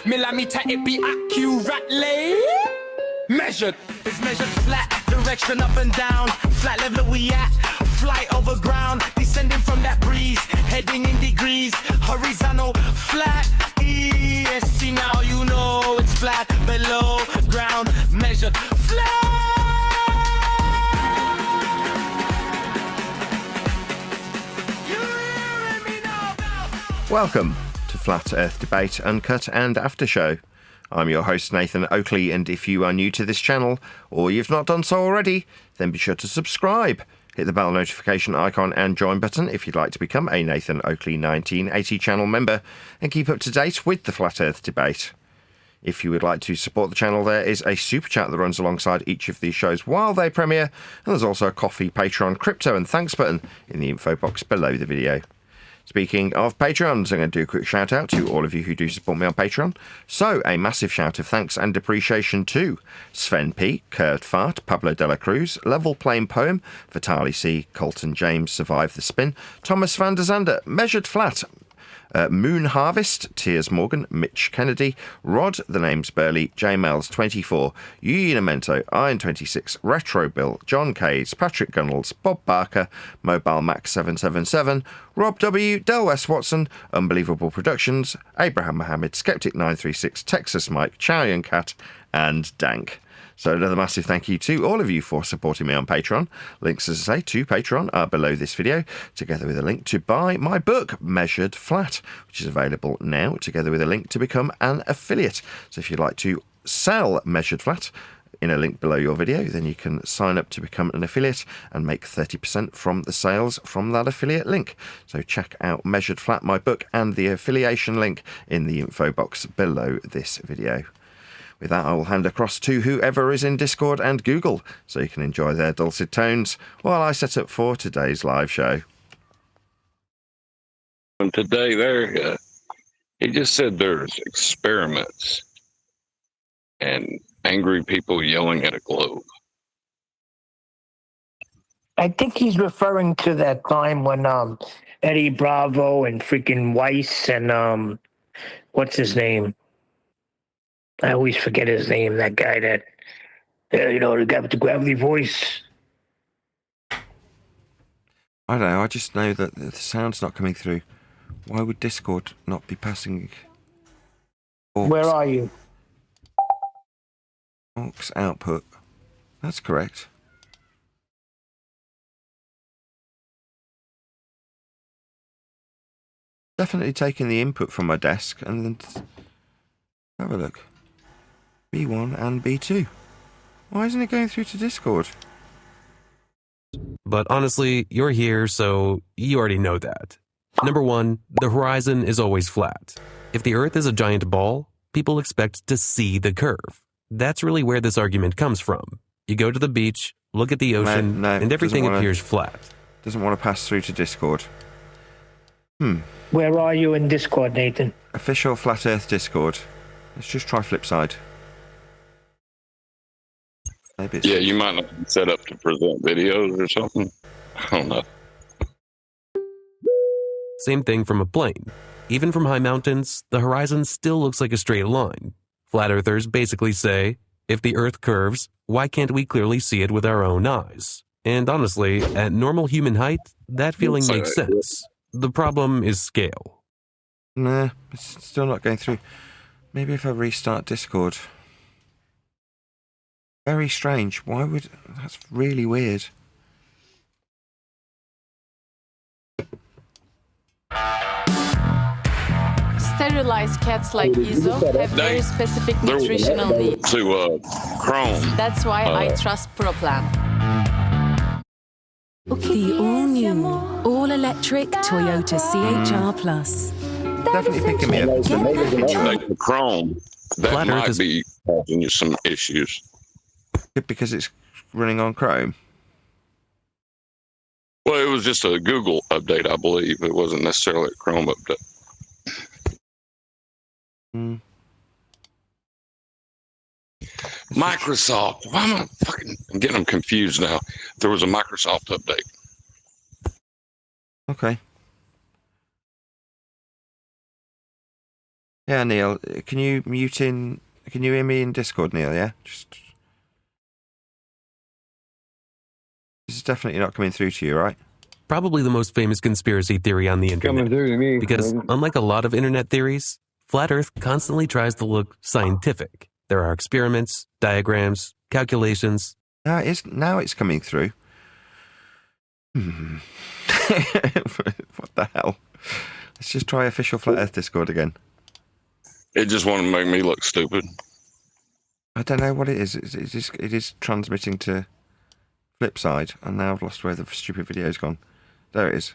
Millimeter, it be accurately measured. It's measured flat, direction up and down. Flat level we at, flight over ground. Descending from that breeze, heading in degrees. Horizontal, flat, ESC. Now you know it's flat, below ground. Measured flat. Welcome to Flat Earth Debate, Uncut and After Show. I'm your host Nathan Oakley, and if you are new to this channel, or you've not done so already, then be sure to subscribe. Hit the bell notification icon and join button if you'd like to become a Nathan Oakley 1980 channel member and keep up to date with the Flat Earth Debate. If you would like to support the channel, there is a super chat that runs alongside each of these shows while they premiere, and there's also a coffee, Patreon, crypto and thanks button in the info box below the video. Speaking of Patreons, I'm going to do a quick shout out to all of you who do support me on Patreon. So, a massive shout of thanks and appreciation to Sven P, Curved Fart, Pablo de la Cruz, Level Plain Poem, Vitali C, Colton James, Survive the Spin, Thomas van der Zander, Measured Flat, Moon Harvest, Tears Morgan, Mitch Kennedy, Rod, The Name's Burley, J Mel's 24, Unamento, Iron 26, Retro Bill, John Cades, Patrick Gunnels, Bob Barker, Mobile Max 777, Rob W, Del West Watson, Unbelievable Productions, Abraham Mohammed, Skeptic 936, Texas Mike, Chow Cat, and Dank. So another massive thank you to all of you for supporting me on Patreon. Links, as I say, to Patreon are below this video, together with a link to buy my book, Measured Flat, which is available now, together with a link to become an affiliate. So if you'd like to sell Measured Flat in a link below your video, then you can sign up to become an affiliate and make 30% from the sales from that affiliate link. So check out Measured Flat, my book, and the affiliation link in the info box below this video. With that, I will hand across to whoever is in Discord and Google, so you can enjoy their dulcet tones while I set up for today's live show. And today, he just said there's experiments and angry people yelling at a globe. I think he's referring to that time when Eddie Bravo and freaking Weiss and what's his name? I always forget his name, that guy that, the guy with the gravelly voice. I don't know, I just know that the sound's not coming through. Why would Discord not be passing aux? Where are you? Aux output. That's correct. Definitely taking the input from my desk and then have a look. B1 and B2. Why isn't it going through to Discord? But honestly, you're here, so you already know that. Number one, the horizon is always flat. If the Earth is a giant ball, people expect to see the curve. That's really where this argument comes from. You go to the beach, look at the ocean, and everything appears flat. Doesn't want to pass through to Discord. Where are you in Discord, Nathan? Official Flat Earth Discord. Let's just try Flipside. Maybe it's... Yeah, you might not be set up to present videos or something. I don't know. Same thing from a plane. Even from high mountains, the horizon still looks like a straight line. Flat earthers basically say, if the Earth curves, why can't we clearly see it with our own eyes? And honestly, at normal human height, that feeling makes sense. The problem is scale. Nah, it's still not going through. Maybe if I restart Discord. Very strange. Why would... That's really weird. Sterilized cats like Izo have very specific nutritional needs. To Chrome. That's why I trust ProPlan. The all-new, all-electric Toyota CHR Plus. Definitely picking me up. Like the Chrome, that Flat Earth might be causing you some issues. Because it's running on Chrome. Well, it was just a Google update, I believe. It wasn't necessarily a Chrome update. Microsoft. Why am I I'm getting them confused now. There was a Microsoft update. Okay. Yeah, Neil, can you hear me in Discord, Neil, yeah? This is definitely not coming through to you, right? Probably the most famous conspiracy theory on the internet. Coming through to me. Because unlike a lot of internet theories, Flat Earth constantly tries to look scientific. There are experiments, diagrams, calculations. Now it's coming through. What the hell? Let's just try official Flat Earth Discord again. It just wanted to make me look stupid. I don't know what it is. It is transmitting to Flipside, and now I've lost where the stupid video's gone. There it is.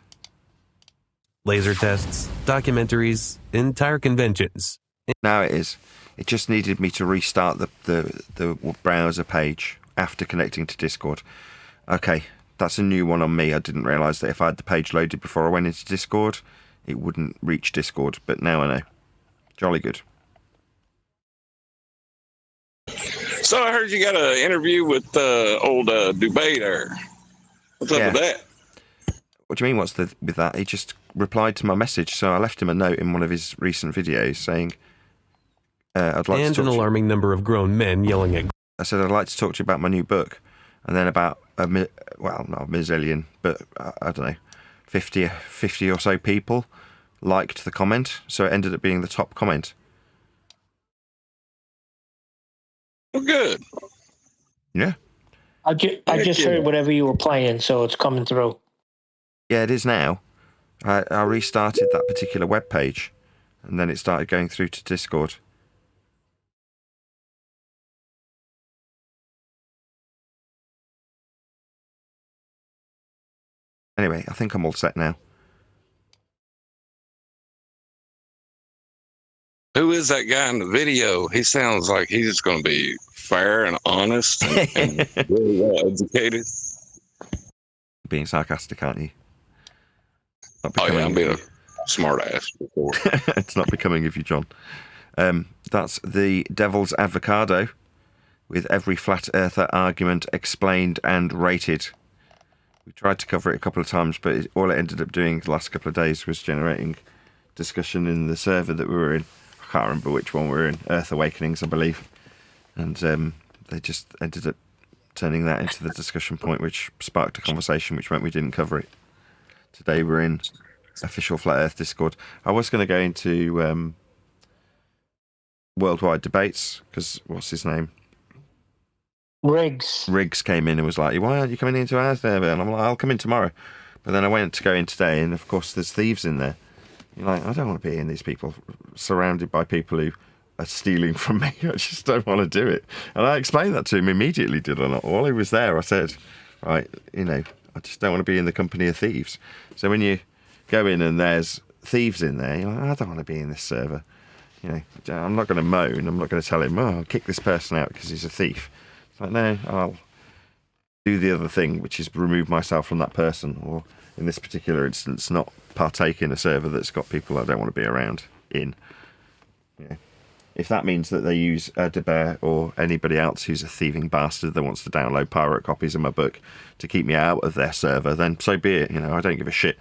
Laser tests, documentaries, entire conventions. Now it is. It just needed me to restart the browser page after connecting to Discord. Okay, that's a new one on me. I didn't realise that if I had the page loaded before I went into Discord, it wouldn't reach Discord, but now I know. Jolly good. So I heard you got an interview with old Dubay there. What's up with that? What do you mean, what's with that? He just replied to my message, so I left him a note in one of his recent videos saying, I'd like and to talk an alarming number of grown men yelling at... I said, I'd like to talk to you about my new book. And then about, not a bazillion, but I don't know, 50 or so people liked the comment, so it ended up being the top comment. Well, good. Yeah. I just heard whatever you were playing, so it's coming through. Yeah, it is now. I restarted that particular web page, and then it started going through to Discord. Anyway, I think I'm all set now. Who is that guy in the video? He sounds like he's just going to be fair and honest and really well educated. Being sarcastic, aren't you? Oh, yeah, I'm being a smart ass before. It's not becoming of you, John. That's the Devil's Avocado, with every flat earther argument explained and rated. We tried to cover it a couple of times, but all it ended up doing the last couple of days was generating discussion in the server that we were in. I can't remember which one we were in, Earth Awakenings, I believe. And they just ended up turning that into the discussion point, which sparked a conversation, which meant we didn't cover it. Today we're in official Flat Earth Discord. I was going to go into worldwide debates, because what's his name? Riggs came in and was like, why aren't you coming into ours there? And I'm like, I'll come in tomorrow. But then I went to go in today, and of course there's thieves in there. You're like, I don't want to be in these people, surrounded by people who are stealing from me. I just don't want to do it. And I explained that to him immediately, did I not? While he was there, I said, right, I just don't want to be in the company of thieves. So when you go in and there's thieves in there, you're like, I don't want to be in this server. I'm not going to moan. I'm not going to tell him, I'll kick this person out because he's a thief. It's like, no, I'll do the other thing, which is remove myself from that person, or in this particular instance, not partake in a server that's got people I don't want to be around in. If that means that they use Debear or anybody else who's a thieving bastard that wants to download pirate copies of my book to keep me out of their server, then so be it. I don't give a shit.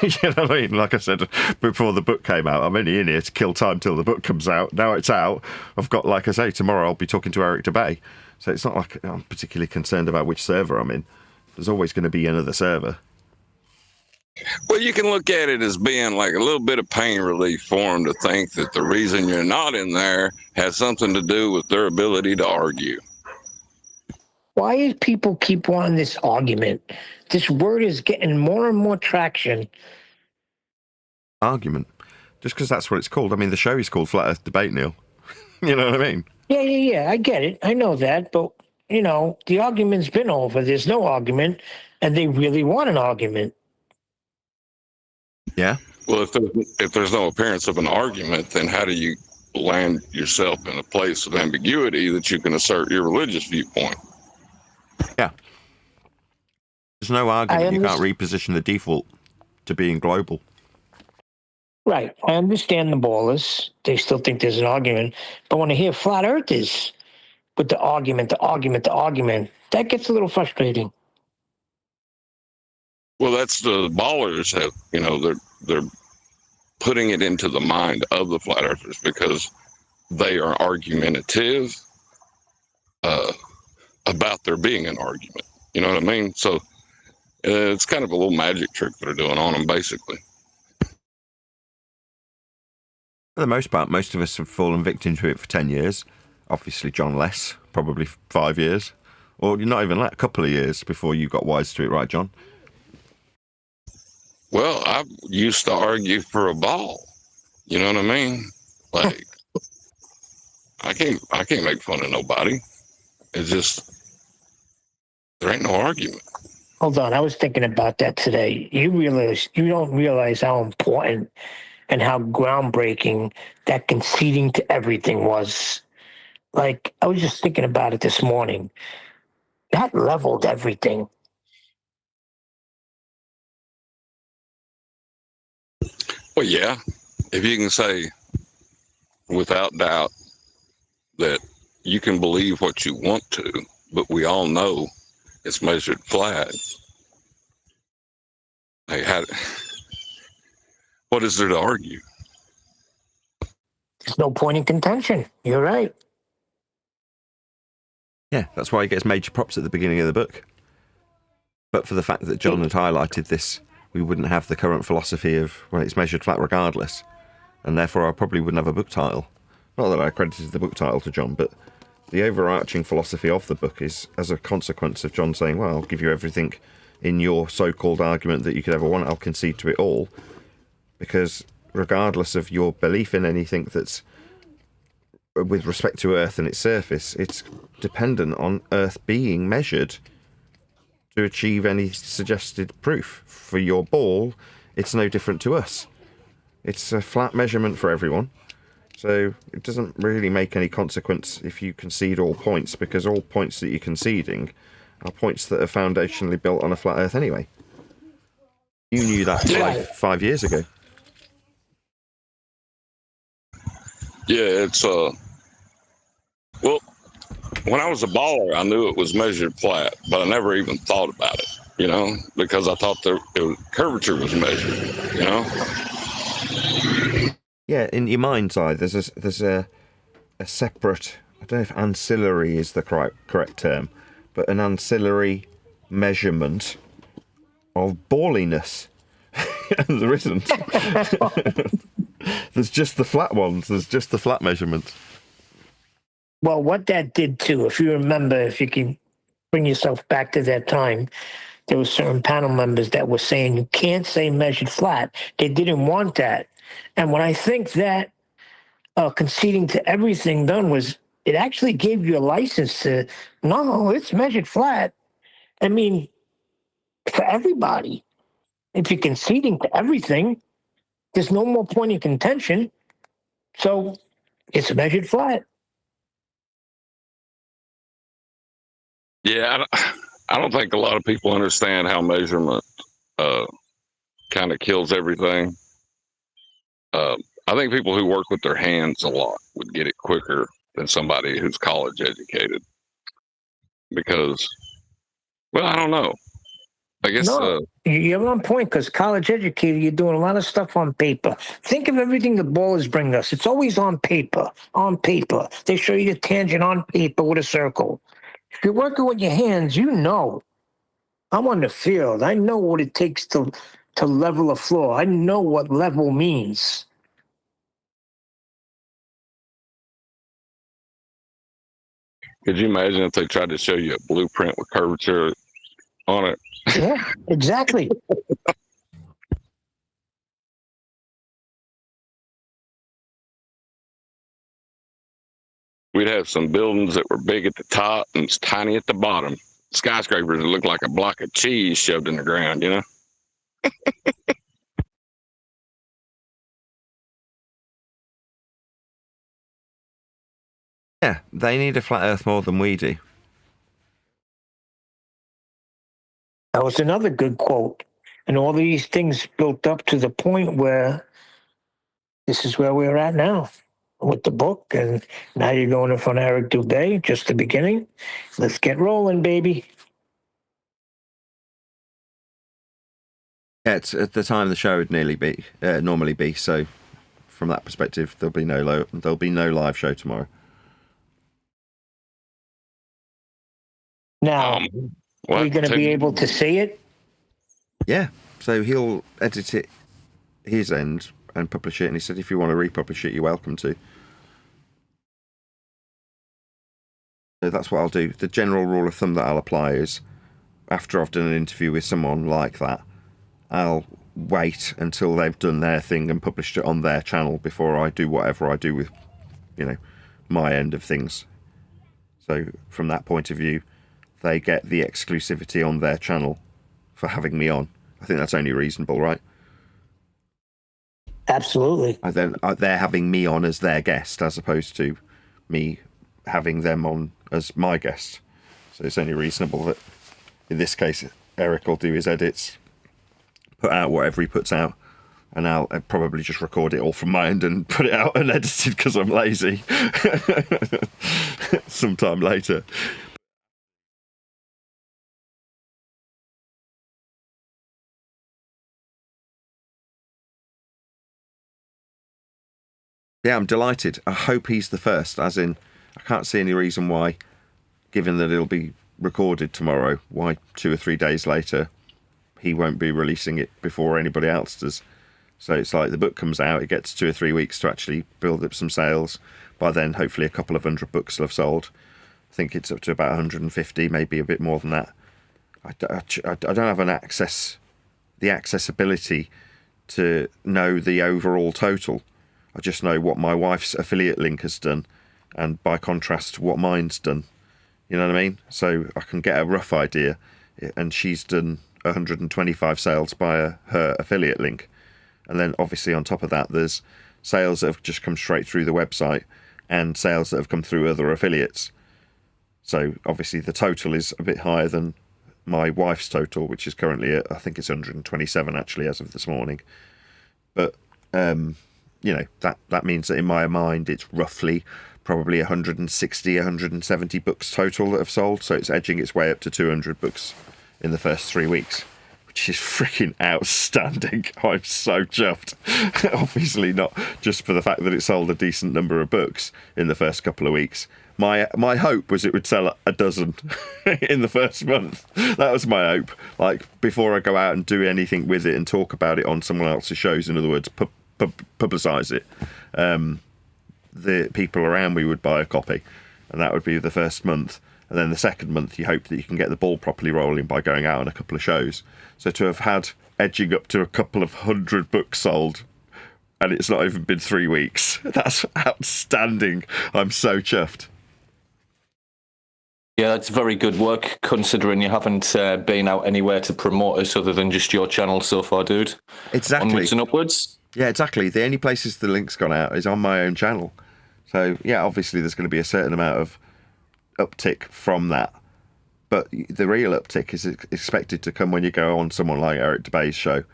You know what I mean? Like I said before the book came out, I'm only in here to kill time till the book comes out. Now it's out. I've got, like I say, tomorrow I'll be talking to Eric Debay. So it's not like I'm particularly concerned about which server I'm in. There's always going to be another server. Well, you can look at it as being like a little bit of pain relief for them to think that the reason you're not in there has something to do with their ability to argue. Why do people keep wanting this argument? This word is getting more and more traction. Argument? Just because that's what it's called. I mean, the show is called Flat Earth Debate, Neil. You know what I mean? Yeah, I get it. I know that. But, the argument's been over. There's no argument, and they really want an argument. Yeah. Well, if there's no appearance of an argument, then how do you land yourself in a place of ambiguity that you can assert your religious viewpoint? Yeah. There's no argument. You can't reposition the default to being global. Right. I understand the ballers. They still think there's an argument. But when I hear flat earthers with the argument, that gets a little frustrating. Well, that's the ballers have, they're putting it into the mind of the flat earthers because they are argumentative about there being an argument. You know what I mean? So it's kind of a little magic trick they're doing on them, basically. For the most part, most of us have fallen victim to it for 10 years. Obviously, John less, probably 5 years. Or you're not even a couple of years before you got wise to it, right, John? Well, I used to argue for a ball. You know what I mean? Like, I can't make fun of nobody. It's just, there ain't no argument. Hold on, I was thinking about that today. You don't realize how important and how groundbreaking that conceding to everything was. Like, I was just thinking about it this morning. That leveled everything. Well, yeah, if you can say without doubt that you can believe what you want to, but we all know it's measured flat. Hey, what is there to argue? There's no point in contention. You're right. Yeah, that's why he gets major props at the beginning of the book. But for the fact that John had highlighted this, we wouldn't have the current philosophy of when it's measured flat regardless. And therefore I probably wouldn't have a book title. Not that I credited the book title to John, but the overarching philosophy of the book is as a consequence of John saying, well, I'll give you everything in your so-called argument that you could ever want. I'll concede to it all. Because regardless of your belief in anything that's with respect to Earth and its surface, it's dependent on Earth being measured to achieve any suggested proof. For your ball, it's no different to us. It's a flat measurement for everyone. So it doesn't really make any consequence if you concede all points, because all points that you're conceding are points that are foundationally built on a flat Earth anyway. You knew that five years ago. Yeah, it's well, when I was a baller, I knew it was measured flat, but I never even thought about it, you know, because I thought curvature was measured, you know. Yeah, in your mind's eye, there's a separate, I don't know if ancillary is the correct term, but an ancillary measurement of balliness. There isn't. There's just the flat ones. There's just the flat measurements. Well, what that did too, if you remember, if you can bring yourself back to that time, there were certain panel members that were saying you can't say measured flat. They didn't want that. And what I think that conceding to everything done was, it actually gave you a license to, no, it's measured flat. I mean, for everybody. If you're conceding to everything, there's no more point in contention. So it's measured flat. Yeah, I don't think a lot of people understand how measurement kind of kills everything. I think people who work with their hands a lot would get it quicker than somebody who's college educated. Because, well, I don't know. I guess you're on point, because college educated, you're doing a lot of stuff on paper. Think of everything the ballers bring us. It's always on paper. On paper. They show you the tangent on paper with a circle. If you're working with your hands, you know. I'm on the field. I know what it takes to level a floor. I know what level means. Could you imagine if they tried to show you a blueprint with curvature on it? Yeah, exactly. We'd have some buildings that were big at the top and tiny at the bottom. Skyscrapers that looked like a block of cheese shoved in the ground, you know? Yeah, they need a flat Earth more than we do. That was another good quote. And all these things built up to the point where this is where we're at now with the book. And now you're going in front of Eric Dubé, just the beginning. Let's get rolling, baby. Yeah, it's at the time the show would normally be. So, from that perspective, there'll be no live show tomorrow. Now, are we going to be able to see it? Yeah. So he'll edit it his end and publish it. And he said, if you want to republish it, you're welcome to. So that's what I'll do. The general rule of thumb that I'll apply is, after I've done an interview with someone like that, I'll wait until they've done their thing and published it on their channel before I do whatever I do with, my end of things. So from that point of view, they get the exclusivity on their channel for having me on. I think that's only reasonable, right? Absolutely. And then they're having me on as their guest as opposed to me having them on as my guest. So it's only reasonable that in this case Eric will do his edits, put out whatever he puts out, and I'll probably just record it all from my end and put it out unedited because I'm lazy sometime later. Yeah, I'm delighted. I hope he's the first, as in, I can't see any reason why, given that it'll be recorded tomorrow, why 2 or 3 days later he won't be releasing it before anybody else does. So it's like the book comes out, it gets 2 or 3 weeks to actually build up some sales. By then, hopefully a couple of 100 books will have sold. I think it's up to about 150, maybe a bit more than that. I don't have the accessibility to know the overall total. I just know what my wife's affiliate link has done, and by contrast, what mine's done. You know what I mean? So I can get a rough idea, and she's done 125 sales by her affiliate link. And then obviously on top of that, there's sales that have just come straight through the website and sales that have come through other affiliates. So obviously the total is a bit higher than my wife's total, which is currently I think it's 127 actually as of this morning. But that means that in my mind it's roughly probably 160, 170 books total that have sold. So it's edging its way up to 200 books in the first 3 weeks, which is freaking outstanding. I'm so chuffed. Obviously not just for the fact that it sold a decent number of books in the first couple of weeks. My hope was it would sell a dozen in the first month. That was my hope. Like, before I go out and do anything with it and talk about it on someone else's shows, in other words, publicise it, the people around me would buy a copy, and that would be the first month. And then the second month, you hope that you can get the ball properly rolling by going out on a couple of shows. So to have had edging up to a couple of 100 books sold, and it's not even been 3 weeks, that's outstanding. I'm so chuffed. Yeah, that's very good work, considering you haven't been out anywhere to promote us other than just your channel so far, dude. Exactly. Onwards and upwards. Yeah, exactly. The only places the link's gone out is on my own channel. So, yeah, obviously there's going to be a certain amount of uptick from that. But the real uptick is expected to come when you go on someone like Eric DeBay's show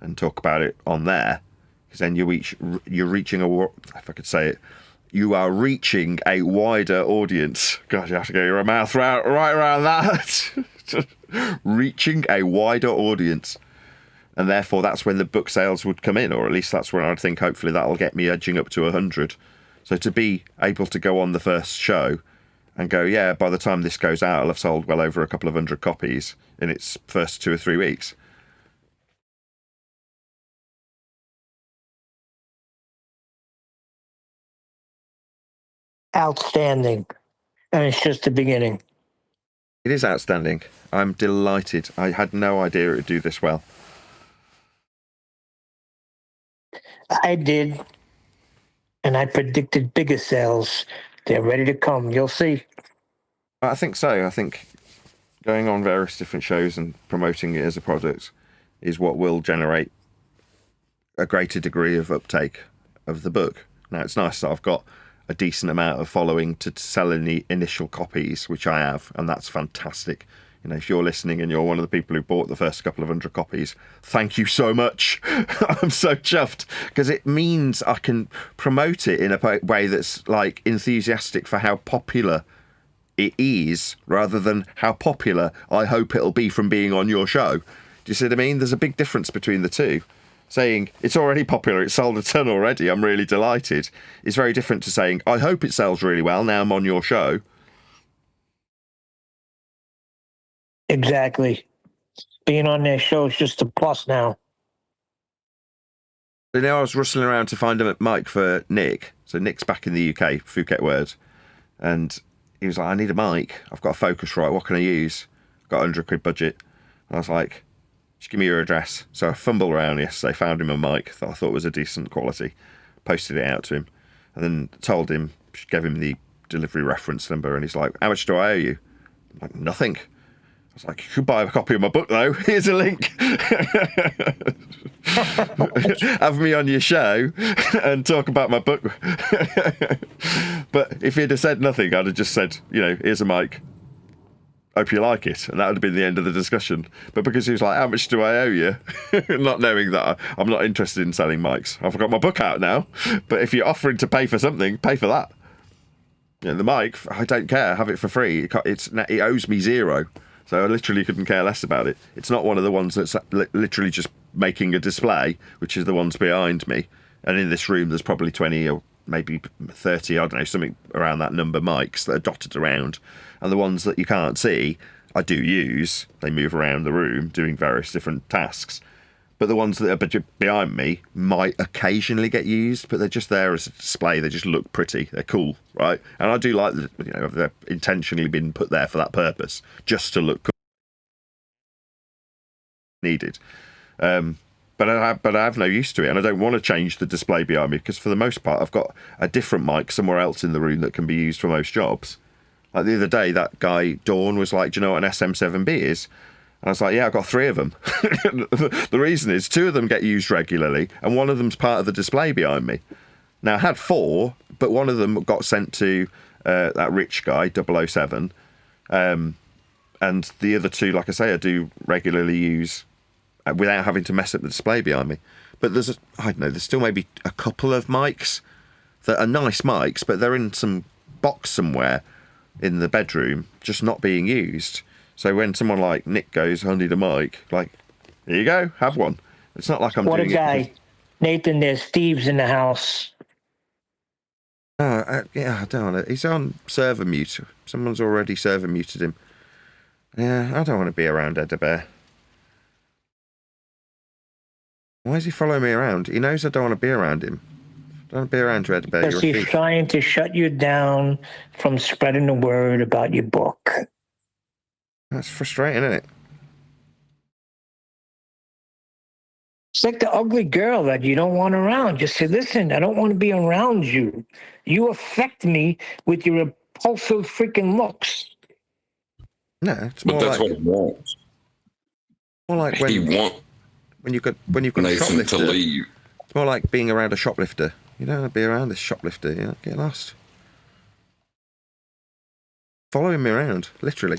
and talk about it on there. Because then you're reaching if I could say it, you are reaching a wider audience. God, you have to get your mouth right around that. Reaching a wider audience. And therefore, that's when the book sales would come in, or at least that's when I'd think hopefully that'll get me edging up to 100. So to be able to go on the first show and go, yeah, by the time this goes out, I'll have sold well over a couple of 100 copies in its first 2 or 3 weeks. Outstanding. And it's just the beginning. It is outstanding. I'm delighted. I had no idea it would do this well. I did. And I predicted bigger sales. They're ready to come. You'll see. I think so. I think going on various different shows and promoting it as a product is what will generate a greater degree of uptake of the book. Now, it's nice that I've got a decent amount of following to sell any initial copies, which I have, and that's fantastic. You know, if you're listening and you're one of the people who bought the first couple of 100 copies, thank you so much. I'm so chuffed because it means I can promote it in a way that's like enthusiastic for how popular it is, rather than how popular I hope it'll be from being on your show. Do you see what I mean? There's a big difference between the two. Saying it's already popular, it's sold a ton already, I'm really delighted, is very different to saying I hope it sells really well, now I'm on your show. Exactly. Being on their show is just a plus now. So now I was rustling around to find a mic for Nick. So Nick's back in the UK, Phuket Word. And he was like, I need a mic. I've got a Focusrite. What can I use? I've got £100 budget. And I was like, just give me your address. So I fumbled around yesterday, found him a mic that I thought was a decent quality, posted it out to him, and then told him, gave him the delivery reference number. And he's like, how much do I owe you? I'm like, nothing. I was like, you could buy a copy of my book, though. Here's a link. Have me on your show and talk about my book. But if he'd have said nothing, I'd have just said, here's a mic. Hope you like it. And that would have been the end of the discussion. But because he was like, how much do I owe you? Not knowing that I'm not interested in selling mics. I've got my book out now. But if you're offering to pay for something, pay for that. The mic, I don't care. Have it for free. It owes me £0. So I literally couldn't care less about it. It's not one of the ones that's literally just making a display, which is the ones behind me. And in this room, there's probably 20 or maybe 30, I don't know, something around that number mics that are dotted around. And the ones that you can't see, I do use. They move around the room doing various different tasks. But the ones that are behind me might occasionally get used, but they're just there as a display. They just look pretty. They're cool, right? And I do like that, they're intentionally been put there for that purpose, just to look cool. Needed. But I have no use to it, and I don't want to change the display behind me, because for the most part, I've got a different mic somewhere else in the room that can be used for most jobs. Like the other day, that guy, Dawn, was like, do you know what an SM7B is? And I was like, yeah, I've got 3 of them. The reason is 2 of them get used regularly, and one of them's part of the display behind me. Now, I had 4, but one of them got sent to that rich guy, 007. And the other 2, like I say, I do regularly use without having to mess up the display behind me. But there's still maybe a couple of mics that are nice mics, but they're in some box somewhere in the bedroom, just not being used. So when someone like Nick goes, I need a mic, like, here you go, have one. It's not like I'm doing it. What a guy. Nathan, there's thieves in the house. Yeah, I don't want to. He's on server mute. Someone's already server muted him. Yeah, I don't want to be around Edda Bear. Why is he following me around? He knows I don't want to be around him. I don't want to be around you, Edda Bear. Because he's trying to shut you down from spreading the word about your book. That's frustrating, isn't it? It's like the ugly girl that you don't want around. Just say, listen, I don't want to be around you. You affect me with your repulsive freaking looks. No, it's more that's like, what he wants. More like when you've got a shoplifter. To leave. It's more like being around a shoplifter. You don't want to be around this shoplifter. Get lost. Following me around, literally.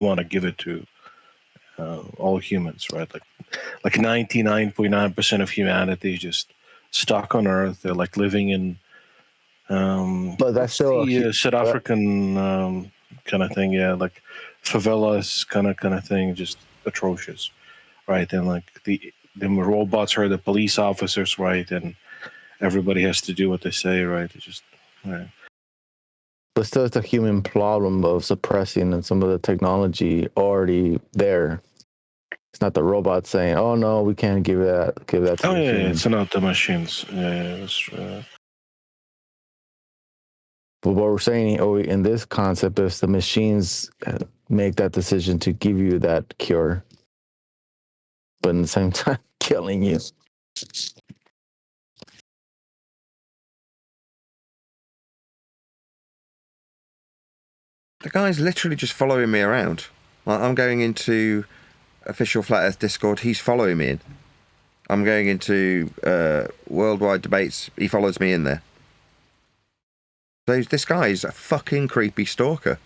Want to give it to all humans, right? Like 99.9% of humanity is just stuck on Earth. They're like living in but that's still the South African kind of thing, yeah, like favelas kind of thing, just atrocious, right? And like the robots are the police officers, right? And everybody has to do what they say, right? It's just right. But still, it's a human problem of suppressing and some of the technology already there. It's not the robot saying, "Oh no, we can't give that to the it's not the machines." Yeah, that's true. But what we're saying, in this concept is the machines make that decision to give you that cure, but at the same time, killing you. The guy's literally just following me around. Like, I'm going into official Flat Earth Discord, he's following me in. I'm going into worldwide debates, he follows me in there. So this guy is a fucking creepy stalker.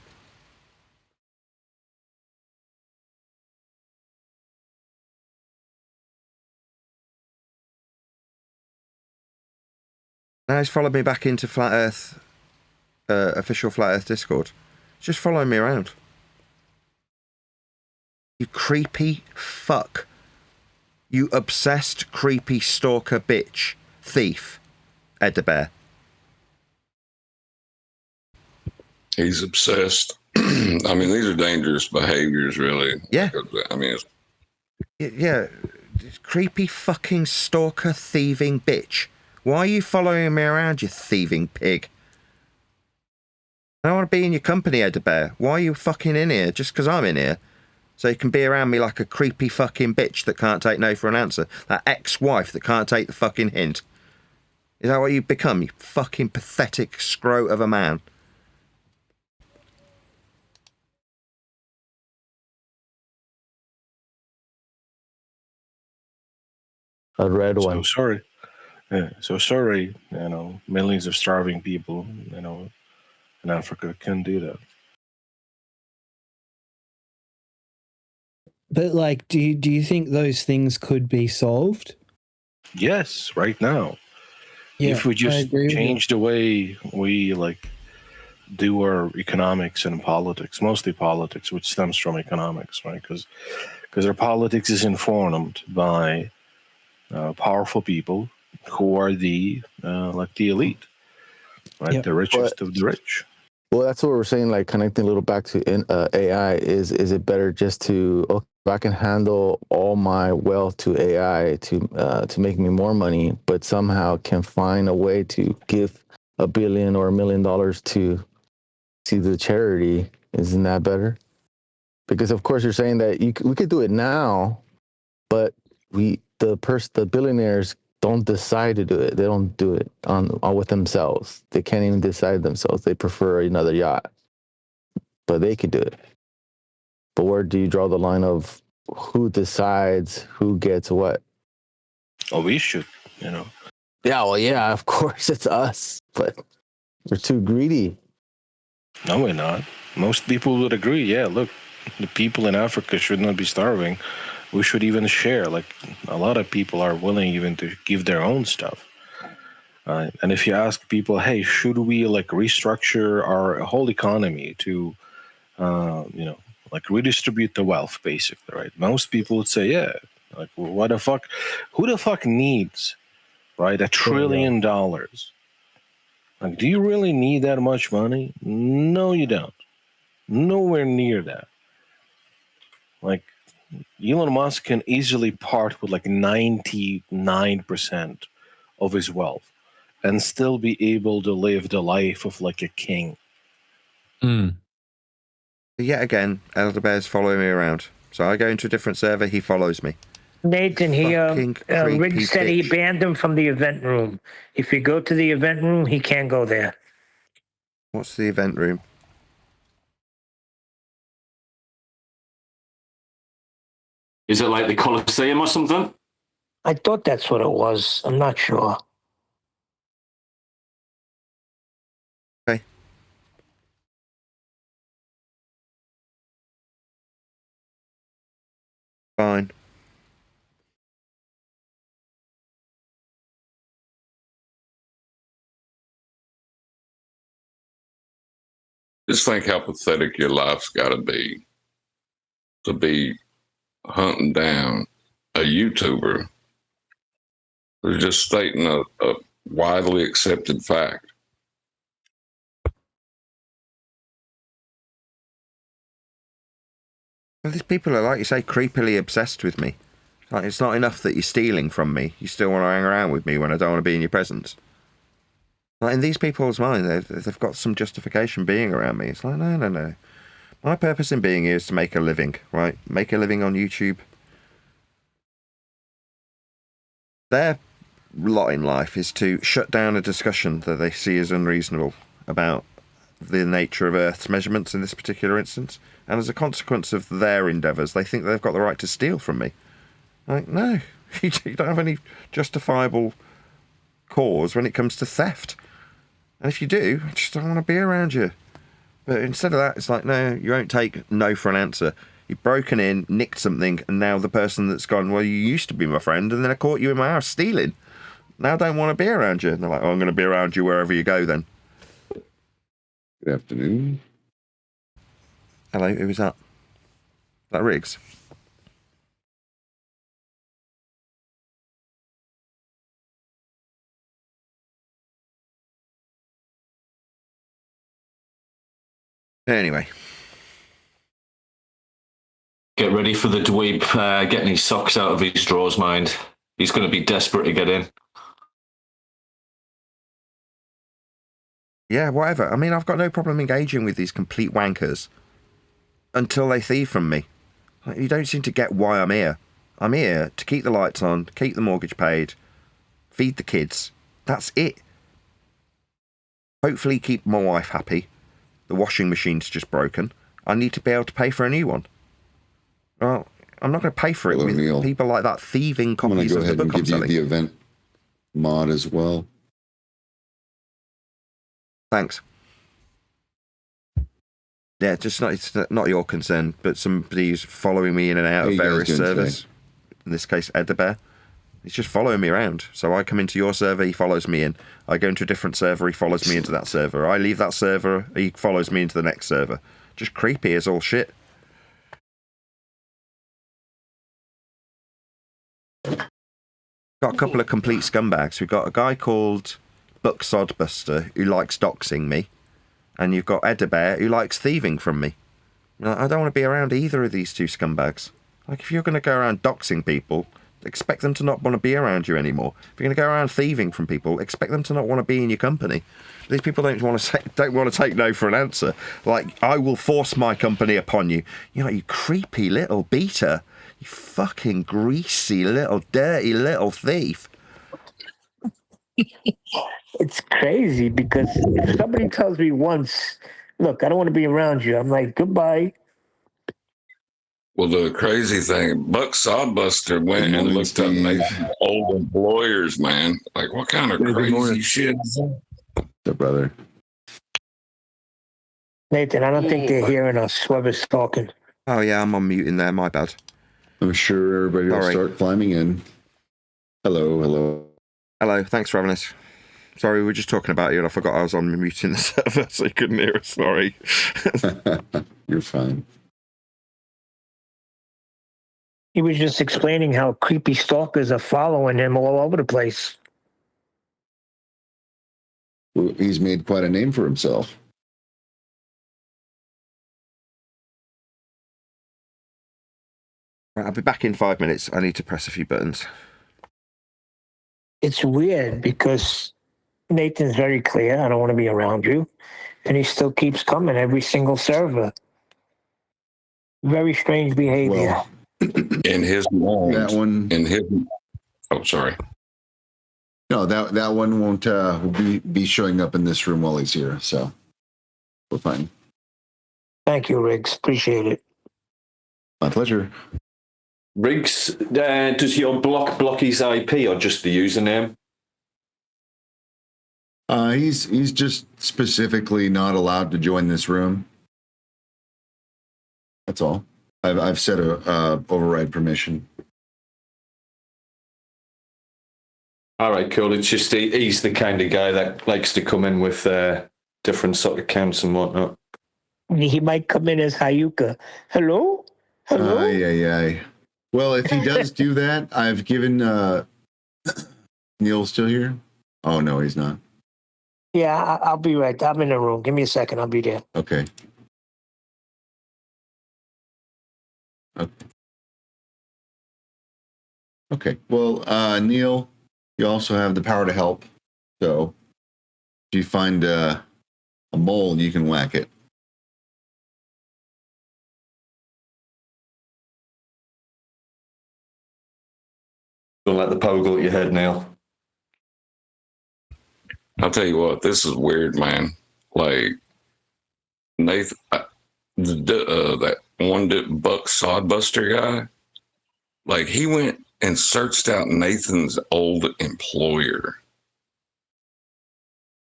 Now he's followed me back into Flat Earth, official Flat Earth Discord. He's just following me around. You creepy fuck. You obsessed, creepy stalker bitch. Thief. Edebear. He's obsessed. I mean, these are dangerous behaviors, really. Yeah. I mean, Yeah. Creepy fucking stalker thieving bitch. Why are you following me around, you thieving pig? I don't want to be in your company, Edebear. Why are you fucking in here just because I'm in here? So you can be around me like a creepy fucking bitch that can't take no for an answer. That ex-wife that can't take the fucking hint. Is that what you've become, you fucking pathetic scrote of a man? A red So one. sorry. Yeah, so sorry, millions of starving people, in Africa can do that. But like, do you think those things could be solved? Yes, right now. Yeah, if we just agree with you. change the way we do our economics and politics, mostly politics, which stems from economics, right? Because our politics is informed by powerful people who are the elite, right? Yep. The richest of the rich. Well, that's what we're saying. Like connecting a little back to AI. Is it better just to I can handle all my wealth to AI to make me more money, but somehow can find a way to give $1 billion or $1 million to the charity? Isn't that better? Because of course you're saying that we could do it now, but the billionaires don't decide to do it. They don't do it on with themselves. They can't even decide themselves. They prefer another yacht, but they could do it. But where do you draw the line of who decides who gets what? Oh, we should, Yeah, well, yeah, of course it's us, but we're too greedy. No, we're not. Most people would agree. Yeah, look, the people in Africa should not be starving. We should even share. Like, a lot of people are willing even to give their own stuff. And if you ask people, hey, should we restructure our whole economy to, redistribute the wealth, basically, right? Most people would say, yeah. Like, what the fuck? Who the fuck needs, right, $1 trillion? Like, do you really need that much money? No, you don't. Nowhere near that. Like, Elon Musk can easily part with 99% of his wealth and still be able to live the life of a king. Yet again, Elder Bear's following me around. So I go into a different server, he follows me. Nathan, Riggs said he banned him from the event room. If you go to the event room, he can't go there. What's the event room? Is it like the Colosseum or something? I thought that's what it was. I'm not sure. Okay. Fine. just think how pathetic your life's got to be hunting down a YouTuber who's just stating a widely accepted fact. Well, these people are, like you say, creepily obsessed with me. Like, it's not enough that you're stealing from me. You still want to hang around with me when I don't want to be in your presence. Like, in these people's mind, they've got some justification being around me. It's like, no. My purpose in being here is to make a living, right? Make a living on YouTube. Their lot in life is to shut down a discussion that they see as unreasonable about the nature of Earth's measurements in this particular instance. And as a consequence of their endeavours, they think they've got the right to steal from me. Like, no, you don't have any justifiable cause when it comes to theft. And if you do, I just don't want to be around you. But instead of that, it's like, no, you won't take no for an answer. You've broken in, nicked something, and now the person that's gone, well, you used to be my friend, and then I caught you in my house stealing. Now I don't want to be around you. And they're like, oh, I'm going to be around you wherever you go then. Good afternoon. Hello, who was that? Is that Riggs? Anyway. Get ready for the dweeb getting his socks out of his drawers, mind. He's going to be desperate to get in. Yeah, whatever. I mean, I've got no problem engaging with these complete wankers until they thieve from me. Like, you don't seem to get why I'm here. I'm here to keep the lights on, keep the mortgage paid, feed the kids. That's it. Hopefully keep my wife happy. The washing machine's just broken. I need to be able to pay for a new one. Well, I'm not going to pay for it with Neil. people like that thieving copies of the book I'm selling. I'm going to go ahead and give you the event mod as well. Thanks. Yeah, it's not your concern, but somebody who's following me in and out of various servers. In this case, Edabear. He's just following me around. So I come into your server, he follows me in. I go into a different server, he follows me into that server. I leave that server, he follows me into the next server. Just creepy as all shit. Got a couple of complete scumbags. We've got a guy called Buck Sodbuster who likes doxing me. And you've got Edabear who likes thieving from me. I don't want to be around either of these two scumbags. Like, if you're going to go around doxing people, expect them to not want to be around you anymore. If you're going to go around thieving from people, expect them to not want to be in your company. These people don't want to take no for an answer. Like, I will force my company upon you. You know, you creepy little beater. You fucking greasy little dirty little thief. It's crazy because if somebody tells me once, look, I don't want to be around you, I'm like, goodbye. Well, the crazy thing, Buck Sodbuster went and looked up Nathan's old employers, man. Like, what kind of crazy shit is that? The brother. Nathan, I don't think they're hearing us, whoever's talking. Oh, yeah, I'm on mute in there, my bad. I'm sure everybody will start climbing in. Hello. Hello, thanks for having us. Sorry, we were just talking about you and I forgot I was on mute in the server, so you couldn't hear us. Sorry. You're fine. He was just explaining how creepy stalkers are following him all over the place. Well, he's made quite a name for himself. Right, I'll be back in 5 minutes. I need to press a few buttons. It's weird because Nathan's very clear, I don't want to be around you. And he still keeps coming every single server. Very strange behavior. Well, in his mind, that one. Oh, sorry. No, that one won't be showing up in this room while he's here, so we're fine. Thank you, Riggs. Appreciate it. My pleasure. Riggs, does your block his IP or just the username? He's just specifically not allowed to join this room. That's all. I've set a override permission. All right, cool. It's just he's the kind of guy that likes to come in with different sort of accounts and whatnot. He might come in as Hayuka. Hello? Yeah. Well, if he does do that, I've given Neil still here? Oh, no, he's not. Yeah, I'll be right. I'm in the room. Give me a second. I'll be there. Okay. Okay. Well, Neil, you also have the power to help. So if you find a mole, you can whack it. Don't let the power go at your head, Neil. I'll tell you what, this is weird, man. Like, Nathan, that one Buck Sodbuster guy, like, he went and searched out Nathan's old employer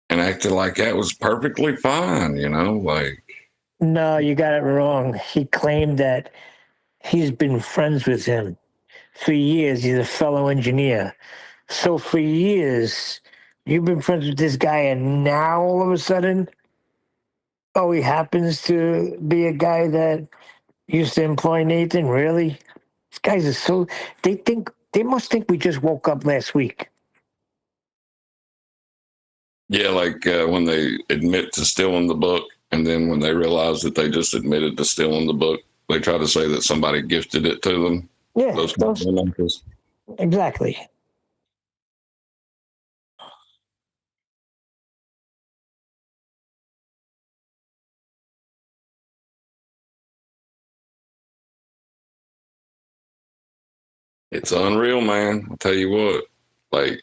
and acted like that was perfectly fine, you know? Like, No, you got it wrong. He claimed that he's been friends with him for years. He's a fellow engineer. So for years, you've been friends with this guy, and now all of a sudden, oh, he happens to be a guy that used to employ Nathan? Really? These guys are so... They must think we just woke up last week. yeah, like when they admit to stealing the book And then when they realize that they just admitted to stealing the book, they try to say that somebody gifted it to them. Yeah, those numbers. Exactly. It's unreal, man. I'll tell you what. Like,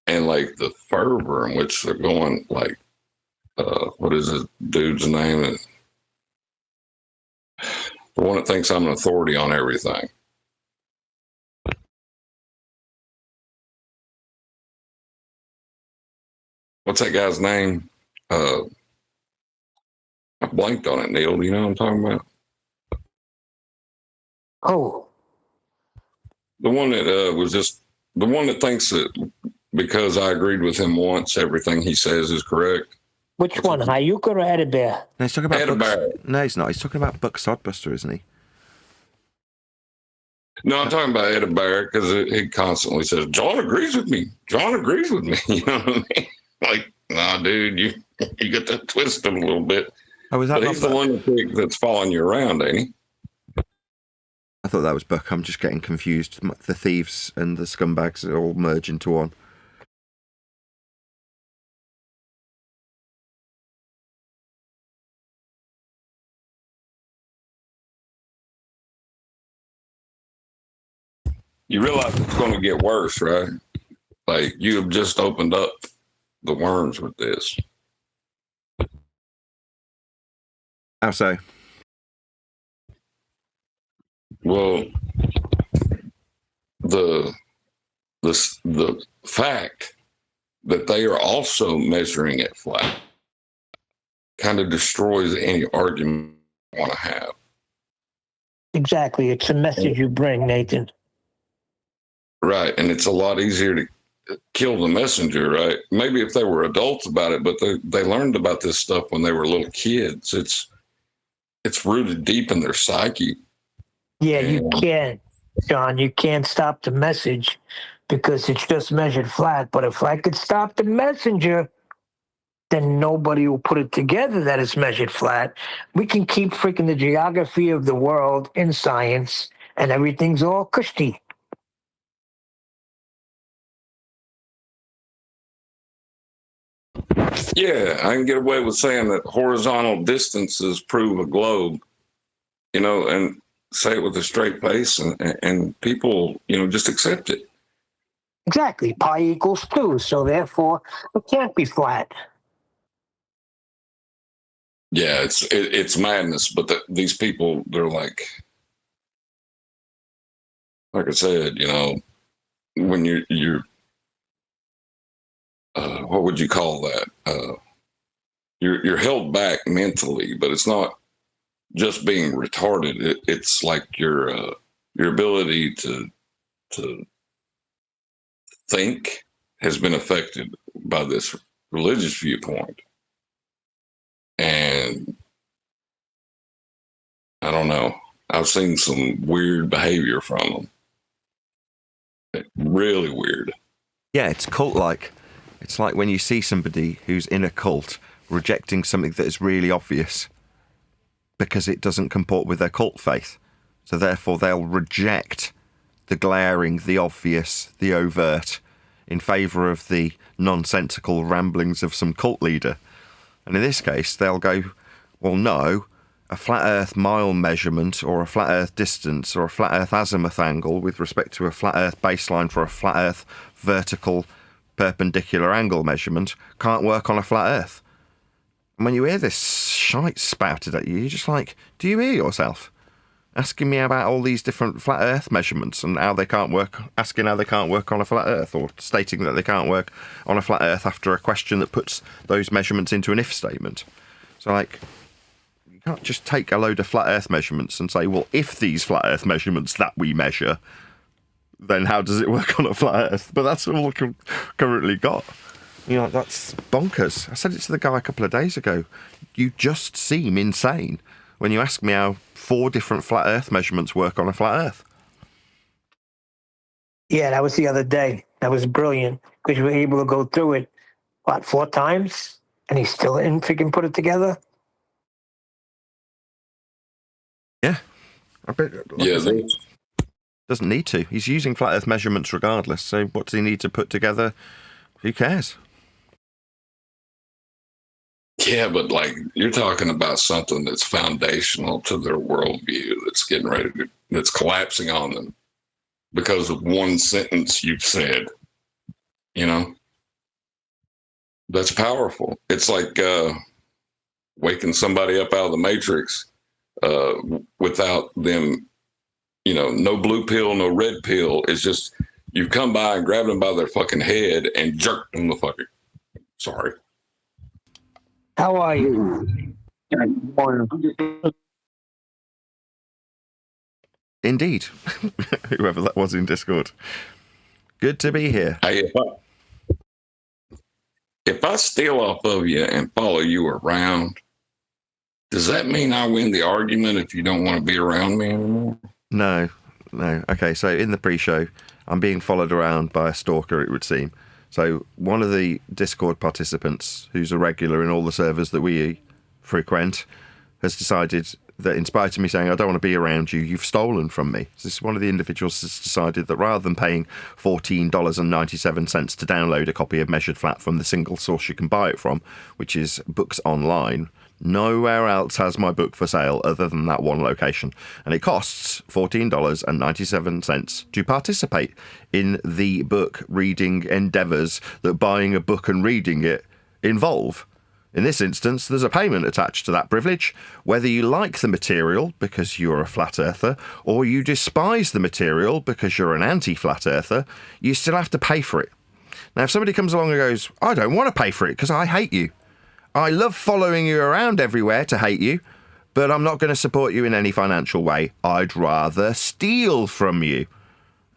and like the fervor in which they're going, like, what is this dude's name? The one that thinks I'm an authority on everything. What's that guy's name? I blanked on it, Neil. Do you know what I'm talking about? Oh. The one that was just the one that thinks that because I agreed with him once, everything he says is correct. Which one, Hayuk or Edibear? No, he's talking about Edibear. No, he's not. He's talking about Buck Sodbuster, isn't he? No, I'm talking about Edibear because he constantly says, John agrees with me. John agrees with me. You know what I mean? Like, nah, dude, you got to twist him a little bit. Oh, is that but he's the one that's following you around, ain't he? I thought that was Buck. I'm just getting confused. The thieves and the scumbags all merge into one. You realize it's going to get worse, right? Like, you have just opened up the worms with this. How so? Well, the fact that they are also measuring it flat kind of destroys any argument you want to have. Exactly. It's a message you bring, Nathan. Right. And it's a lot easier to kill the messenger, right? Maybe if they were adults about it, but they learned about this stuff when they were little kids. It's rooted deep in their psyche. Yeah, you can't, John. You can't stop the message because it's just measured flat. But if I could stop the messenger, then nobody will put it together that it's measured flat. We can keep freaking the geography of the world in science, and everything's all cushy. Yeah, I can get away with saying that horizontal distances prove a globe, and say it with a straight face, and people, just accept it. Exactly. Pi equals 2, so therefore it can't be flat. Yeah, it's madness, but these people, they're like I said, when you're what would you call that? You're held back mentally, but it's not just being retarded. It's like your ability to think has been affected by this religious viewpoint. And I don't know. I've seen some weird behavior from them. Really weird. Yeah, it's cult-like. It's like when you see somebody who's in a cult rejecting something that is really obvious because it doesn't comport with their cult faith. So therefore they'll reject the glaring, the obvious, the overt in favour of the nonsensical ramblings of some cult leader. And in this case, they'll go, well, no, a flat earth mile measurement or a flat earth distance or a flat earth azimuth angle with respect to a flat earth baseline for a flat earth vertical perpendicular angle measurement can't work on a flat earth. And when you hear this shite spouted at you, you're just like, do you hear yourself? Asking me about all these different flat earth measurements and how they can't work, asking how they can't work on a flat earth, or stating that they can't work on a flat earth after a question that puts those measurements into an if statement. So, like, you can't just take a load of flat earth measurements and say, well, if these flat earth measurements that we measure, then how does it work on a flat earth? But that's all we've currently got. That's bonkers. I said it to the guy a couple of days ago. You just seem insane when you ask me how 4 different flat earth measurements work on a flat earth. Yeah, that was the other day. That was brilliant because we were able to go through it, 4 times? And he still didn't freaking put it together? Yeah. I bet, Yeah, doesn't need to. He's using flat Earth measurements regardless. So what does he need to put together? Who cares? yeah, but like you're talking about something that's foundational to their worldview that's getting ready to, that's collapsing on them because of one sentence you've said. You know, that's powerful. It's like waking somebody up out of the matrix without them, you know, no blue pill, no red pill. It's just you come by and grab them by their fucking head and jerk them the fucking. Sorry. How are you? Indeed. Whoever that was in Discord. Good to be here. Hey, if I steal off of you and follow you around, does that mean I win the argument if you don't want to be around me anymore? No. Okay, so in the pre-show, I'm being followed around by a stalker, it would seem. So one of the Discord participants, who's a regular in all the servers that we frequent, has decided that in spite of me saying, I don't want to be around you, you've stolen from me. So this is one of the individuals has decided that rather than paying $14.97 to download a copy of Measured Flat from the single source you can buy it from, which is Books Online, nowhere else has my book for sale other than that one location. And it costs $14.97 to participate in the book reading endeavours that buying a book and reading it involve. In this instance, there's a payment attached to that privilege, whether you like the material because you're a flat earther, or you despise the material because you're an anti-flat earther, you still have to pay for it. Now, if somebody comes along and goes, I don't want to pay for it because I hate you. I love following you around everywhere to hate you, but I'm not going to support you in any financial way. I'd rather steal from you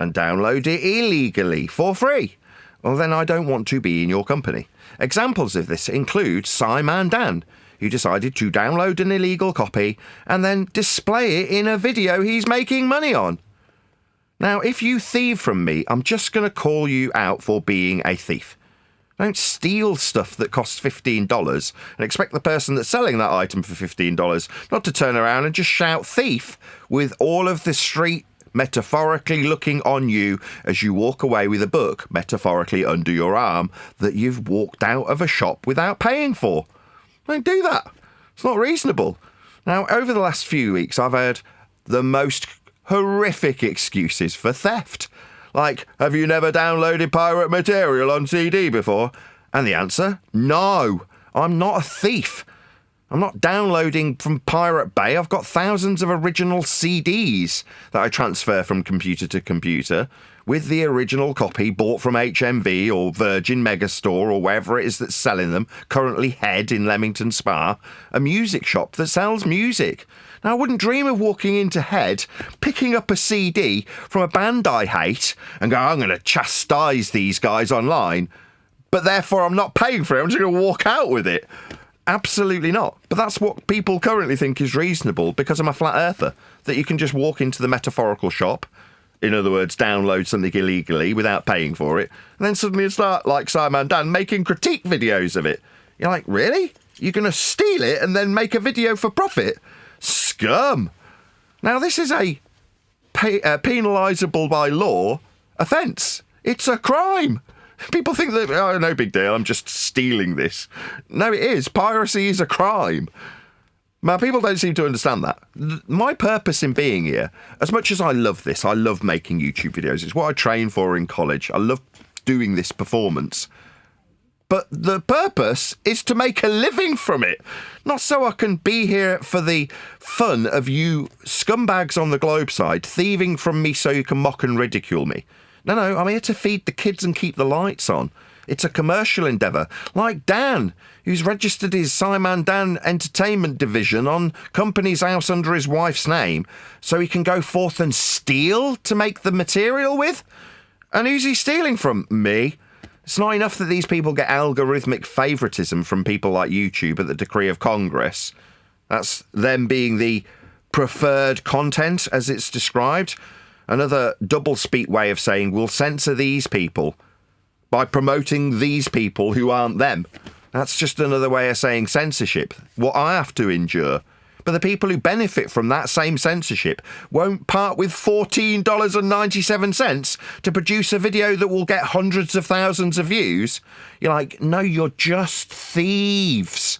and download it illegally for free. Well, then I don't want to be in your company. Examples of this include Simon Dan, who decided to download an illegal copy and then display it in a video he's making money on. Now, if you thieve from me, I'm just going to call you out for being a thief. Don't steal stuff that costs $15 and expect the person that's selling that item for $15 not to turn around and just shout thief with all of the street metaphorically looking on you as you walk away with a book metaphorically under your arm that you've walked out of a shop without paying for. Don't do that. It's not reasonable. Now, over the last few weeks, I've heard the most horrific excuses for theft. Like, have you never downloaded pirate material on CD before? And the answer, no. I'm not a thief. I'm not downloading from Pirate Bay. I've got thousands of original CDs that I transfer from computer to computer with the original copy bought from HMV or Virgin Megastore or wherever it is that's selling them, currently Head in Leamington Spa, a music shop that sells music. Now, I wouldn't dream of walking into Head, picking up a CD from a band I hate and go, I'm going to chastise these guys online, but therefore I'm not paying for it. I'm just going to walk out with it. Absolutely not. But that's what people currently think is reasonable because I'm a flat earther, that you can just walk into the metaphorical shop, in other words, download something illegally without paying for it, and then suddenly start, like Simon Dan, making critique videos of it. You're like, really? You're going to steal it and then make a video for profit? Scum! Now, this is a penalisable by law offence. It's a crime. People think that, oh, no big deal, I'm just stealing this. No, it is. Piracy is a crime. Now, people don't seem to understand that. My purpose in being here, as much as I love this, I love making YouTube videos. It's what I trained for in college. I love doing this performance. But the purpose is to make a living from it. Not so I can be here for the fun of you scumbags on the globe side thieving from me so you can mock and ridicule me. No, I'm here to feed the kids and keep the lights on. It's a commercial endeavour, like Dan, who's registered his Simon Dan Entertainment Division on Company's House under his wife's name, so he can go forth and steal to make the material with. And who's he stealing from? Me. It's not enough that these people get algorithmic favouritism from people like YouTube at the decree of Congress. That's them being the preferred content, as it's described. Another double-speak way of saying we'll censor these people by promoting these people who aren't them. That's just another way of saying censorship. What I have to endure But the people who benefit from that same censorship won't part with $14.97 to produce a video that will get hundreds of thousands of views. You're like, no, you're just thieves.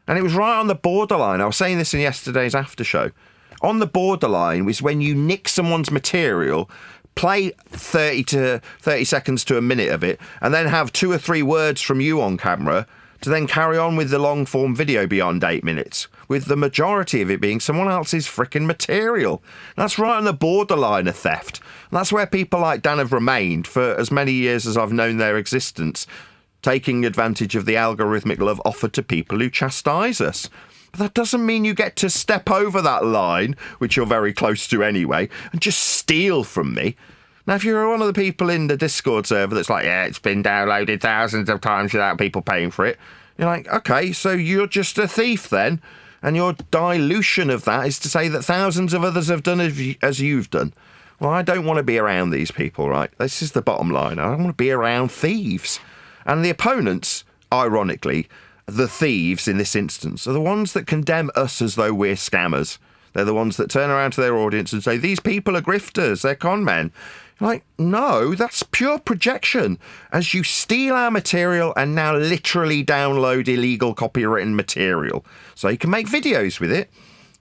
And it was right on the borderline. I was saying this in yesterday's after show. On the borderline was when you nick someone's material, play 30 seconds to a minute of it, and then have 2 or 3 words from you on camera to then carry on with the long-form video beyond 8 minutes, with the majority of it being someone else's frickin' material. That's right on the borderline of theft. And that's where people like Dan have remained for as many years as I've known their existence, taking advantage of the algorithmic love offered to people who chastise us. But that doesn't mean you get to step over that line, which you're very close to anyway, and just steal from me. Now, if you're one of the people in the Discord server that's like, yeah, it's been downloaded thousands of times without people paying for it, you're like, okay, so you're just a thief then, and your dilution of that is to say that thousands of others have done as you've done. Well, I don't want to be around these people, right? This is the bottom line. I don't want to be around thieves. And the opponents, ironically, the thieves in this instance, are the ones that condemn us as though we're scammers. They're the ones that turn around to their audience and say, these people are grifters, they're con men. Like, no, that's pure projection, as you steal our material and now literally download illegal copywritten material so you can make videos with it.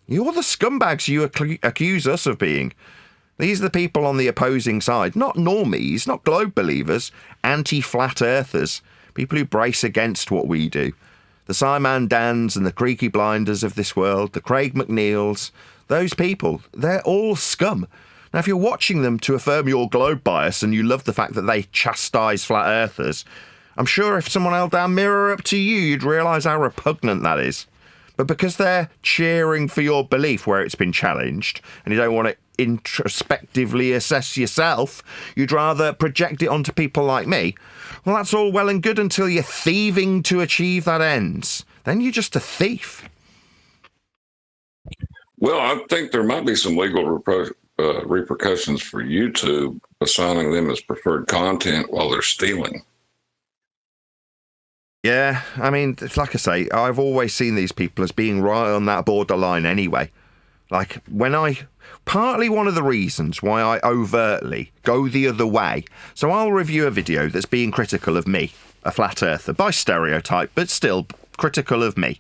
You're the scumbags you accuse us of being. These are the people on the opposing side, not normies, not globe believers, anti-flat earthers, people who brace against what we do. The Simon Dans and the Creaky Blinders of this world, the Craig McNeils, those people, they're all scum. Now, if you're watching them to affirm your globe bias and you love the fact that they chastise flat earthers, I'm sure if someone held their mirror up to you, you'd realise how repugnant that is. But because they're cheering for your belief where it's been challenged, and you don't want to introspectively assess yourself, you'd rather project it onto people like me. Well, that's all well and good until you're thieving to achieve that ends. Then you're just a thief. Well, I think there might be some legal repercussions for YouTube assigning them as preferred content while they're stealing. Yeah, I mean, like I say, I've always seen these people as being right on that borderline anyway. Like, partly one of the reasons why I overtly go the other way. So I'll review a video that's being critical of me, a flat earther, by stereotype, but still critical of me.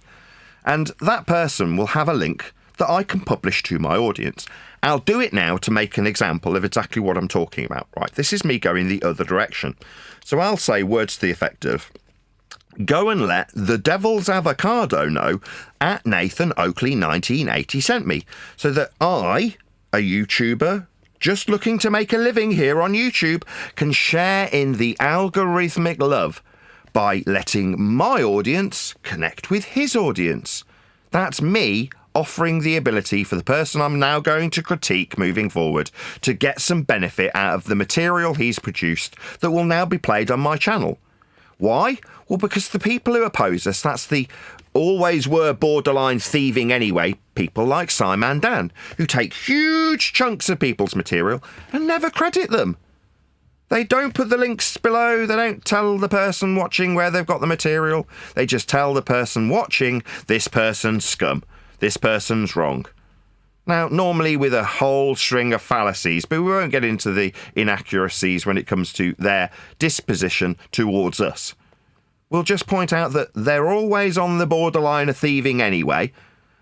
And that person will have a link that I can publish to my audience. I'll do it now to make an example of exactly what I'm talking about. Right, this is me going the other direction. So I'll say words to the effect of, go and let the devil's avocado know at Nathan Oakley 1980 sent me, so that I, a YouTuber just looking to make a living here on YouTube, can share in the algorithmic love by letting my audience connect with his audience. That's me offering the ability for the person I'm now going to critique moving forward to get some benefit out of the material he's produced that will now be played on my channel. Why? Well, because the people who oppose us, that's the always were borderline thieving anyway, people like Simon Dan, who take huge chunks of people's material and never credit them. They don't put the links below, they don't tell the person watching where they've got the material, they just tell the person watching, this person's scum, this person's wrong. Now, normally with a whole string of fallacies, but we won't get into the inaccuracies when it comes to their disposition towards us. We'll just point out that they're always on the borderline of thieving anyway,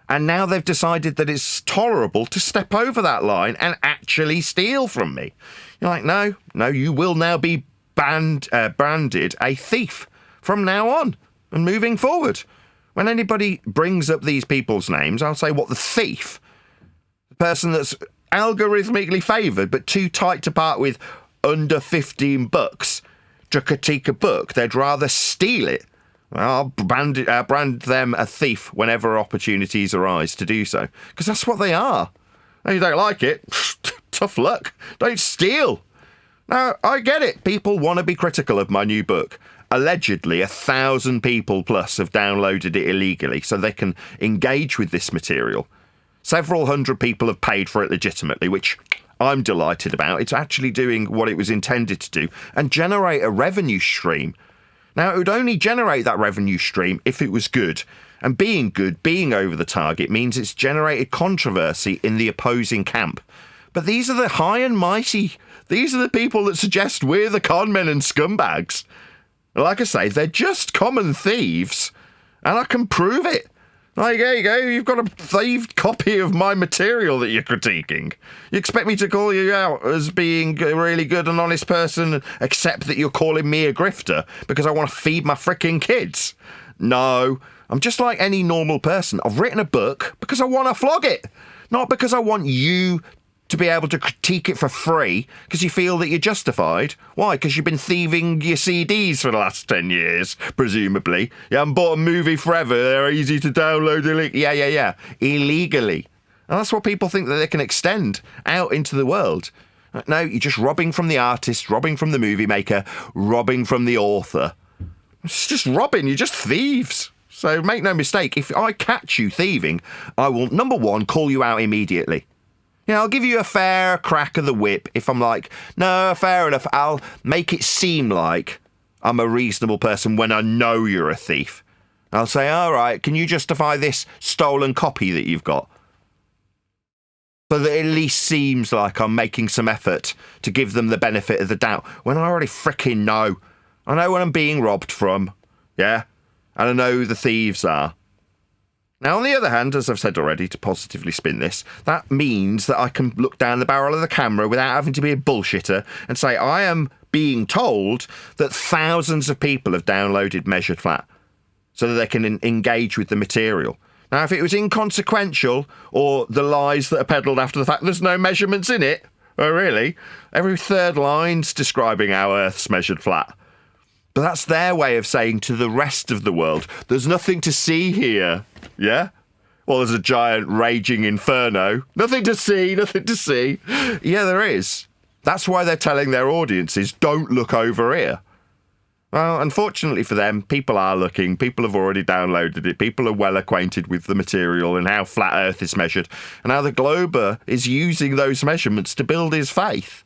and now they've decided that it's tolerable to step over that line and actually steal from me. You're like, no, you will now be branded a thief from now on and moving forward. When anybody brings up these people's names, I'll say, what, the thief? The person that's algorithmically favoured but too tight to part with under $15 to critique a book, they'd rather steal it. Well, I'll brand them a thief whenever opportunities arise to do so, because that's what they are. Now, you don't like it, tough luck. Don't steal. Now, I get it. People want to be critical of my new book. Allegedly, 1,000 people plus have downloaded it illegally so they can engage with this material. Several hundred people have paid for it legitimately, which I'm delighted about. It's actually doing what it was intended to do and generate a revenue stream. Now, it would only generate that revenue stream if it was good And being good, being over the target, means it's generated controversy in the opposing camp. But these are the high and mighty. These are the people that suggest we're the con men and scumbags. Like I say, they're just common thieves, and I can prove it. Like, there you go, you've got a thieved copy of my material that you're critiquing. You expect me to call you out as being a really good and honest person, except that you're calling me a grifter because I want to feed my frickin' kids? No, I'm just like any normal person. I've written a book because I want to flog it, not because I want you to be able to critique it for free because you feel that you're justified. Why? Because you've been thieving your CDs for the last 10 years, presumably. You haven't bought a movie forever. They're easy to download. Yeah. Illegally. And that's what people think that they can extend out into the world. No, you're just robbing from the artist, robbing from the movie maker, robbing from the author. It's just robbing. You're just thieves. So make no mistake, if I catch you thieving, I will, number one, call you out immediately. Yeah, I'll give you a fair crack of the whip if I'm like, no, fair enough. I'll make it seem like I'm a reasonable person when I know you're a thief. I'll say, all right, can you justify this stolen copy that you've got? So that it at least seems like I'm making some effort to give them the benefit of the doubt when I already frickin' know. I know what I'm being robbed from, yeah? And I know who the thieves are. Now, on the other hand, as I've said already, to positively spin this, that means that I can look down the barrel of the camera without having to be a bullshitter and say, I am being told that thousands of people have downloaded Measured Flat so that they can engage with the material. Now, if it was inconsequential or the lies that are peddled after the fact, there's no measurements in it. Oh, really? Every third line's describing how Earth's measured flat. But that's their way of saying to the rest of the world, there's nothing to see here. Yeah? Well, there's a giant raging inferno. Nothing to see, nothing to see. Yeah, there is. That's why they're telling their audiences, don't look over here. Well, unfortunately for them, people are looking. People have already downloaded it. People are well acquainted with the material and how flat Earth is measured and how the glober is using those measurements to build his faith.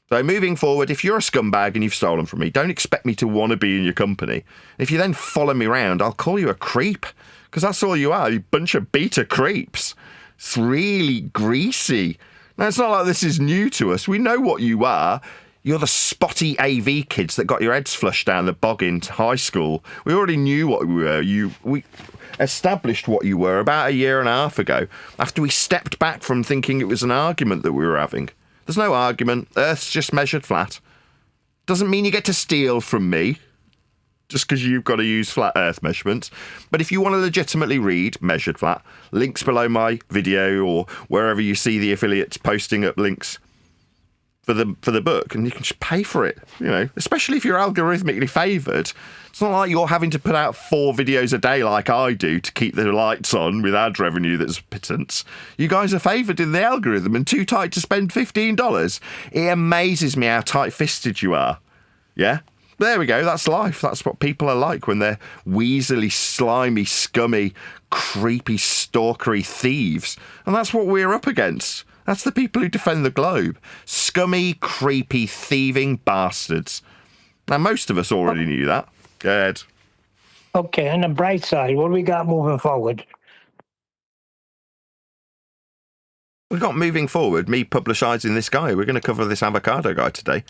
So moving forward, if you're a scumbag and you've stolen from me, don't expect me to want to be in your company. If you then follow me around, I'll call you a creep, because that's all you are, you bunch of beta creeps. It's really greasy. Now, it's not like this is new to us. We know what you are. You're the spotty AV kids that got your heads flushed down the bog in high school. We already knew what we were. We established what you were about a year and a half ago, after we stepped back from thinking it was an argument that we were having. There's no argument. Earth's just measured flat. Doesn't mean you get to steal from me, just because you've got to use flat Earth measurements. But if you want to legitimately read Measured Flat, links below my video or wherever you see the affiliates posting up links for the book, and you can just pay for it, you know, especially if you're algorithmically favoured. It's not like you're having to put out 4 videos a day like I do to keep the lights on with ad revenue that's pittance. You guys are favoured in the algorithm and too tight to spend $15. It amazes me how tight-fisted you are. Yeah? There we go, that's life. That's what people are like when they're weaselly, slimy, scummy, creepy, stalkery thieves. And that's what we're up against. That's the people who defend the globe. Scummy, creepy, thieving bastards. Now, most of us already knew that. Go ahead. Okay, on the bright side, what do we got moving forward? We've got moving forward, me publicising this guy. We're going to cover this Avocado guy today.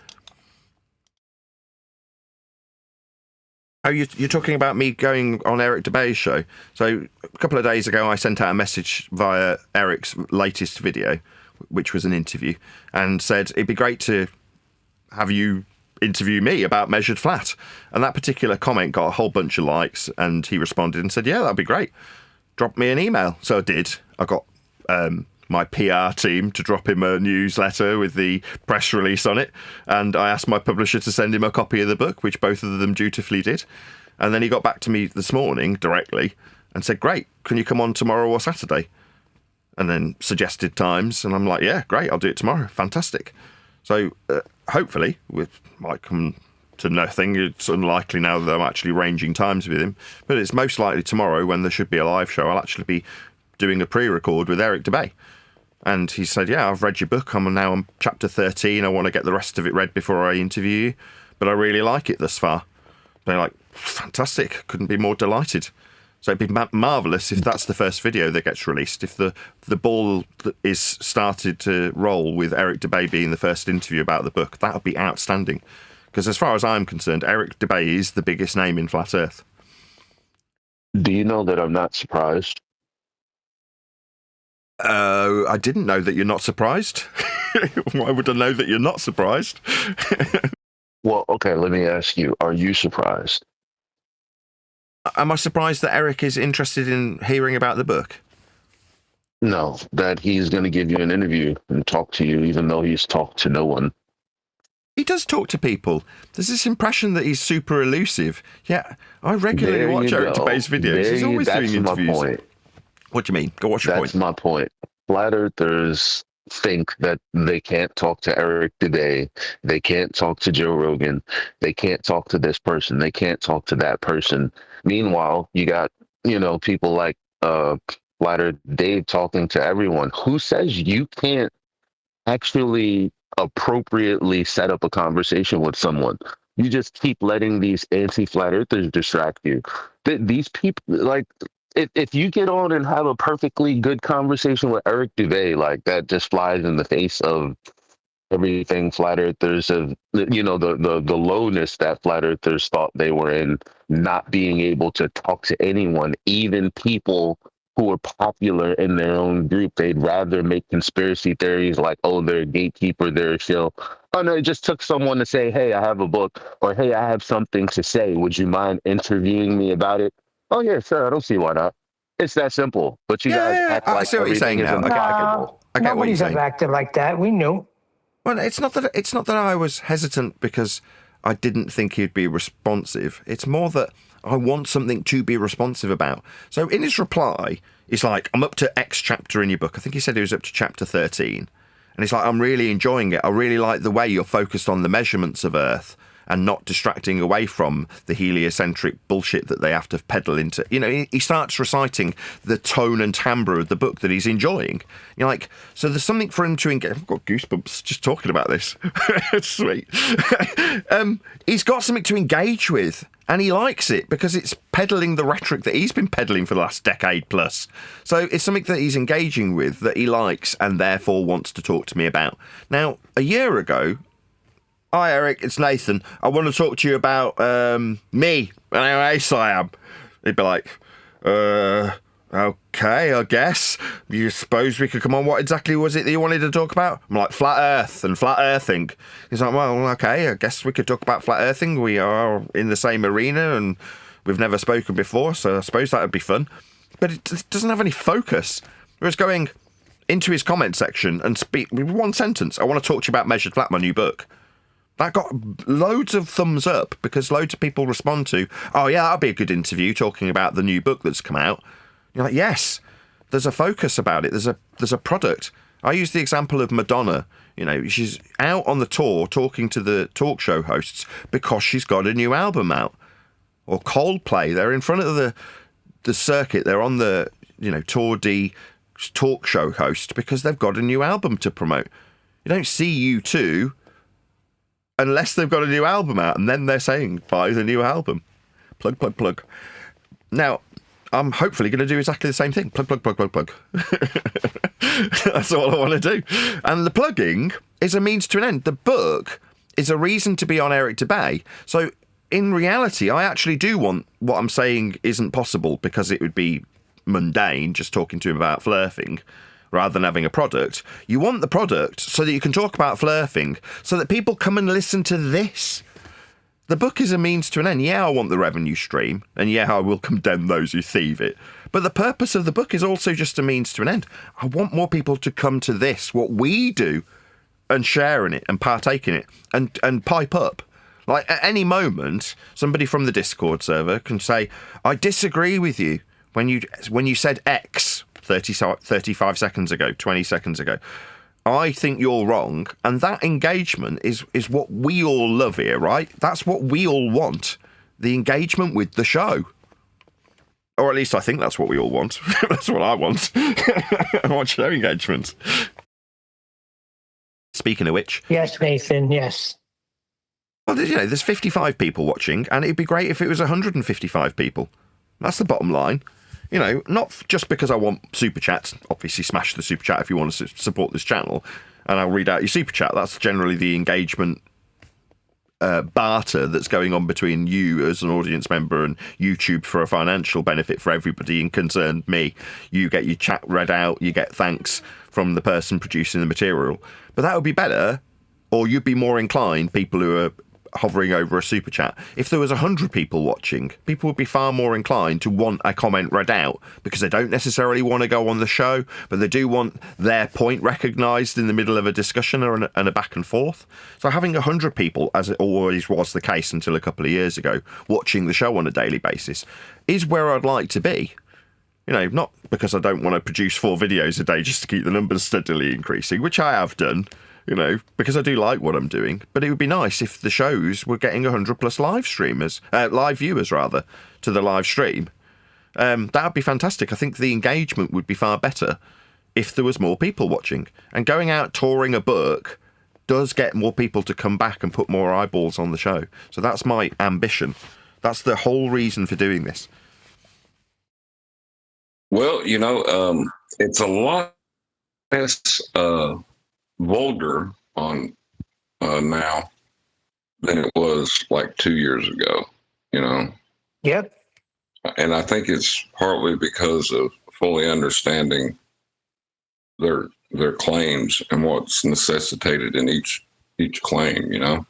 Oh, you're talking about me going on Eric DeBay's show. So a couple of days ago, I sent out a message via Eric's latest video, which was an interview, and said it'd be great to have you interview me about Measured Flat. And that particular comment got a whole bunch of likes, and he responded and said, yeah, that'd be great. Drop me an email. So I did. I got my PR team to drop him a newsletter with the press release on it, and I asked my publisher to send him a copy of the book, which both of them dutifully did. And then he got back to me this morning directly and said, great, can you come on tomorrow or Saturday? And then suggested times, and I'm like, yeah, great, I'll do it tomorrow. Fantastic. So hopefully, we might come to nothing. It's unlikely now that I'm actually arranging times with him, but it's most likely tomorrow, when there should be a live show, I'll actually be doing a pre-record with Eric DeBay. And he said, yeah, I've read your book. I'm now on chapter 13. I want to get the rest of it read before I interview you, but I really like it thus far. They're like, fantastic. Couldn't be more delighted. So it'd be marvellous if that's the first video that gets released. If the ball is started to roll with Eric Dubay being the first interview about the book, that would be outstanding. Because as far as I'm concerned, Eric Dubay is the biggest name in Flat Earth. Do you know that I'm not surprised? I didn't know that you're not surprised. Why would I know that you're not surprised? Well, okay, let me ask you, are you surprised? Am I surprised that Eric is interested in hearing about the book? No, that he's going to give you an interview and talk to you, even though he's talked to no one. He does talk to people. There's this impression that he's super elusive. Yeah, I regularly watch Eric Dubay's videos. He's always doing interviews. My point. What do you mean? Go, what's your point? That's my point. Flat Earthers think that they can't talk to Eric Dubay, they can't talk to Joe Rogan, they can't talk to this person, they can't talk to that person. Meanwhile, you got, people like Flat Earth Dave talking to everyone. Who says you can't actually appropriately set up a conversation with someone? You just keep letting these anti-Flat Earthers distract you. These people, like, if you get on and have a perfectly good conversation with Eric Dubay, like, that just flies in the face of everything Flat Earthers have, the lowness that Flat Earthers thought they were in, not being able to talk to anyone, even people who are popular in their own group. They'd rather make conspiracy theories like, oh, they're a gatekeeper, they're a shill. Oh, no, it just took someone to say, hey, I have a book, or hey, I have something to say. Would you mind interviewing me about it? Oh, yeah, sure. I don't see why not. It's that simple. But you guys act like everything is impeccable. Nobody's ever acted like that. We knew. Well, it's not that I was hesitant because I didn't think he'd be responsive. It's more that I want something to be responsive about. So in his reply, he's like, I'm up to X chapter in your book. I think he said he was up to chapter 13. And he's like, I'm really enjoying it. I really like the way you're focused on the measurements of Earth and not distracting away from the heliocentric bullshit that they have to peddle into. He starts reciting the tone and timbre of the book that he's enjoying. You're like, so there's something for him to engage. I've got goosebumps just talking about this. It's sweet. He's got something to engage with, and he likes it because it's peddling the rhetoric that he's been peddling for the last decade plus. So it's something that he's engaging with, that he likes, and therefore wants to talk to me about. Now, a year ago, hi, Eric, it's Nathan. I want to talk to you about me and how ace I am. He'd be like, okay, I guess. You suppose we could come on? What exactly was it that you wanted to talk about? I'm like, flat Earth and flat earthing. He's like, well, okay, I guess we could talk about flat earthing. We are in the same arena and we've never spoken before, so I suppose that would be fun. But it doesn't have any focus. Whereas going into his comment section and speak with one sentence, I want to talk to you about Measured Flat, my new book. That got loads of thumbs up because loads of people respond to, oh yeah, that'll be a good interview talking about the new book that's come out. You're like, yes, there's a focus about it. There's a product. I use the example of Madonna. She's out on the tour talking to the talk show hosts because she's got a new album out. Or Coldplay, they're in front of the circuit. They're on the, Tour D talk show host because they've got a new album to promote. You don't see U2 unless they've got a new album out, and then they're saying, buy the new album. Plug, plug, plug. Now, I'm hopefully going to do exactly the same thing. Plug, plug, plug, plug, plug. That's all I want to do. And the plugging is a means to an end. The book is a reason to be on Eric Dubay. So, in reality, I actually do want what I'm saying isn't possible because it would be mundane, just talking to him about flirting, rather than having a product. You want the product so that you can talk about flirting, so that people come and listen to this. The book is a means to an end. Yeah, I want the revenue stream, and yeah, I will condemn those who thieve it. But the purpose of the book is also just a means to an end. I want more people to come to this, what we do, and share in it, and partake in it, and pipe up. Like, at any moment, somebody from the Discord server can say, I disagree with you when you said X 35 seconds ago, 20 seconds ago. I think you're wrong. And that engagement is what we all love here, right? That's what we all want. The engagement with the show. Or at least I think that's what we all want. That's what I want. I want show engagement. Speaking of which. Yes, Nathan, yes. Well, there's 55 people watching, and it'd be great if it was 155 people. That's the bottom line. You know, not just because I want super chats. Obviously, smash the super chat if you want to support this channel, and I'll read out your super chat. That's generally the engagement barter that's going on between you as an audience member and YouTube for a financial benefit for everybody and concerned me. You get your chat read out, you get thanks from the person producing the material. But that would be better, or you'd be more inclined, people who are hovering over a super chat, if there was 100 people watching, people would be far more inclined to want a comment read out because they don't necessarily want to go on the show, but they do want their point recognised in the middle of a discussion and a back and forth. So having 100 people, as it always was the case until a couple of years ago, watching the show on a daily basis, is where I'd like to be. You know, not because I don't want to produce 4 videos a day just to keep the numbers steadily increasing, which I have done, you know, because I do like what I'm doing. But it would be nice if the shows were getting 100 plus live viewers rather, to the live stream. That would be fantastic. I think the engagement would be far better if there was more people watching. And going out touring a book does get more people to come back and put more eyeballs on the show. So that's my ambition. That's the whole reason for doing this. Well, you know, it's a lot less vulgar on now than it was like 2 years ago, you know. Yep. And I think it's partly because of fully understanding their claims and what's necessitated in each claim, you know.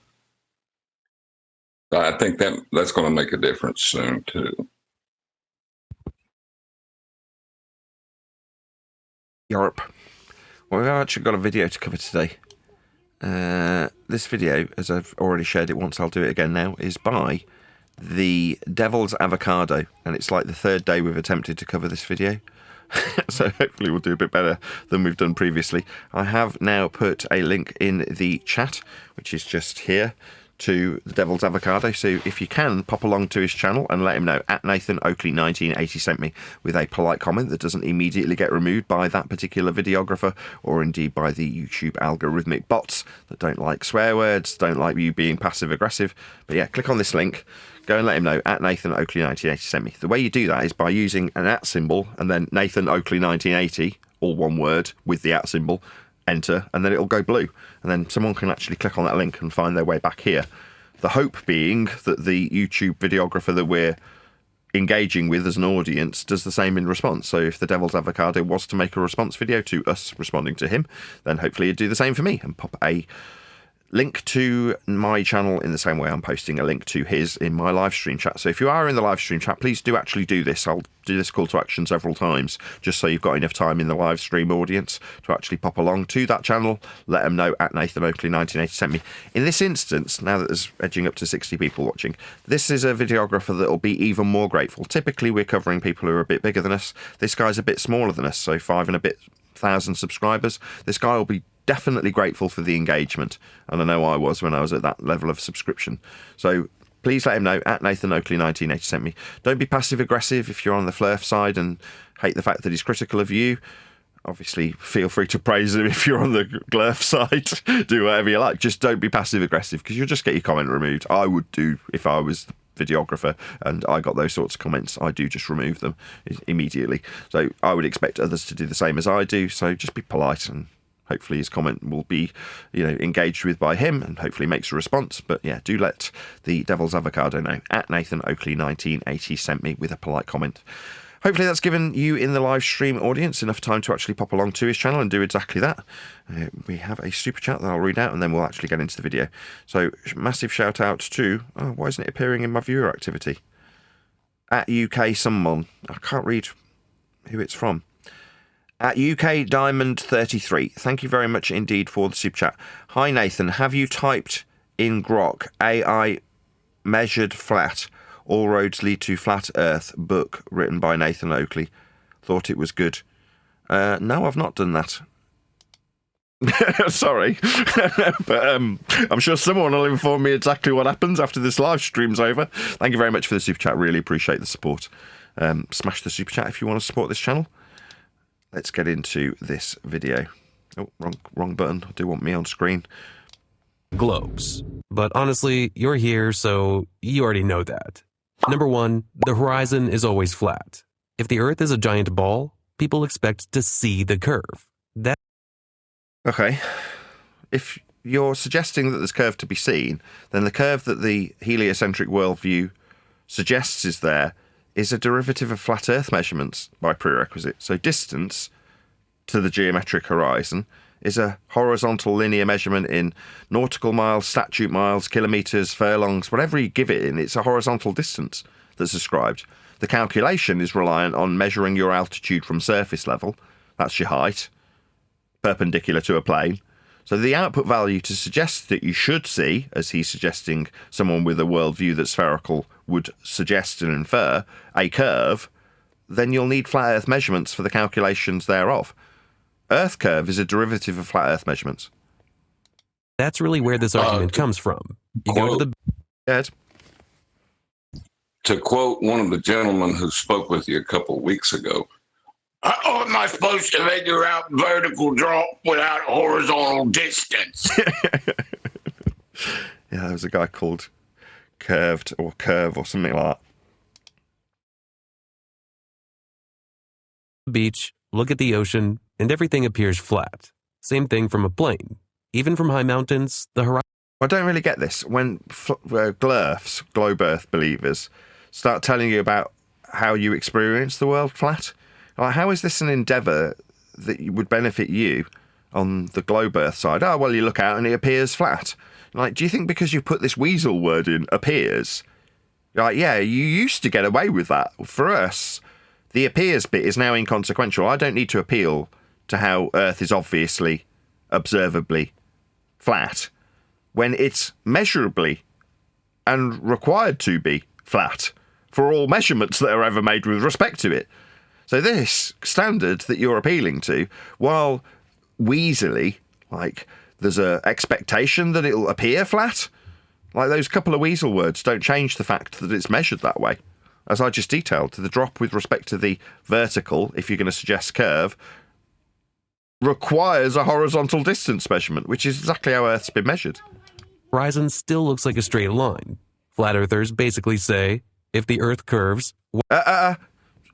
I think that's going to make a difference soon too. Europe. Well, we've actually got a video to cover today. This video, as I've already shared it once, I'll do it again now, is by the Devil's Avocado, and it's like the 3rd day we've attempted to cover this video. So hopefully we'll do a bit better than we've done previously. I have now put a link in the chat, which is just here, to the Devil's Avocado. So if you can, pop along to his channel and let him know. At Nathan Oakley 1980 sent me with a polite comment that doesn't immediately get removed by that particular videographer, or indeed by the YouTube algorithmic bots that don't like swear words, don't like you being passive aggressive. But yeah, click on this link, go and let him know. At Nathan Oakley 1980 sent me. The way you do that is by using an @ symbol and then Nathan Oakley 1980, all one word with the @ symbol, enter, and then it'll go blue, and then someone can actually click on that link and find their way back here. The hope being that the YouTube videographer that we're engaging with as an audience does the same in response. So if the Devil's Avocado was to make a response video to us responding to him, then hopefully he'd do the same for me and pop a link to my channel in the same way I'm posting a link to his in my live stream chat. So if you are in the live stream chat, please do actually do this. I'll do this call to action several times, just so you've got enough time in the live stream audience to actually pop along to that channel. Let them know at Nathan Oakley 1980 sent me. In this instance, now that there's edging up to 60 people watching, this is a videographer that will be even more grateful. Typically, we're covering people who are a bit bigger than us. This guy's a bit smaller than us, so 5 and a bit thousand subscribers. This guy will be definitely grateful for the engagement, and I know I was when I was at that level of subscription. So please let him know. At Nathan Oakley 1980 sent me. Don't be passive aggressive if you're on the flirf side and hate the fact that he's critical of you. Obviously, feel free to praise him if you're on the glurf side. Do whatever you like. Just don't be passive aggressive, because you'll just get your comment removed. I would do if I was the videographer and I got those sorts of comments. I do just remove them immediately. So I would expect others to do the same as I do. So just be polite, and hopefully his comment will be, engaged with by him, and hopefully makes a response. But yeah, do let the Devil's Avocado know. At Nathan Oakley 1980 sent me with a polite comment. Hopefully that's given you in the live stream audience enough time to actually pop along to his channel and do exactly that. We have a super chat that I'll read out, and then we'll actually get into the video. So massive shout out to, why isn't it appearing in my viewer activity? At UK Someone. I can't read who it's from. At UK Diamond 33, thank you very much indeed for the super chat. Hi Nathan, have you typed in Grok AI measured flat, all roads lead to flat earth book written by Nathan Oakley? Thought it was good. No, I've not done that. Sorry. But I'm sure someone will inform me exactly what happens after this live stream's over. Thank you very much for the super chat. Really appreciate the support. Smash the super chat if you want to support this channel. Let's get into this video. Oh, wrong button. I do want me on screen. Globes. But honestly, you're here, so you already know that. Number one, the horizon is always flat. If the Earth is a giant ball, people expect to see the curve. Okay. If you're suggesting that there's curve to be seen, then the curve that the heliocentric worldview suggests is there is a derivative of flat Earth measurements by prerequisite. So distance to the geometric horizon is a horizontal linear measurement in nautical miles, statute miles, kilometres, furlongs, whatever you give it in, it's a horizontal distance that's ascribed. The calculation is reliant on measuring your altitude from surface level. That's your height, perpendicular to a plane. So the output value to suggest that you should see, as he's suggesting someone with a worldview that's spherical would suggest and infer, a curve, then you'll need flat Earth measurements for the calculations thereof. Earth curve is a derivative of flat Earth measurements. That's really where this argument comes from. You go to the... Ed? To quote one of the gentlemen who spoke with you a couple of weeks ago, how am I supposed to figure out vertical drop without horizontal distance? Yeah, there was a guy called Curved or Curve or something like that. Beach, look at the ocean, and everything appears flat. Same thing from a plane. Even from high mountains, the horizon... I don't really get this. When GLERFs, globe Earth believers, start telling you about how you experience the world flat, like, how is this an endeavour that would benefit you on the globe Earth side? Oh, well, you look out and it appears flat. Like, do you think because you put this weasel word in, appears, like, yeah, you used to get away with that. For us, the appears bit is now inconsequential. I don't need to appeal to how Earth is obviously, observably flat when it's measurably and required to be flat for all measurements that are ever made with respect to it. So this standard that you're appealing to, while weaselly, like there's a expectation that it'll appear flat, like those couple of weasel words don't change the fact that it's measured that way. As I just detailed, the drop with respect to the vertical, if you're going to suggest curve, requires a horizontal distance measurement, which is exactly how Earth's been measured. Horizon still looks like a straight line. Flat Earthers basically say, if the Earth curves...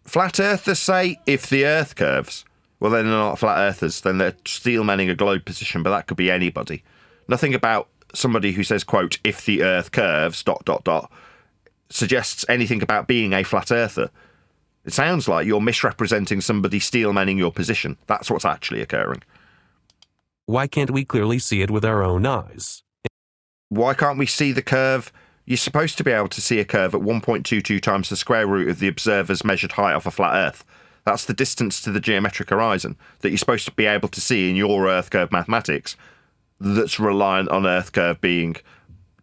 Flat Earthers say, if the Earth curves. Well, then they're not flat Earthers, then they're steel manning a globe position, but that could be anybody. Nothing about somebody who says, quote, if the Earth curves, ... suggests anything about being a flat Earther. It sounds like you're misrepresenting somebody steel manning your position. That's what's actually occurring. Why can't we clearly see it with our own eyes? Why can't we see the curve? You're supposed to be able to see a curve at 1.22 times the square root of the observer's measured height off a flat Earth. That's the distance to the geometric horizon that you're supposed to be able to see in your Earth curve mathematics that's reliant on Earth curve being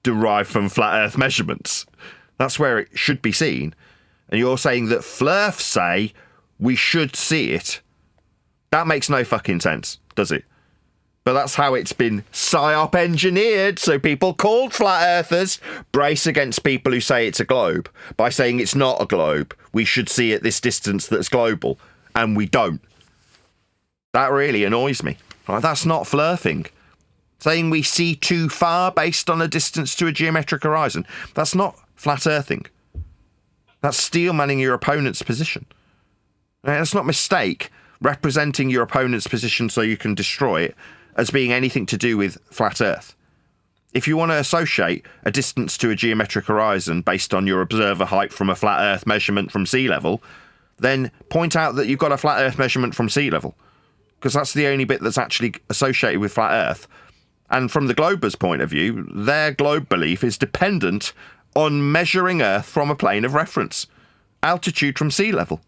derived from flat Earth measurements. That's where it should be seen. And you're saying that FLERFs say we should see it. That makes no fucking sense, does it? But that's how it's been psyop engineered, so people called flat earthers brace against people who say it's a globe by saying it's not a globe. We should see at this distance that's global, and we don't. That really annoys me. Like, that's not flirting. Saying we see too far based on a distance to a geometric horizon, that's not flat earthing. That's steel manning your opponent's position. That's not mistake representing your opponent's position so you can destroy it as being anything to do with flat Earth. If you want to associate a distance to a geometric horizon based on your observer height from a flat Earth measurement from sea level, then point out that you've got a flat Earth measurement from sea level, because that's the only bit that's actually associated with flat Earth. And from the glober's point of view, their globe belief is dependent on measuring Earth from a plane of reference, altitude from sea level.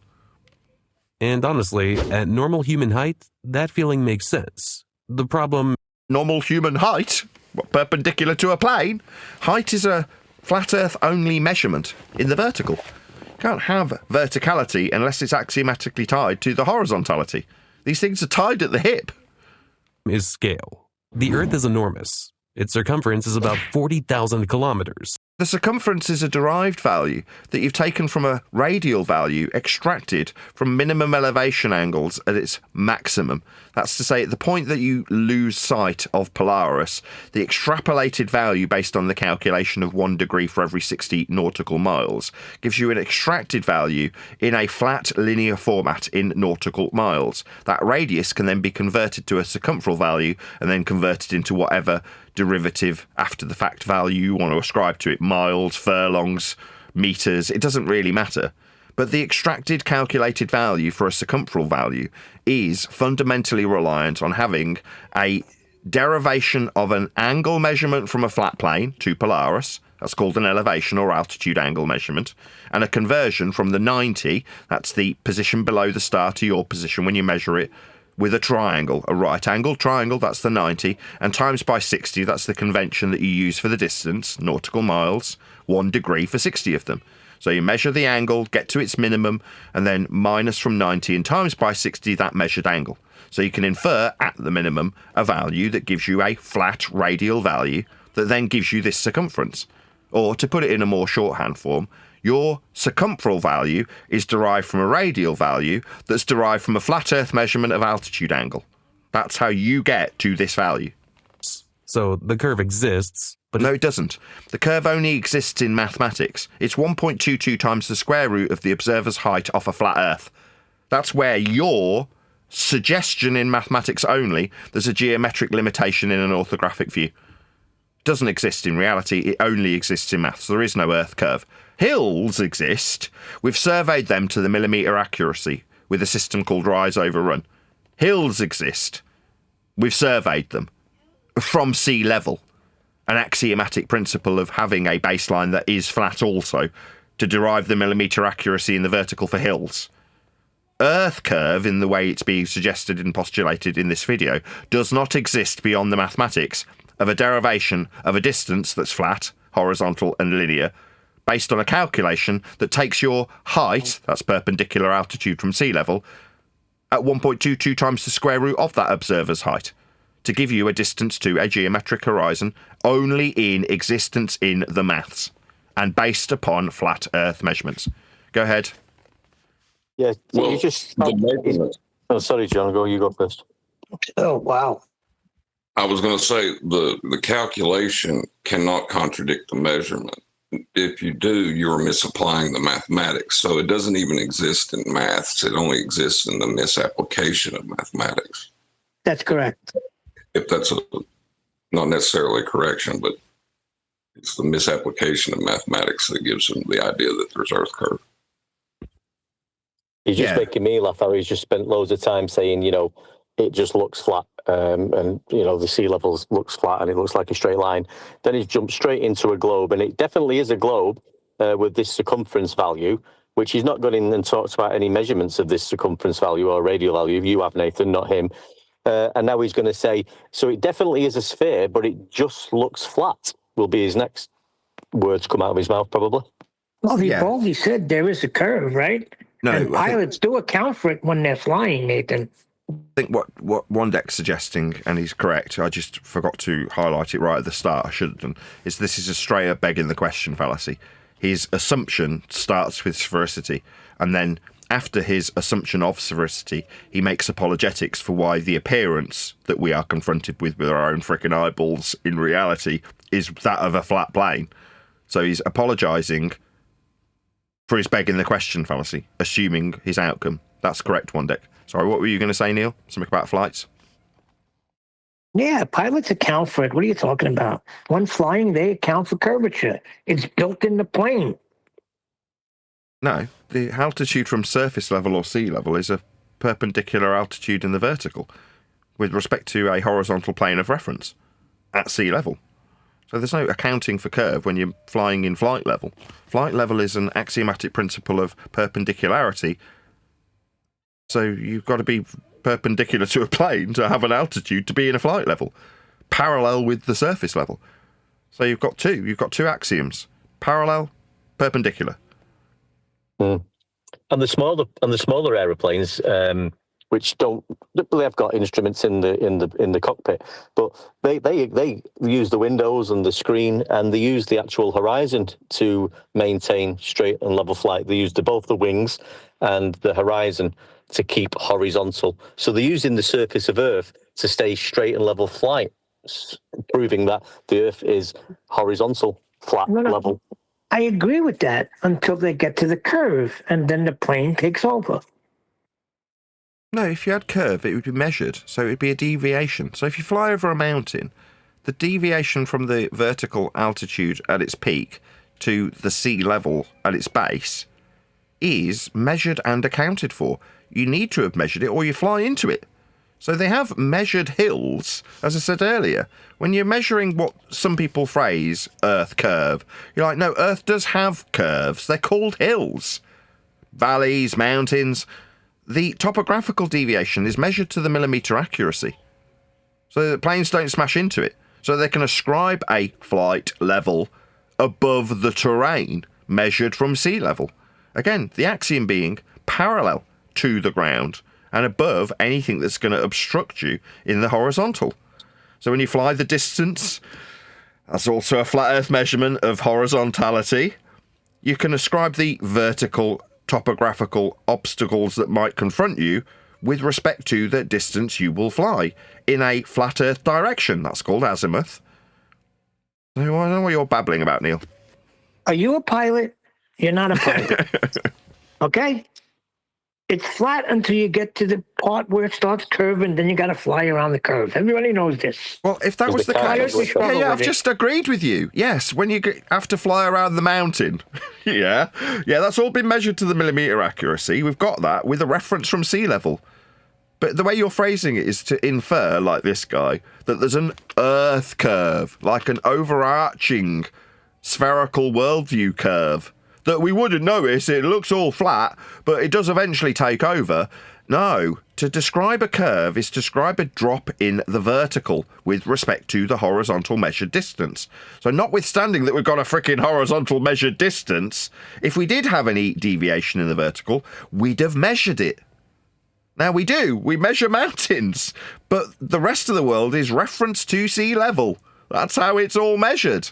And honestly, at normal human height, that feeling makes sense. The problem... Normal human height? What, perpendicular to a plane? Height is a flat Earth only measurement in the vertical. You can't have verticality unless it's axiomatically tied to the horizontality. These things are tied at the hip. Is scale. The Earth is enormous. Its circumference is about 40,000 kilometers. The circumference is a derived value that you've taken from a radial value extracted from minimum elevation angles at its maximum. That's to say, at the point that you lose sight of Polaris, the extrapolated value based on the calculation of 1 degree for every 60 nautical miles gives you an extracted value in a flat linear format in nautical miles. That radius can then be converted to a circumferal value and then converted into whatever derivative after the fact value you want to ascribe to it, miles, furlongs, meters, it doesn't really matter. But the extracted calculated value for a circumferal value is fundamentally reliant on having a derivation of an angle measurement from a flat plane to Polaris, that's called an elevation or altitude angle measurement, and a conversion from the 90, that's the position below the star, to your position when you measure it, with a triangle, a right angle triangle, that's the 90, and times by 60, that's the convention that you use for the distance, nautical miles, 1 degree for 60 of them. So you measure the angle, get to its minimum, and then minus from 90 and times by 60 that measured angle. So you can infer at the minimum a value that gives you a flat radial value that then gives you this circumference. Or to put it in a more shorthand form, your circumferal value is derived from a radial value that's derived from a flat Earth measurement of altitude angle. That's how you get to this value. So the curve exists, but... No, it doesn't. The curve only exists in mathematics. It's 1.22 times the square root of the observer's height off a flat Earth. That's where your suggestion in mathematics only, there's a geometric limitation in an orthographic view. It doesn't exist in reality, it only exists in maths. There is no Earth curve. Hills exist. We've surveyed them to the millimetre accuracy with a system called Rise Over Run. Hills exist. We've surveyed them from sea level. An axiomatic principle of having a baseline that is flat also to derive the millimetre accuracy in the vertical for hills. Earth curve, in the way it's being suggested and postulated in this video, does not exist beyond the mathematics of a derivation of a distance that's flat, horizontal and linear, based on a calculation that takes your height, that's perpendicular altitude from sea level, at 1.22 times the square root of that observer's height, to give you a distance to a geometric horizon only in existence in the maths, and based upon flat Earth measurements. Go ahead. Yeah, well, you just... Oh, sorry, John, you go first. Oh, wow. I was going to say the calculation cannot contradict the measurement. If you do, you're misapplying the mathematics. So it doesn't even exist in maths. It only exists in the misapplication of mathematics. That's correct. If that's not necessarily a correction, but it's the misapplication of mathematics that gives them the idea that there's Earth curve. He's just making me laugh. How he's just spent loads of time saying, it just looks flat, and the sea levels looks flat, and it looks like a straight line. Then he's jumped straight into a globe, and it definitely is a globe with this circumference value, which he's not gone in and talked about any measurements of this circumference value or radial value. You have, Nathan, not him. And now he's going to say, so it definitely is a sphere, but it just looks flat. Will be his next words come out of his mouth, probably. Well, he boldly said there is a curve, right? No, and pilots do account for it when they're flying, Nathan. I think what Wandek's suggesting, and he's correct, I just forgot to highlight it right at the start, I should have done, is this is a straight up begging the question fallacy. His assumption starts with sphericity, and then after his assumption of sphericity, he makes apologetics for why the appearance that we are confronted with our own frickin' eyeballs in reality is that of a flat plane. So he's apologising for his begging the question fallacy, assuming his outcome. That's correct, Wandek. Sorry, what were you going to say, Neil? Something about flights? Yeah, pilots account for it. What are you talking about? When flying, they account for curvature. It's built in the plane. No, the altitude from surface level or sea level is a perpendicular altitude in the vertical with respect to a horizontal plane of reference at sea level. So there's no accounting for curve when you're flying in flight level. Flight level is an axiomatic principle of perpendicularity. So you've got to be perpendicular to a plane to have an altitude to be in a flight level, parallel with the surface level. So you've got two axioms: parallel, perpendicular. And the smaller aeroplanes, which they've got instruments in the cockpit, but they use the windows and the screen, and they use the actual horizon to maintain straight and level flight. They use both the wings and the horizon to keep horizontal. So they're using the surface of Earth to stay straight and level flight, proving that the Earth is horizontal, flat, level. I agree with that until they get to the curve, and then the plane takes over. No, if you had curve, it would be measured, so it would be a deviation. So if you fly over a mountain, the deviation from the vertical altitude at its peak to the sea level at its base is measured and accounted for. You need to have measured it or you fly into it. So they have measured hills, as I said earlier. When you're measuring what some people phrase Earth curve, you're like, no, Earth does have curves. They're called hills. Valleys, mountains. The topographical deviation is measured to the millimetre accuracy. So that planes don't smash into it. So they can ascribe a flight level above the terrain measured from sea level. Again, the axiom being parallel to the ground and above anything that's going to obstruct you in the horizontal. So when you fly the distance, that's also a flat Earth measurement of horizontality. You can ascribe the vertical topographical obstacles that might confront you with respect to the distance you will fly in a flat Earth direction. That's called azimuth. I don't know what you're babbling about, Neil. Are you a pilot? You're not a pilot. Okay? It's flat until you get to the part where it starts curving, then you got to fly around the curve. Everybody knows this. Well, if that was the case, I've just agreed with you. Yes, when you have to fly around the mountain, yeah, that's all been measured to the millimetre accuracy. We've got that with a reference from sea level. But the way you're phrasing it is to infer, like this guy, that there's an Earth curve, like an overarching spherical worldview curve, that we wouldn't notice. It looks all flat, but it does eventually take over. No, to describe a curve is to describe a drop in the vertical with respect to the horizontal measured distance. So notwithstanding that we've got a freaking horizontal measured distance, if we did have any deviation in the vertical, we'd have measured it. Now we do. We measure mountains, but the rest of the world is referenced to sea level. That's how it's all measured.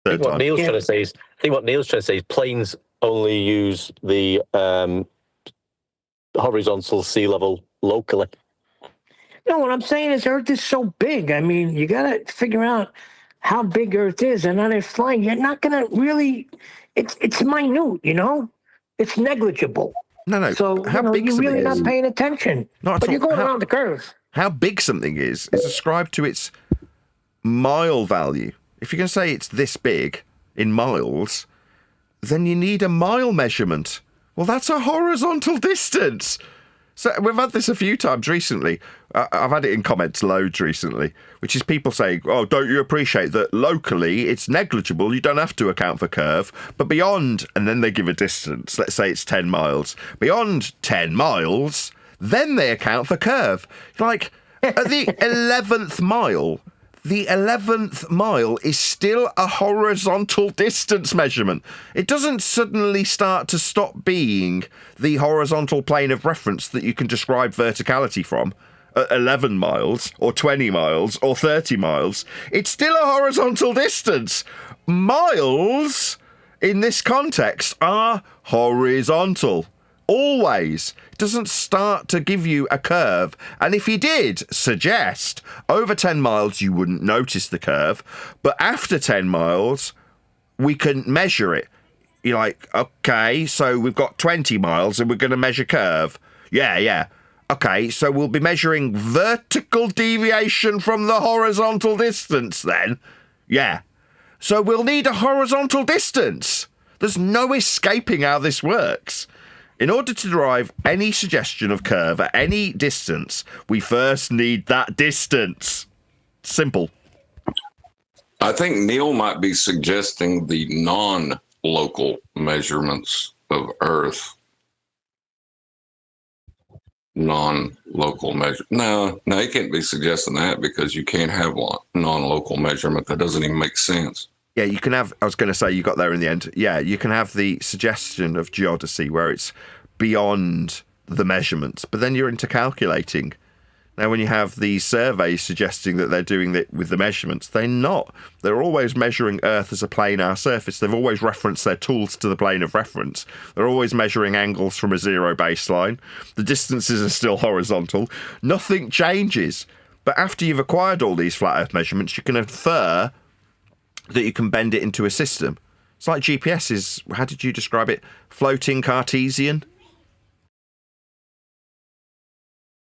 I think what Neil's trying to say is planes only use the horizontal sea level locally. No, what I'm saying is Earth is so big. I mean, you got to figure out how big Earth is, and on a flying, you're not going to really. It's minute, you know. It's negligible. No. So how big you're really something not paying attention. But you're going around the curve. How big something is ascribed to its mile value. If you're going to say it's this big in miles, then you need a mile measurement. Well, that's a horizontal distance. So we've had this a few times recently. I've had it in comments loads recently, which is people saying, oh, don't you appreciate that locally it's negligible, you don't have to account for curve, but beyond, and then they give a distance, let's say it's 10 miles. Beyond 10 miles, then they account for curve. Like, at the 11th mile... The 11th mile is still a horizontal distance measurement. It doesn't suddenly start to stop being the horizontal plane of reference that you can describe verticality from at 11 miles or 20 miles or 30 miles. It's still a horizontal distance. Miles, in this context, are horizontal. Always. It doesn't start to give you a curve. And if he did suggest over 10 miles, you wouldn't notice the curve. But after 10 miles, we can measure it. You're like, okay, so we've got 20 miles and we're going to measure curve. Yeah. Okay, so we'll be measuring vertical deviation from the horizontal distance then. Yeah. So we'll need a horizontal distance. There's no escaping how this works. In order to derive any suggestion of curve at any distance, we first need that distance. Simple. I think Neil might be suggesting the non-local measurements of Earth. Non-local measure. No, you can't be suggesting that because you can't have non-local measurement. That doesn't even make sense. Yeah, you can have, I was going to say you got there in the end. Yeah, you can have the suggestion of geodesy where it's beyond the measurements, but then you're into calculating. Now, when you have these surveys suggesting that they're doing it with the measurements, they're not. They're always measuring Earth as a planar surface. They've always referenced their tools to the plane of reference. They're always measuring angles from a zero baseline. The distances are still horizontal. Nothing changes. But after you've acquired all these flat Earth measurements, you can infer that you can bend it into a system. It's like GPS is, how did you describe it? Floating Cartesian?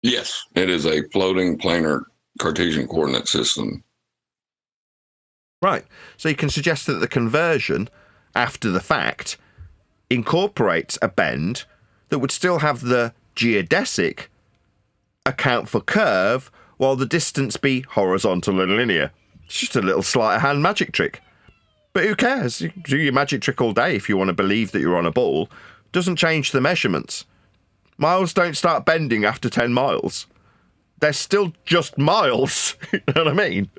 Yes, it is a floating planar Cartesian coordinate system. Right. So you can suggest that the conversion after the fact incorporates a bend that would still have the geodesic account for curve while the distance be horizontal and linear. It's just a little sleight of hand magic trick. But who cares? You can do your magic trick all day if you want to believe that you're on a ball. Doesn't change the measurements. Miles don't start bending after 10 miles. They're still just miles. You know what I mean?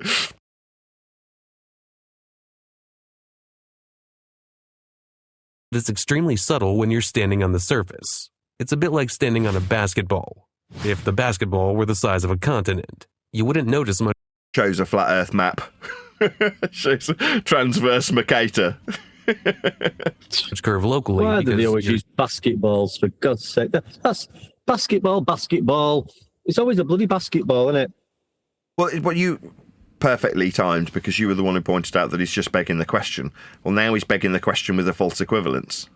It's extremely subtle when you're standing on the surface. It's a bit like standing on a basketball. If the basketball were the size of a continent, you wouldn't notice much. Shows a flat Earth map. Shows transverse Mercator. Curve locally. Why do they always use basketballs, for God's sake? That's basketball. It's always a bloody basketball, isn't it? Well, but you perfectly timed, because you were the one who pointed out that he's just begging the question. Well, now he's begging the question with a false equivalence.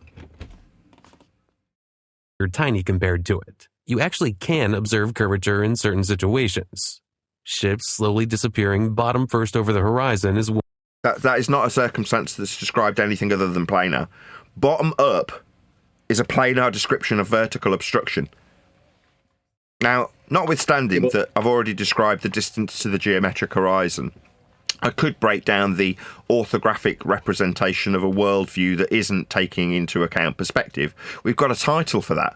You're tiny compared to it. You actually can observe curvature in certain situations. Ships slowly disappearing bottom first over the horizon is one. That is not a circumstance that's described anything other than planar. Bottom up is a planar description of vertical obstruction. Now, notwithstanding that I've already described the distance to the geometric horizon, I could break down the orthographic representation of a worldview that isn't taking into account perspective. We've got a title for that.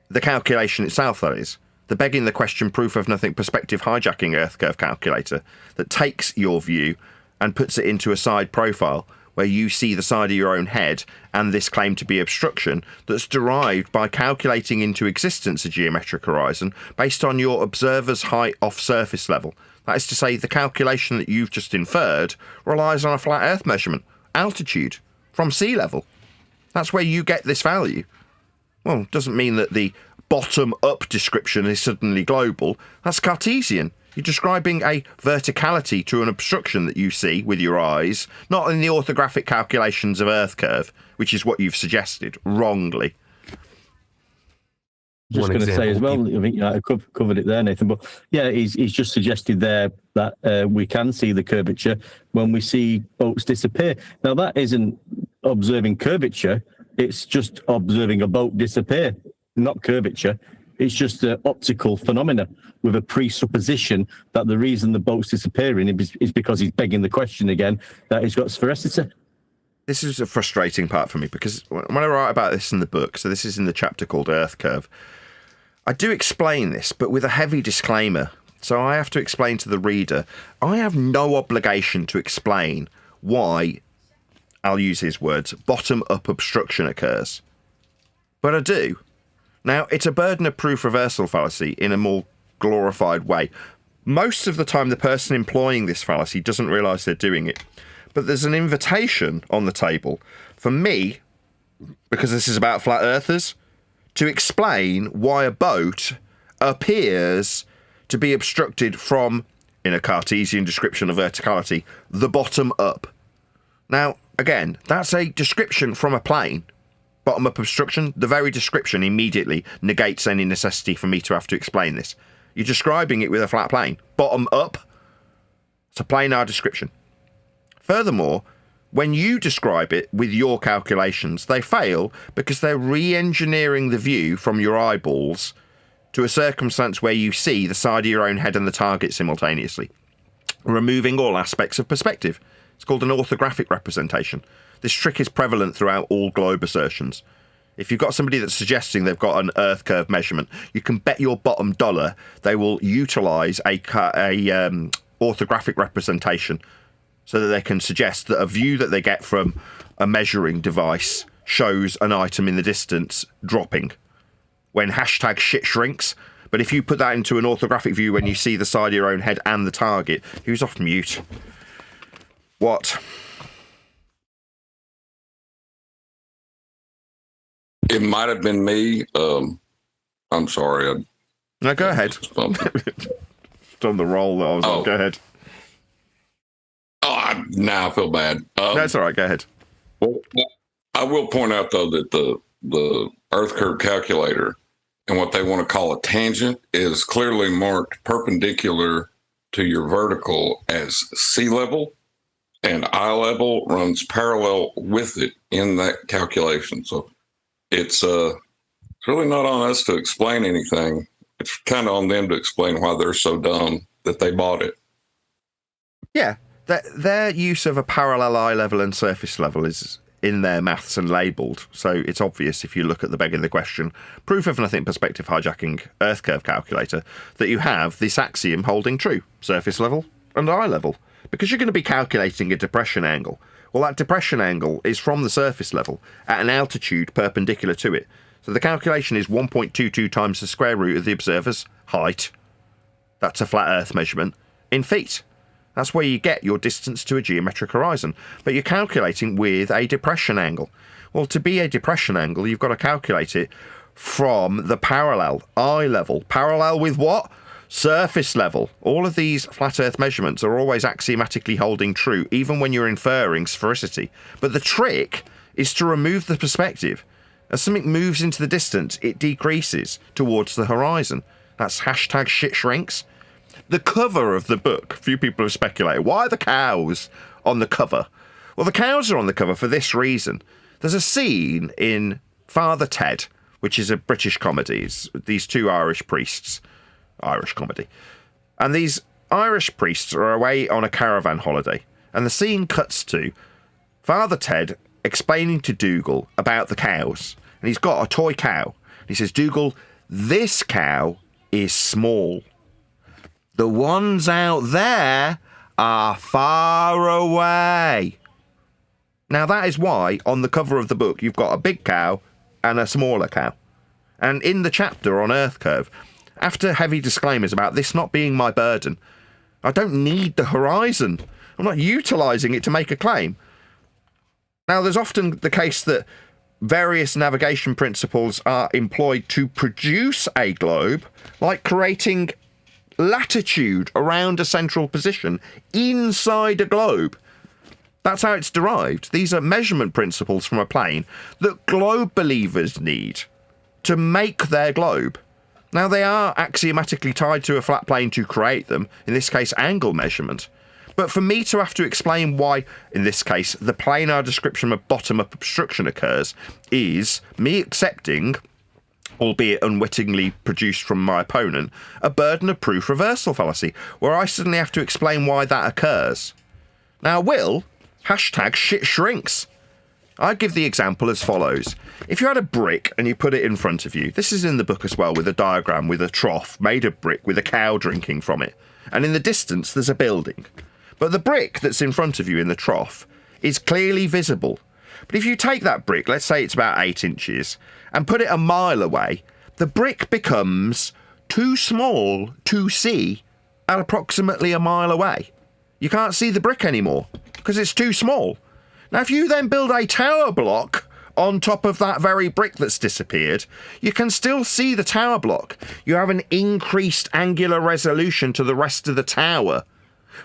The calculation itself, that is. The begging the question proof of nothing perspective hijacking Earth curve calculator that takes your view and puts it into a side profile where you see the side of your own head and this claim to be obstruction that's derived by calculating into existence a geometric horizon based on your observer's height off surface level. That is to say, the calculation that you've just inferred relies on a flat Earth measurement, altitude, from sea level. That's where you get this value. Well, it doesn't mean that the bottom-up description is suddenly global. That's Cartesian. You're describing a verticality to an obstruction that you see with your eyes, not in the orthographic calculations of Earth curve, which is what you've suggested, wrongly. Just going to say as well, I think I covered it there, Nathan, but yeah, he's just suggested there that we can see the curvature when we see boats disappear. Now, that isn't observing curvature, it's just observing a boat disappear, not curvature. It's just an optical phenomena with a presupposition that the reason the boat's disappearing is because he's begging the question again that he's got sphericity. This is a frustrating part for me because when I write about this in the book, so this is in the chapter called Earth Curve, I do explain this, but with a heavy disclaimer. So I have to explain to the reader, I have no obligation to explain why, I'll use his words, bottom-up obstruction occurs. But I do. Now, it's a burden of proof reversal fallacy in a more glorified way. Most of the time, the person employing this fallacy doesn't realise they're doing it. But there's an invitation on the table for me, because this is about flat earthers, to explain why a boat appears to be obstructed from, in a Cartesian description of verticality, the bottom up. Now, again, that's a description from a plane. Bottom-up obstruction, the very description immediately negates any necessity for me to have to explain this. You're describing it with a flat plane. Bottom-up, it's a planar description. Furthermore, when you describe it with your calculations, they fail because they're re-engineering the view from your eyeballs to a circumstance where you see the side of your own head and the target simultaneously, removing all aspects of perspective. It's called an orthographic representation. This trick is prevalent throughout all globe assertions. If you've got somebody that's suggesting they've got an Earth curve measurement, you can bet your bottom dollar they will utilise a orthographic representation so that they can suggest that a view that they get from a measuring device shows an item in the distance dropping. when hashtag shit shrinks. But if you put that into an orthographic view when you see the side of your own head and the target, who's off mute? What? It might have been me. I'm sorry. No, go ahead. It's on the roll that I was on. Go ahead. Now I feel bad. That's all right. Go ahead. Well, I will point out, though, that the Earth curve calculator and what they want to call a tangent is clearly marked perpendicular to your vertical as sea level, and eye level runs parallel with it in that calculation. So it's really not on us to explain anything. It's kind of on them to explain why they're so dumb that they bought it. Yeah, their use of a parallel eye level and surface level is in their maths and labelled, so it's obvious if you look at the begging the question, proof of nothing perspective hijacking Earth curve calculator, that you have this axiom holding true, surface level and eye level, because you're going to be calculating a depression angle. Well, that depression angle is from the surface level at an altitude perpendicular to it. So the calculation is 1.22 times the square root of the observer's height. That's a flat Earth measurement in feet. That's where you get your distance to a geometric horizon. But you're calculating with a depression angle. Well, to be a depression angle, you've got to calculate it from the parallel eye level. Parallel with what? Surface level. All of these flat Earth measurements are always axiomatically holding true, even when you're inferring sphericity. But the trick is to remove the perspective. As something moves into the distance, it decreases towards the horizon. That's hashtag shit shrinks. The cover of the book, few people have speculated, why are the cows on the cover? Well, the cows are on the cover for this reason. There's a scene in Father Ted, which is a British comedy. It's these two Irish priests. Irish comedy. And these Irish priests are away on a caravan holiday. And the scene cuts to Father Ted explaining to Dougal about the cows. And he's got a toy cow. He says, Dougal, this cow is small. The ones out there are far away. Now that is why on the cover of the book you've got a big cow and a smaller cow. And in the chapter on Earth Curve, after heavy disclaimers about this not being my burden, I don't need the horizon. I'm not utilising it to make a claim. Now there's often the case that various navigation principles are employed to produce a globe, like creating latitude around a central position inside a globe. That's how it's derived. These are measurement principles from a plane that globe believers need to make their globe. Now, they are axiomatically tied to a flat plane to create them, in this case, angle measurement. But for me to have to explain why, in this case, the planar description of bottom-up obstruction occurs is me accepting, albeit unwittingly produced from my opponent, a burden of proof reversal fallacy, where I suddenly have to explain why that occurs. Now, hashtag shit shrinks. I give the example as follows. If you had a brick and you put it in front of you, this is in the book as well, with a diagram with a trough made of brick with a cow drinking from it, and in the distance there's a building. But the brick that's in front of you in the trough is clearly visible. But if you take that brick, let's say it's about 8 inches, and put it a mile away, the brick becomes too small to see at approximately a mile away. You can't see the brick anymore because it's too small. Now, if you then build a tower block on top of that very brick that's disappeared, you can still see the tower block. You have an increased angular resolution to the rest of the tower.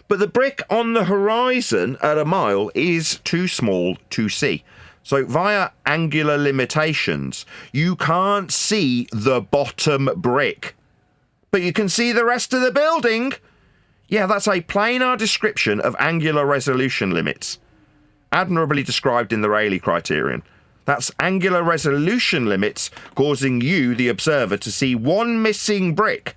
But the brick on the horizon at a mile is too small to see. So via angular limitations, you can't see the bottom brick. But you can see the rest of the building. Yeah, that's a planar description of angular resolution limits, admirably described in the Rayleigh criterion. That's angular resolution limits causing you, the observer, to see one missing brick.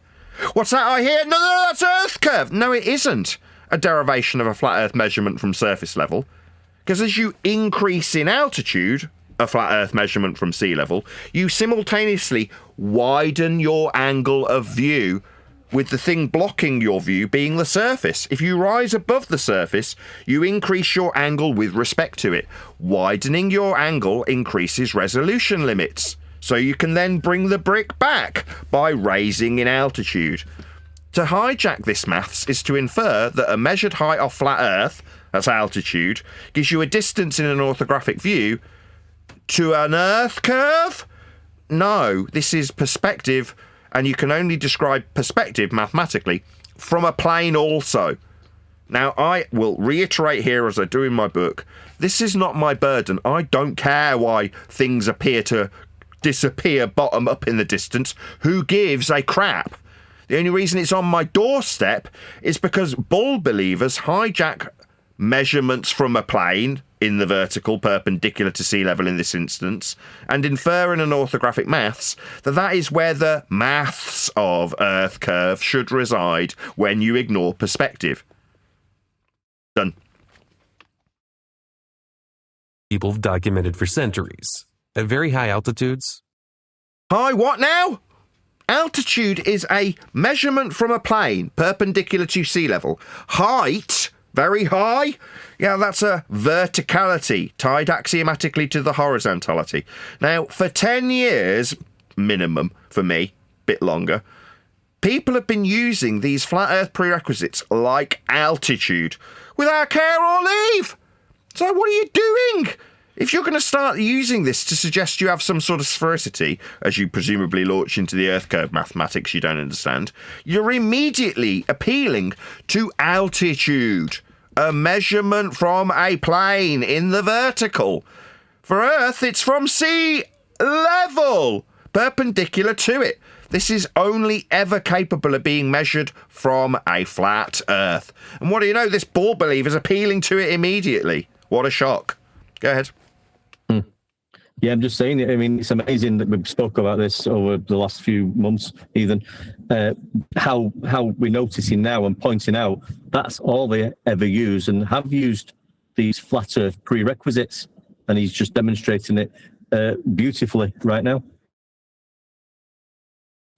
What's that I hear? No, that's Earth curve. No, it isn't a derivation of a flat Earth measurement from surface level. Because as you increase in altitude, a flat Earth measurement from sea level, you simultaneously widen your angle of view, with the thing blocking your view being the surface. If you rise above the surface, you increase your angle with respect to it. Widening your angle increases resolution limits. So you can then bring the brick back by raising in altitude. To hijack this maths is to infer that a measured height off flat Earth, that's altitude, gives you a distance in an orthographic view to an Earth curve? No, this is perspective, and you can only describe perspective mathematically from a plane also. Now, I will reiterate here, as I do in my book, this is not my burden. I don't care why things appear to disappear bottom up in the distance. Who gives a crap? The only reason it's on my doorstep is because bull believers hijack measurements from a plane in the vertical, perpendicular to sea level in this instance, and infer in an orthographic maths that is where the maths of Earth curve should reside when you ignore perspective. Done. People have documented for centuries. At very high altitudes. Hi, what now? Altitude is a measurement from a plane, perpendicular to sea level. Height, very high, yeah, that's a verticality, tied axiomatically to the horizontality. Now, for 10 years, minimum for me, bit longer, people have been using these flat Earth prerequisites like altitude without care or leave. So what are you doing? If you're going to start using this to suggest you have some sort of sphericity, as you presumably launch into the Earth curve mathematics you don't understand, you're immediately appealing to altitude, a measurement from a plane in the vertical. For Earth, it's from sea level, perpendicular to it. This is only ever capable of being measured from a flat Earth. And what do you know? This bull believer's appealing to it immediately. What a shock. Go ahead. Yeah, I'm just saying it. I mean, it's amazing that we've spoke about this over the last few months, Ethan. How we're noticing now and pointing out that's all they ever use and have used these flat Earth prerequisites, and he's just demonstrating it beautifully right now.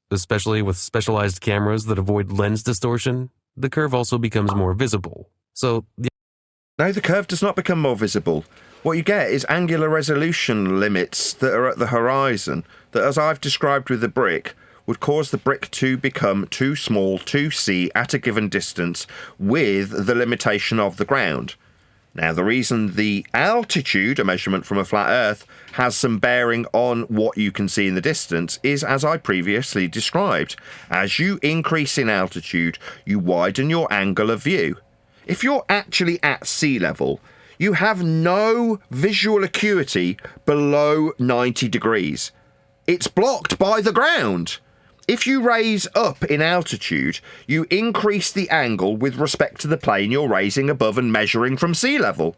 Especially with specialized cameras that avoid lens distortion, the curve also becomes more visible. So No, the curve does not become more visible. What you get is angular resolution limits that are at the horizon that, as I've described with the brick, would cause the brick to become too small to see at a given distance with the limitation of the ground. Now, the reason the altitude, a measurement from a flat Earth, has some bearing on what you can see in the distance is, as I previously described. As you increase in altitude, you widen your angle of view. If you're actually at sea level, you have no visual acuity below 90 degrees. It's blocked by the ground. If you raise up in altitude, you increase the angle with respect to the plane you're raising above and measuring from sea level.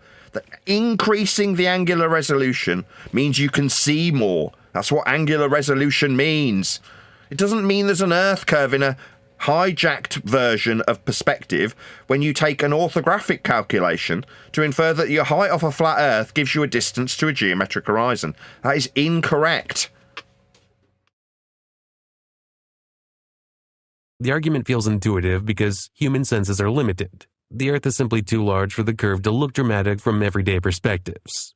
Increasing the angular resolution means you can see more. That's what angular resolution means. It doesn't mean there's an Earth curve in a hijacked version of perspective when you take an orthographic calculation to infer that your height off a flat Earth gives you a distance to a geometric horizon. That is incorrect. the argument feels intuitive because human senses are limited. The Earth is simply too large for the curve to look dramatic from everyday perspectives.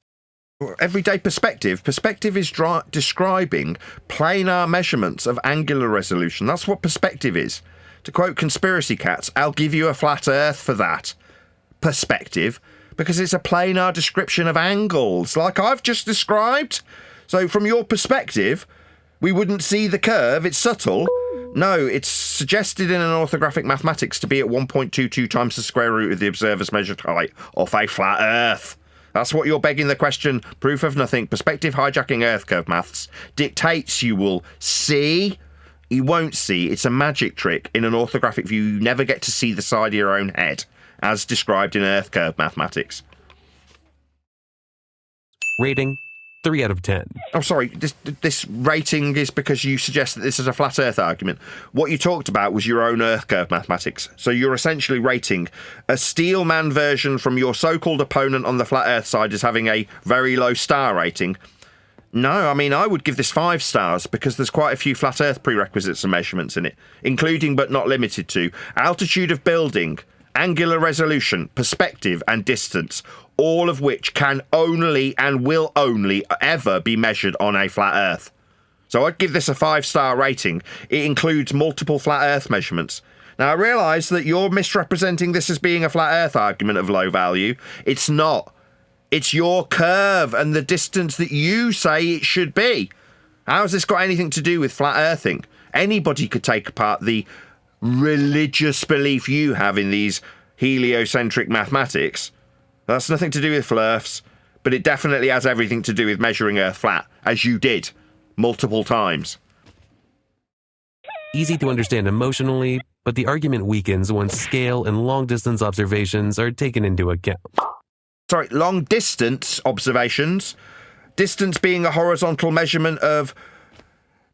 Everyday perspective. Perspective is describing planar measurements of angular resolution. That's what perspective is. To quote conspiracy cats, I'll give you a flat Earth for that. Perspective, because it's a planar description of angles, like I've just described. So from your perspective, we wouldn't see the curve. It's subtle. No, it's suggested in an orthographic mathematics to be at 1.22 times the square root of the observer's measured height off a flat Earth. That's what you're begging the question. Proof of nothing. Perspective hijacking Earth curve maths dictates you will see. You won't see. It's a magic trick. In an orthographic view, you never get to see the side of your own head, as described in Earth curve mathematics. Rating, 3 out of 10. Oh, sorry. This rating is because you suggest that this is a flat Earth argument. What you talked about was your own Earth curve mathematics. So you're essentially rating a Steelman version from your so-called opponent on the flat Earth side as having a very low star rating. No, I mean, I would give this 5 stars because there's quite a few flat Earth prerequisites and measurements in it, including but not limited to altitude of building, angular resolution, perspective, and distance, all of which can only and will only ever be measured on a flat Earth. So I'd give this a 5-star rating. It includes multiple flat Earth measurements. Now, I realise that you're misrepresenting this as being a flat Earth argument of low value. It's not. It's your curve and the distance that you say it should be. How has this got anything to do with flat earthing? Anybody could take apart the religious belief you have in these heliocentric mathematics. That's nothing to do with flirfs, but it definitely has everything to do with measuring Earth flat, as you did, multiple times. Easy to understand emotionally, but the argument weakens when scale and long-distance observations are taken into account. Sorry, long-distance observations, distance being a horizontal measurement of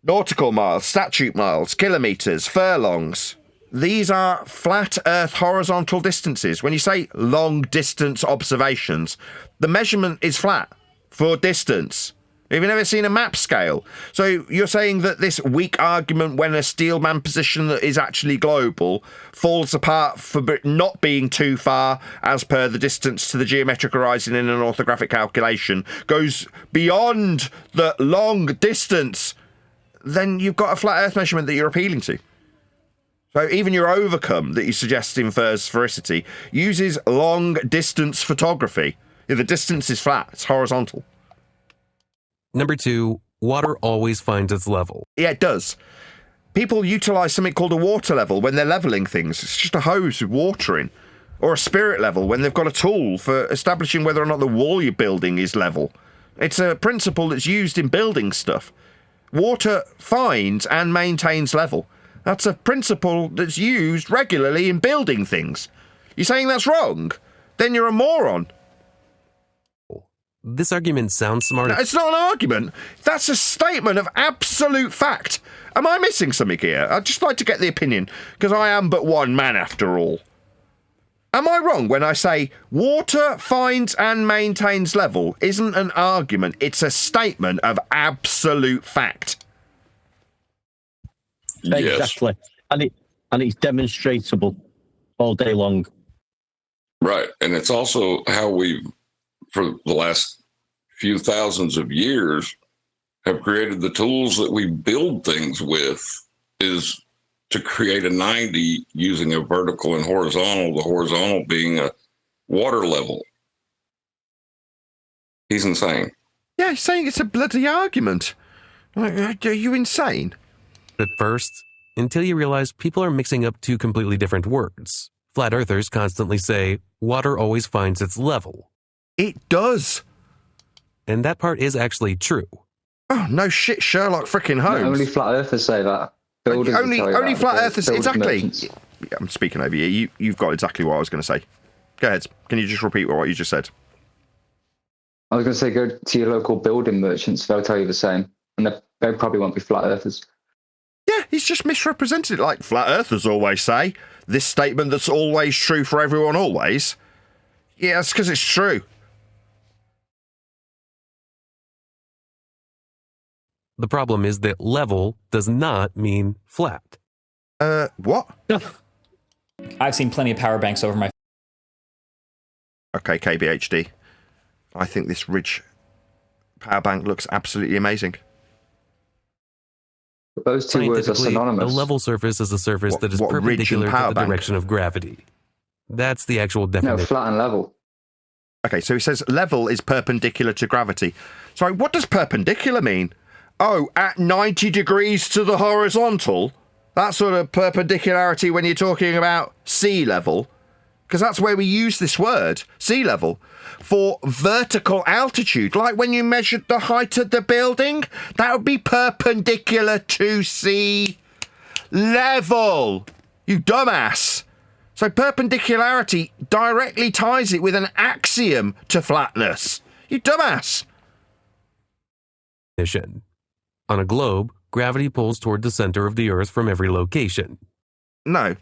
nautical miles, statute miles, kilometres, furlongs. These are flat Earth horizontal distances. When you say long-distance observations, the measurement is flat for distance. Have you never seen a map scale? So you're saying that this weak argument when a steelman position that is actually global falls apart for not being too far as per the distance to the geometric horizon in an orthographic calculation goes beyond the long distance, then you've got a flat Earth measurement that you're appealing to. So even your overcome that you suggest infers sphericity uses long distance photography. If the distance is flat, it's horizontal. Number 2, water always finds its level. Yeah, it does. People utilise something called a water level when they're levelling things. It's just a hose with water in. Or a spirit level when they've got a tool for establishing whether or not the wall you're building is level. It's a principle that's used in building stuff. Water finds and maintains level. That's a principle that's used regularly in building things. You're saying that's wrong? Then you're a moron. This argument sounds smart. No, it's not an argument. That's a statement of absolute fact. Am I missing something here? I'd just like to get the opinion, because I am but one man after all. Am I wrong when I say water finds and maintains level isn't an argument, it's a statement of absolute fact? Yes. Exactly. And it's demonstratable all day long. Right. And it's also how we've, for the last few thousands of years, have created the tools that we build things with, is to create a 90 using a vertical and horizontal, the horizontal being a water level. He's insane. Yeah, he's saying it's a bloody argument. Are you insane? At first, until you realize people are mixing up two completely different words. Flat earthers constantly say, water always finds its level. It does. And that part is actually true. Oh, no shit, Sherlock freaking Holmes. No, only flat earthers say that. Builders Only flat earthers, exactly. Merchants. Yeah, I'm speaking over you. You've got exactly what I was going to say. Go ahead. Can you just repeat what you just said? I was going to say, go to your local building merchants. They'll tell you the same. And they probably won't be flat earthers. Yeah, he's just misrepresented it like flat earthers always say. This statement that's always true for everyone always. Yeah, that's because it's true. The problem is that level does not mean flat. What? I've seen plenty of power banks over my... Okay, KBHD. I think this Ridge power bank looks absolutely amazing. Those two words are Scientifically, synonymous. a level surface is a surface that is what, ridge and perpendicular to power the bank? direction of gravity. That's the actual definition. No, flat and level. Okay, so he says level is perpendicular to gravity. Sorry, what does perpendicular mean? Oh, at 90 degrees to the horizontal? That sort of perpendicularity when you're talking about sea level? Because that's where we use this word, sea level, for vertical altitude. Like when you measured the height of the building, that would be perpendicular to sea level. You dumbass. So perpendicularity directly ties it with an axiom to flatness. You dumbass. On a globe, gravity pulls toward the center of the Earth from every location. No.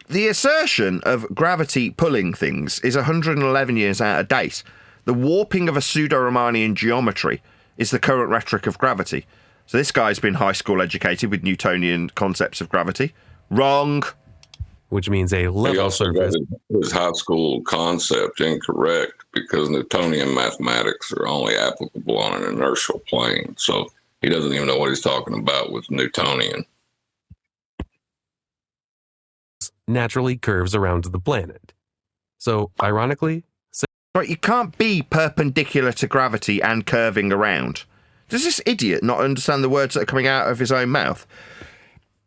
The assertion of gravity pulling things is 111 years out of date. The warping of a pseudo-Riemannian geometry is the current rhetoric of gravity. So this guy's been high school educated with Newtonian concepts of gravity. Wrong. Which means a level He also got surface. his high school concept incorrect because Newtonian mathematics are only applicable on an inertial plane. So he doesn't even know what he's talking about with Newtonian. Naturally curves around the planet. So, ironically, right, you can't be perpendicular to gravity and curving around. Does this idiot not understand the words that are coming out of his own mouth?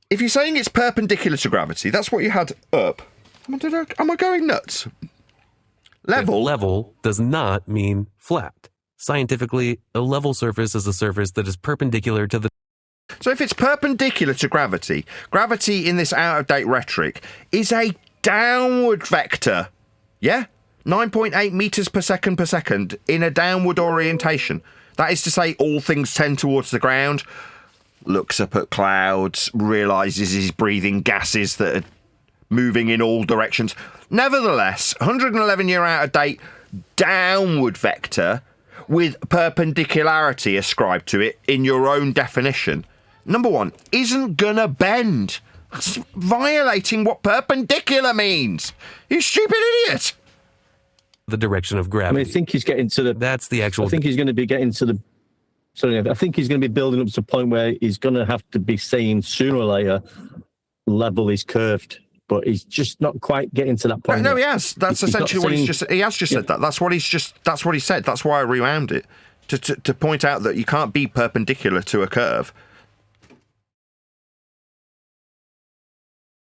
If you're saying it's perpendicular to gravity, that's what you had up. Am I going nuts? Level does not mean flat. Scientifically, a level surface is a surface that is perpendicular to the... So if it's perpendicular to gravity, gravity in this out-of-date rhetoric is a downward vector. Yeah? 9.8 meters per second in a downward orientation. That is to say, all things tend towards the ground, looks up at clouds, realises he's breathing gases that are moving in all directions. Nevertheless, 111-year out-of-date downward vector with perpendicularity ascribed to it in your own definition, number one, isn't gonna bend. That's violating what perpendicular means. You stupid idiot. The direction of gravity. I mean, I think he's getting to the... That's the actual... I think he's going to be getting to the... Sorry, I think he's going to be building up to a point where he's going to have to be saying sooner or later, level is curved. But he's just not quite getting to that point. No, he has. That's essentially what he's just... He has just said that. That's what he said. That's why I rewound it. To point out that you can't be perpendicular to a curve.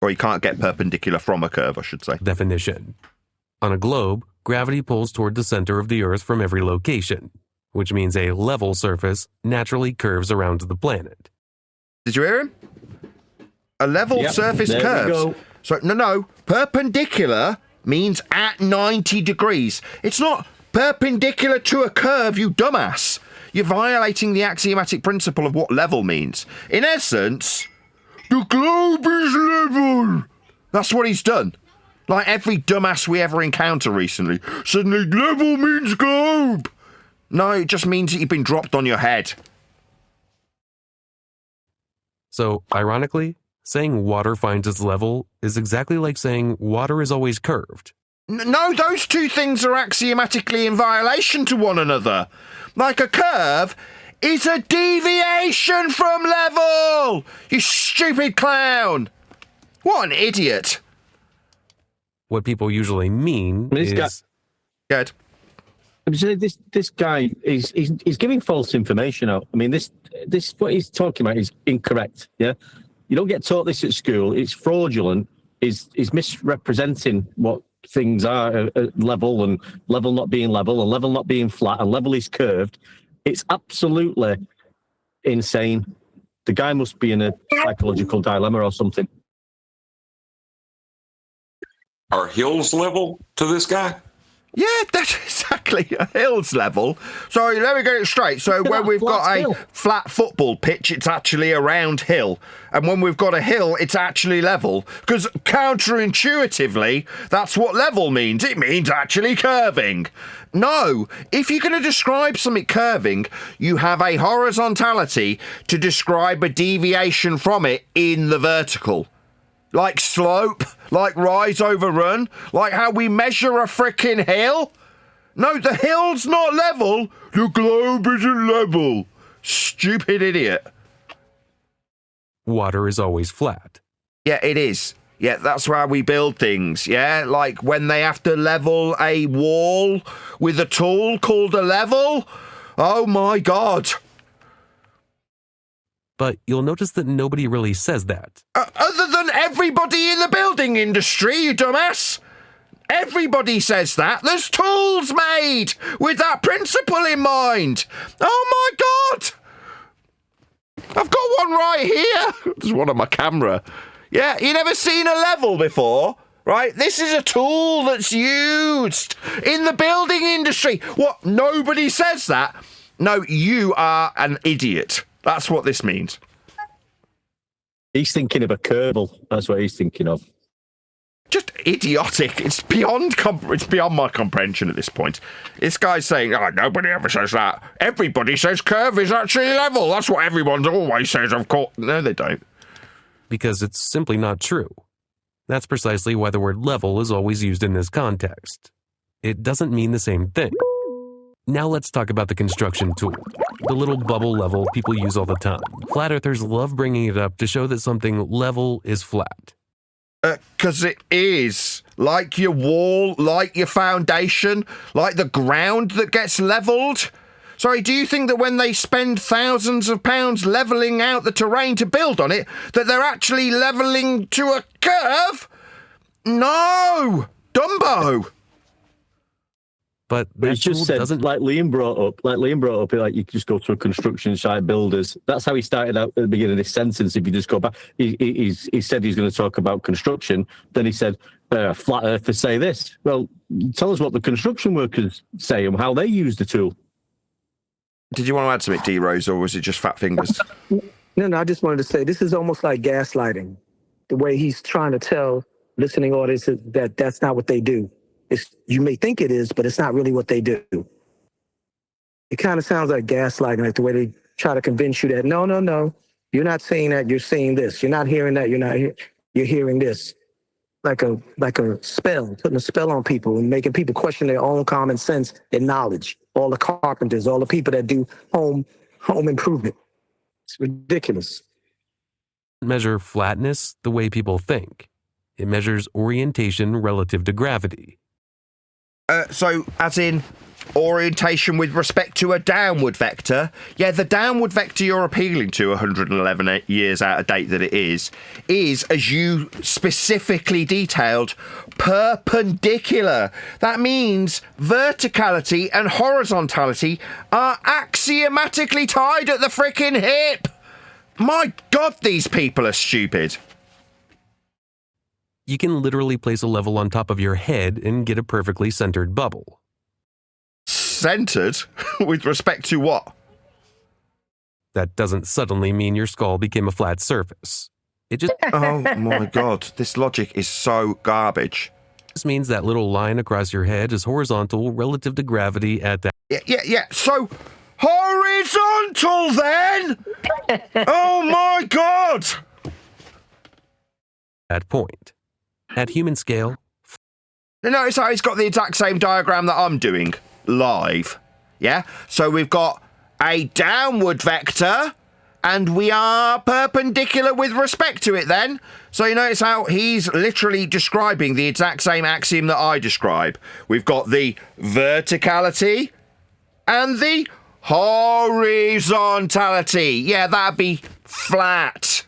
Or you can't get perpendicular from a curve, I should say. Definition. On a globe, gravity pulls toward the center of the Earth from every location, which means a level surface naturally curves around the planet. Did you hear him? A level surface curves. So, no. Perpendicular means at 90 degrees. It's not perpendicular to a curve, you dumbass. You're violating the axiomatic principle of what level means. In essence, the globe is level. That's what he's done. Like every dumbass we ever encounter recently. Suddenly, level means globe. No, it just means that you've been dropped on your head. So, ironically, saying water finds its level is exactly like saying water is always curved. No, those two things are axiomatically in violation to one another. Like a curve is a deviation from level. You stupid clown. What an idiot. What people usually mean is... Good. This guy is giving false information out. I mean, this what he's talking about is incorrect. Yeah, you don't get taught this at school. It's fraudulent. Is misrepresenting what things are level and level not being level and level not being flat and level is curved. It's absolutely insane. The guy must be in a psychological dilemma or something. Are hills level to this guy? Yeah, that's exactly a hills level. Sorry, let me get it straight. So when we've got a flat football pitch, it's actually a round hill. And when we've got a hill, it's actually level. Because counterintuitively, that's what level means. It means actually curving. No, if you're going to describe something curving, you have a horizontality to describe a deviation from it in the vertical. Like slope, like rise over run, like how we measure a frickin' hill. No, the hill's not level. The globe isn't level. Stupid idiot. Water is always flat. Yeah, it is. Yeah, that's why we build things, yeah? Like when they have to level a wall with a tool called a level. Oh my God. But you'll notice that nobody really says that. Other than everybody in the building industry, you dumbass. Everybody says that. There's tools made with that principle in mind. Oh my God. I've got one right here. There's one on my camera. Yeah, you never seen a level before, right? This is a tool that's used in the building industry. What? Nobody says that? No, you are an idiot. That's what this means. He's thinking of a kerbal. That's what he's thinking of. Just idiotic. It's beyond my comprehension at this point. This guy's saying, oh, nobody ever says that. Everybody says curve is actually level. That's what everyone always says, of course. No, they don't. Because it's simply not true. That's precisely why the word level is always used in this context. It doesn't mean the same thing. Now let's talk about the construction tool, the little bubble level people use all the time. Flat earthers love bringing it up to show that something level is flat. 'Cause it is. Like your wall, like your foundation, like the ground that gets levelled. Sorry, do you think that when they spend thousands of pounds levelling out the terrain to build on it, that they're actually levelling to a curve? No! Dumbo! But it's just said, doesn't... like Liam brought up, like you just go to a construction site builders. That's how he started out at the beginning of this sentence. If you just go back, he said he's going to talk about construction. Then he said, flat earthers say this. Well, tell us what the construction workers say and how they use the tool. Did you want to add something, D-Rose, or was it just fat fingers? No, I just wanted to say this is almost like gaslighting. The way he's trying to tell listening audiences that that's not what they do. You may think it is, but it's not really what they do. It kind of sounds like gaslighting, like the way they try to convince you that, no, you're not saying that, you're saying this. You're not hearing that, you're hearing this. Like a spell, putting a spell on people and making people question their own common sense and knowledge. All the carpenters, all the people that do home improvement. It's ridiculous. Measure flatness the way people think. It measures orientation relative to gravity. So, as in orientation with respect to a downward vector? Yeah, the downward vector you're appealing to, 111 years out of date that it is, as you specifically detailed, perpendicular. That means verticality and horizontality are axiomatically tied at the frickin' hip. My God, these people are stupid. You can literally place a level on top of your head and get a perfectly centered bubble. Centered? With respect to what? That doesn't suddenly mean your skull became a flat surface. It just... Oh my God, this logic is so garbage. This means that little line across your head is horizontal relative to gravity at that... Yeah. So, horizontal then? Oh my God! That point. At human scale... Notice how he's got the exact same diagram that I'm doing live. Yeah? So we've got a downward vector, and we are perpendicular with respect to it then. So you notice how he's literally describing the exact same axiom that I describe. We've got the verticality and the horizontality. Yeah, that'd be flat.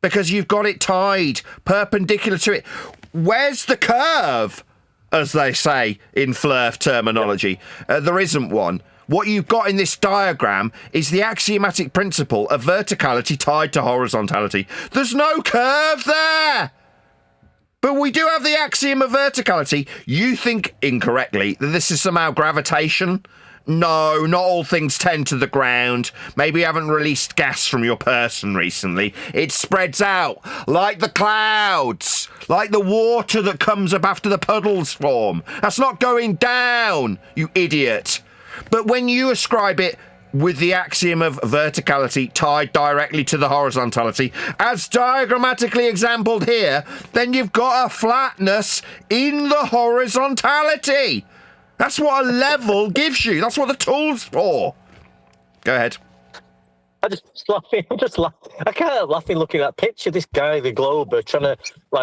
Because you've got it tied perpendicular to it. Where's the curve, as they say in Flurf terminology? There isn't one. What you've got in this diagram is the axiomatic principle of verticality tied to horizontality. There's no curve there! But we do have the axiom of verticality. You think incorrectly that this is somehow gravitation. No, not all things tend to the ground. Maybe you haven't released gas from your person recently. It spreads out like the clouds, like the water that comes up after the puddles form. That's not going down, you idiot. But when you ascribe it with the axiom of verticality tied directly to the horizontality, as diagrammatically exampled here, then you've got a flatness in the horizontality. That's what a level gives you. That's what the tool's for. Go ahead. I'm just laughing. I can't help laughing looking at that picture. This guy, the globe, trying to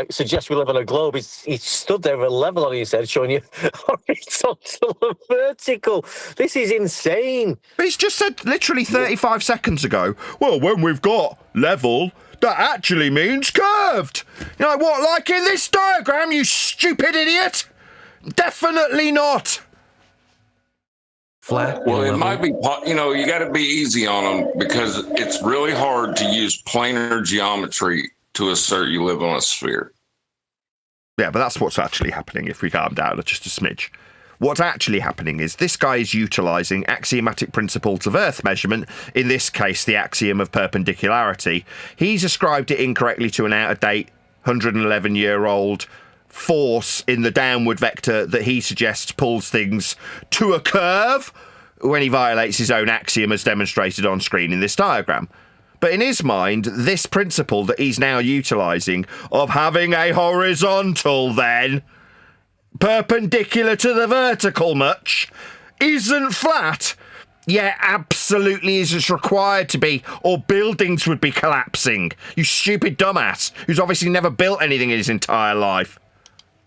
suggest we live on a globe. He's stood there with a level on his head, showing you horizontal and vertical. This is insane. But he's just said literally 35 seconds ago, well, when we've got level, that actually means curved. You know what, like in this diagram, you stupid idiot? Definitely not. Flat. Well, it might be, you got to be easy on them because it's really hard to use planar geometry to assert you live on a sphere. Yeah, but that's what's actually happening if we calm down just a smidge. What's actually happening is this guy is utilising axiomatic principles of Earth measurement, in this case the axiom of perpendicularity. He's ascribed it incorrectly to an out-of-date 111-year-old force in the downward vector that he suggests pulls things to a curve when he violates his own axiom as demonstrated on screen in this diagram. But in his mind, this principle that he's now utilising of having a horizontal then perpendicular to the vertical much isn't flat. Yeah, absolutely is. It's required to be, or buildings would be collapsing. You stupid dumbass, who's obviously never built anything in his entire life.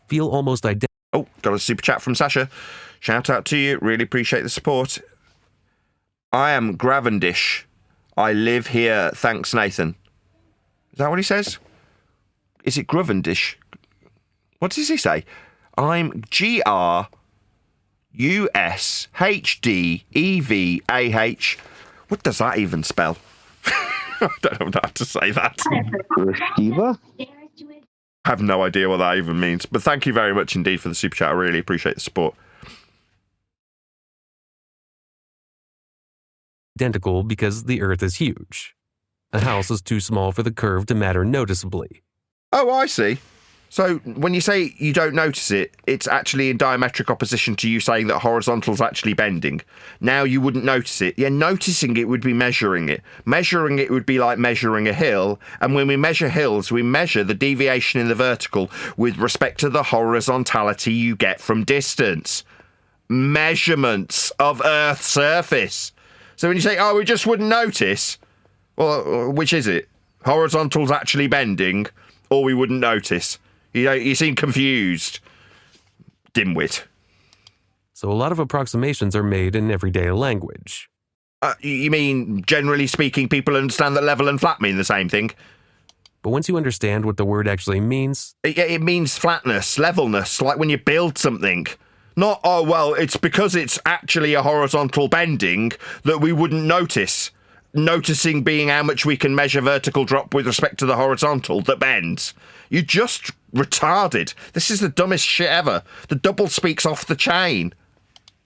Feel almost identical. Oh, got a super chat from Sasha. Shout out to you. Really appreciate the support. I am Gravendish. I live here. Thanks, Nathan. Is that what he says? Is it Gravendish? What does he say? I'm GRUSHDEVAH. What does that even spell? I don't know how to say that. Rashtiva? I have no idea what that even means. But thank you very much indeed for the super chat. I really appreciate the support. Identical because the Earth is huge. A house is too small for the curve to matter noticeably. Oh, I see. So when you say you don't notice it, it's actually in diametric opposition to you saying that horizontal's actually bending. Now you wouldn't notice it. Yeah, noticing it would be measuring it. Measuring it would be like measuring a hill. And when we measure hills, we measure the deviation in the vertical with respect to the horizontality you get from distance. Measurements of Earth's surface. So when you say, oh, we just wouldn't notice, well, which is it? Horizontal's actually bending, or we wouldn't notice? You seem confused. Dimwit. So a lot of approximations are made in everyday language. You mean, generally speaking, people understand that level and flat mean the same thing? But once you understand what the word actually means... It means flatness, levelness, like when you build something. Not, oh, well, it's because it's actually a horizontal bending that we wouldn't notice. Noticing being how much we can measure vertical drop with respect to the horizontal that bends. You're just retarded. This is the dumbest shit ever. The double speaks off the chain.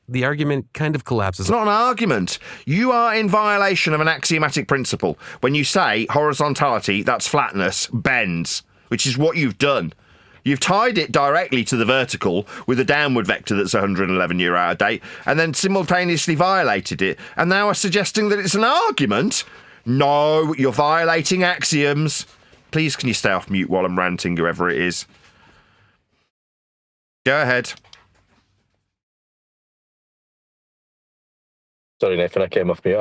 The argument kind of collapses. It's not an argument. You are in violation of an axiomatic principle when you say horizontality, that's flatness, bends, which is what you've done. You've tied it directly to the vertical with a downward vector that's 111 year out of date, and then simultaneously violated it, and now are suggesting that it's an argument? No, you're violating axioms. Please, can you stay off mute while I'm ranting, whoever it is? Go ahead. Sorry, Nathan, I came off mute.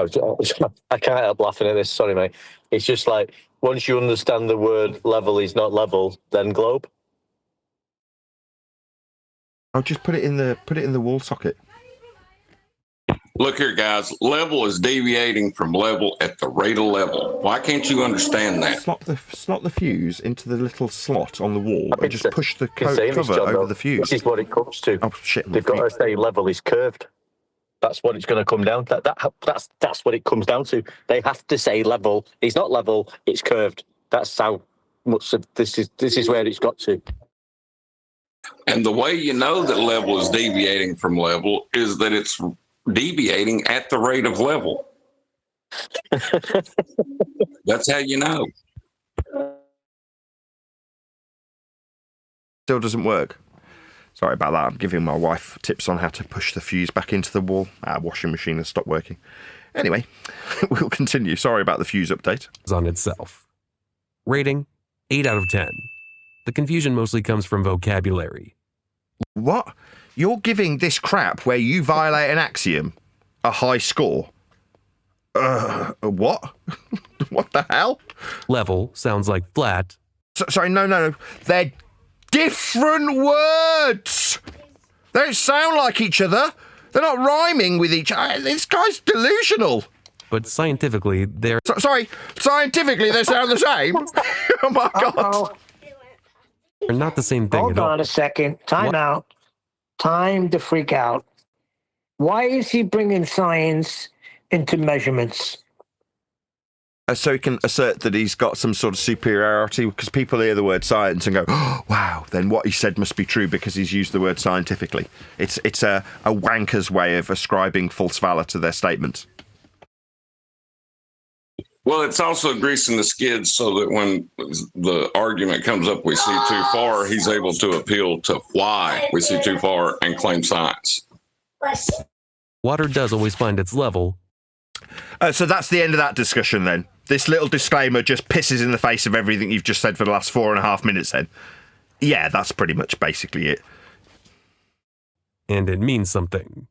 I can't help laughing at this. Sorry, mate. It's just like, once you understand the word level is not level, then globe. I'll just put it in the wall socket. Look here, guys. Level is deviating from level at the rate of level. Why can't you understand that? Slot the fuse into the little slot on the wall and just push the cover John, over the fuse. This is what it comes to. Oh shit! They've got to say level is curved. That's what it's going to come down. That's what it comes down to. They have to say level. It's not level. It's curved. That's how much of this is where it's got to. And the way you know that level is deviating from level is that it's deviating at the rate of level. That's how you know. Still doesn't work. Sorry about that. I'm giving my wife tips on how to push the fuse back into the wall. Our washing machine has stopped working. Anyway, we'll continue. Sorry about the fuse update. On itself. Rating, 8 out of 10. The confusion mostly comes from vocabulary. What? You're giving this crap where you violate an axiom a high score? What? What the hell? Level sounds like flat. Sorry, no. They're different words. They don't sound like each other. They're not rhyming with each other. This guy's delusional. But scientifically, they're... Scientifically, they sound the same? Oh my God. They're not the same thing Hold at all. on a second. Time out. Time to freak out. Why is he bringing science into measurements? So he can assert that he's got some sort of superiority, because people hear the word science and go, oh, wow, then what he said must be true because he's used the word scientifically. It's a wanker's way of ascribing false valor to their statements. Well, it's also greasing the skids so that when the argument comes up, we see too far, he's able to appeal to why we see too far and claim science. Water does always find its level. So that's the end of that discussion then. This little disclaimer just pisses in the face of everything you've just said for the last 4.5 minutes then. Yeah, that's pretty much basically it. And it means something.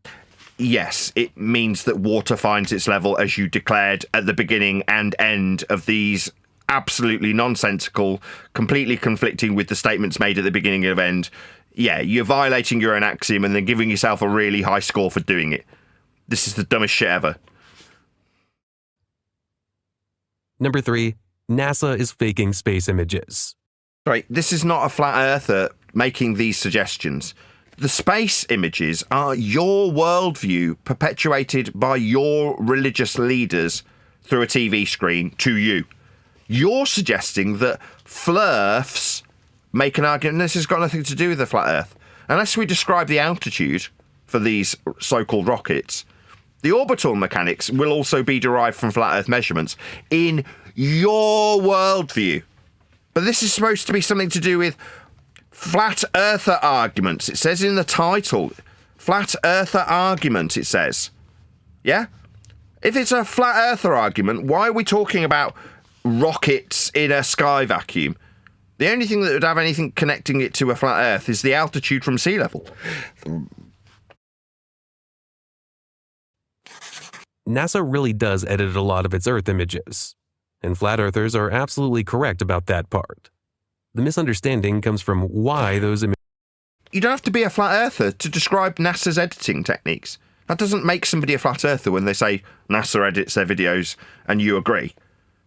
yes, it means that water finds its level as you declared at the beginning and end of these absolutely nonsensical, completely conflicting with the statements made at the beginning and end. Yeah, you're violating your own axiom and then giving yourself a really high score for doing it. This is the dumbest shit ever. Number 3, NASA is faking space images. Right, this is not a flat earther making these suggestions. The space images are your worldview perpetuated by your religious leaders through a TV screen to you. You're suggesting that flurfs make an argument. This has got nothing to do with the flat earth. Unless we describe the altitude for these so-called rockets, the orbital mechanics will also be derived from flat earth measurements in your worldview. But this is supposed to be something to do with flat earther arguments. It says in the title, flat earther argument, it says. Yeah? If it's a flat earther argument, why are we talking about rockets in a sky vacuum? The only thing that would have anything connecting it to a flat earth is the altitude from sea level. NASA really does edit a lot of its Earth images, and flat earthers are absolutely correct about that part. The misunderstanding comes from why those images... You don't have to be a flat earther to describe NASA's editing techniques. That doesn't make somebody a flat earther when they say NASA edits their videos and you agree.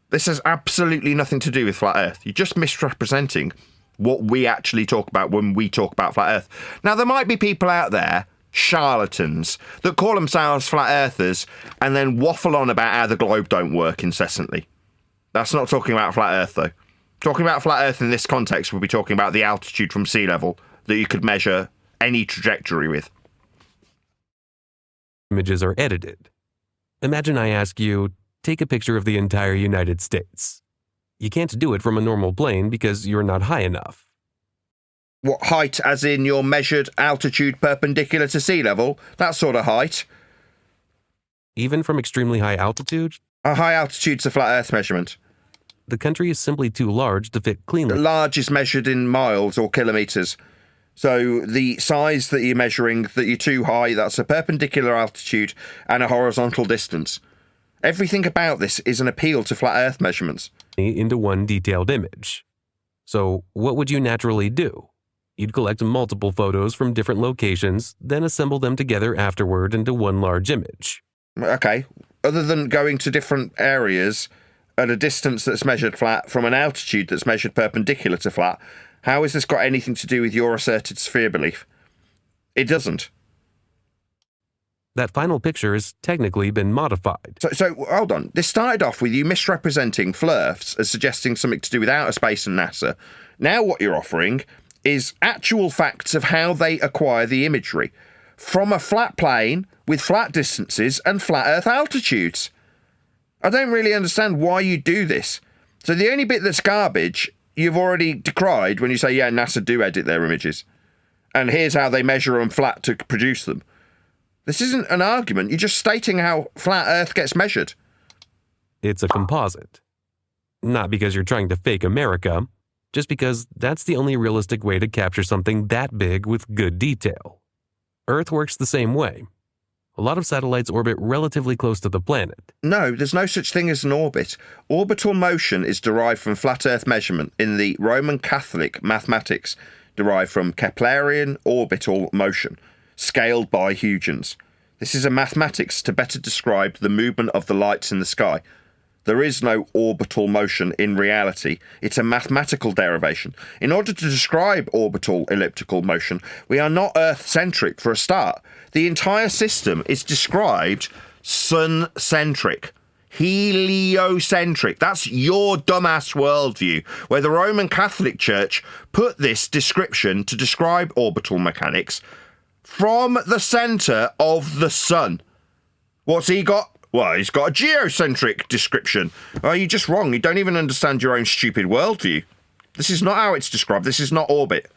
This has absolutely nothing to do with flat earth. You're just misrepresenting what we actually talk about when we talk about flat earth. Now, there might be people out there, charlatans, that call themselves flat earthers and then waffle on about how the globe don't work incessantly. That's not talking about flat earth, though. Talking about flat earth in this context would be talking about the altitude from sea level that you could measure any trajectory with. Images are edited. Imagine I ask you, take a picture of the entire United States. You can't do it from a normal plane because you're not high enough. What height, as in your measured altitude perpendicular to sea level? That sort of height. Even from extremely high altitude? A high altitude's a flat earth measurement. The country is simply too large to fit cleanly. Large is measured in miles or kilometres. So the size that you're measuring, that you're too high, that's a perpendicular altitude and a horizontal distance. Everything about this is an appeal to flat earth measurements. Into one detailed image. So what would you naturally do? You'd collect multiple photos from different locations, then assemble them together afterward into one large image. Okay. Other than going to different areas at a distance that's measured flat from an altitude that's measured perpendicular to flat, how has this got anything to do with your asserted sphere belief? It doesn't. That final picture has technically been modified. So hold on. This started off with you misrepresenting flurfs as suggesting something to do with outer space and NASA. Now what you're offering is actual facts of how they acquire the imagery from a flat plane with flat distances and flat Earth altitudes. I don't really understand why you do this. So the only bit that's garbage you've already decried when you say, yeah, NASA do edit their images. And here's how they measure them flat to produce them. This isn't an argument. You're just stating how flat Earth gets measured. It's a composite. Not because you're trying to fake America, just because that's the only realistic way to capture something that big with good detail. Earth works the same way. A lot of satellites orbit relatively close to the planet. No, there's no such thing as an orbit. Orbital motion is derived from flat Earth measurement in the Roman Catholic mathematics, derived from Keplerian orbital motion, scaled by Huygens. This is a mathematics to better describe the movement of the lights in the sky. There is no orbital motion in reality. It's a mathematical derivation. In order to describe orbital elliptical motion, we are not Earth-centric for a start. The entire system is described sun-centric, heliocentric. That's your dumbass worldview, where the Roman Catholic Church put this description to describe orbital mechanics from the centre of the sun. What's he got? Well, he's got a geocentric description. Oh, you're just wrong. You don't even understand your own stupid worldview. This is not how it's described. This is not orbit.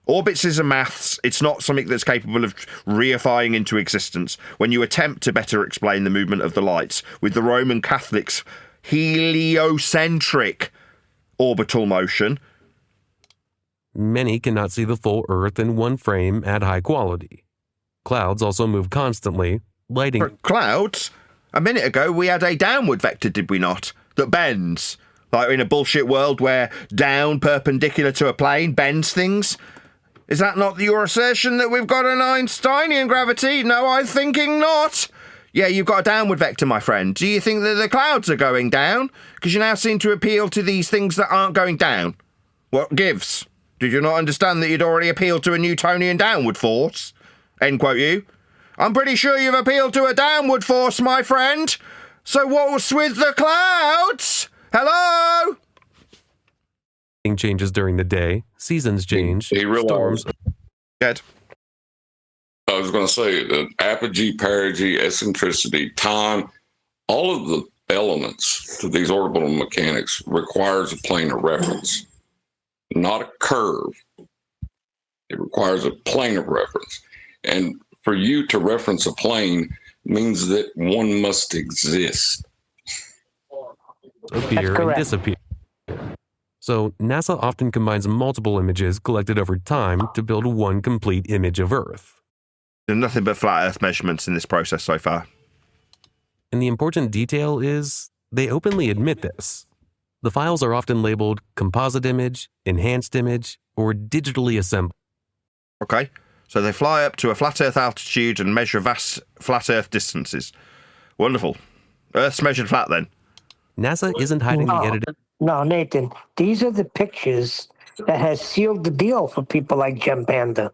Orbits is a maths. It's not something that's capable of reifying into existence when you attempt to better explain the movement of the lights with the Roman Catholics' heliocentric orbital motion. Many cannot see the full Earth in one frame at high quality. Clouds also move constantly, lighting. Clouds? A minute ago, we had a downward vector, did we not? That bends. Like in a bullshit world where down perpendicular to a plane bends things? Is that not your assertion that we've got an Einsteinian gravity? No, I'm thinking not. Yeah, you've got a downward vector, my friend. Do you think that the clouds are going down? Because you now seem to appeal to these things that aren't going down. What gives? Did you not understand that you'd already appealed to a Newtonian downward force? End quote you. I'm pretty sure you've appealed to a downward force, my friend. So what's with the clouds? Hello? Changes during the day, seasons change, storms. Good. I was going to say that apogee, perigee, eccentricity, time, all of the elements to these orbital mechanics requires a plane of reference, not a curve. It requires a plane of reference. And for you to reference a plane means that one must exist. Appear and disappear. So NASA often combines multiple images collected over time to build one complete image of Earth. There's nothing but flat Earth measurements in this process so far. And the important detail is they openly admit this. The files are often labeled composite image, enhanced image, or digitally assembled. Okay, so they fly up to a flat Earth altitude and measure vast flat Earth distances. Wonderful. Earth's measured flat then. NASA isn't hiding the editing. No, Nathan, these are the pictures that has sealed the deal for people like Gem Panda.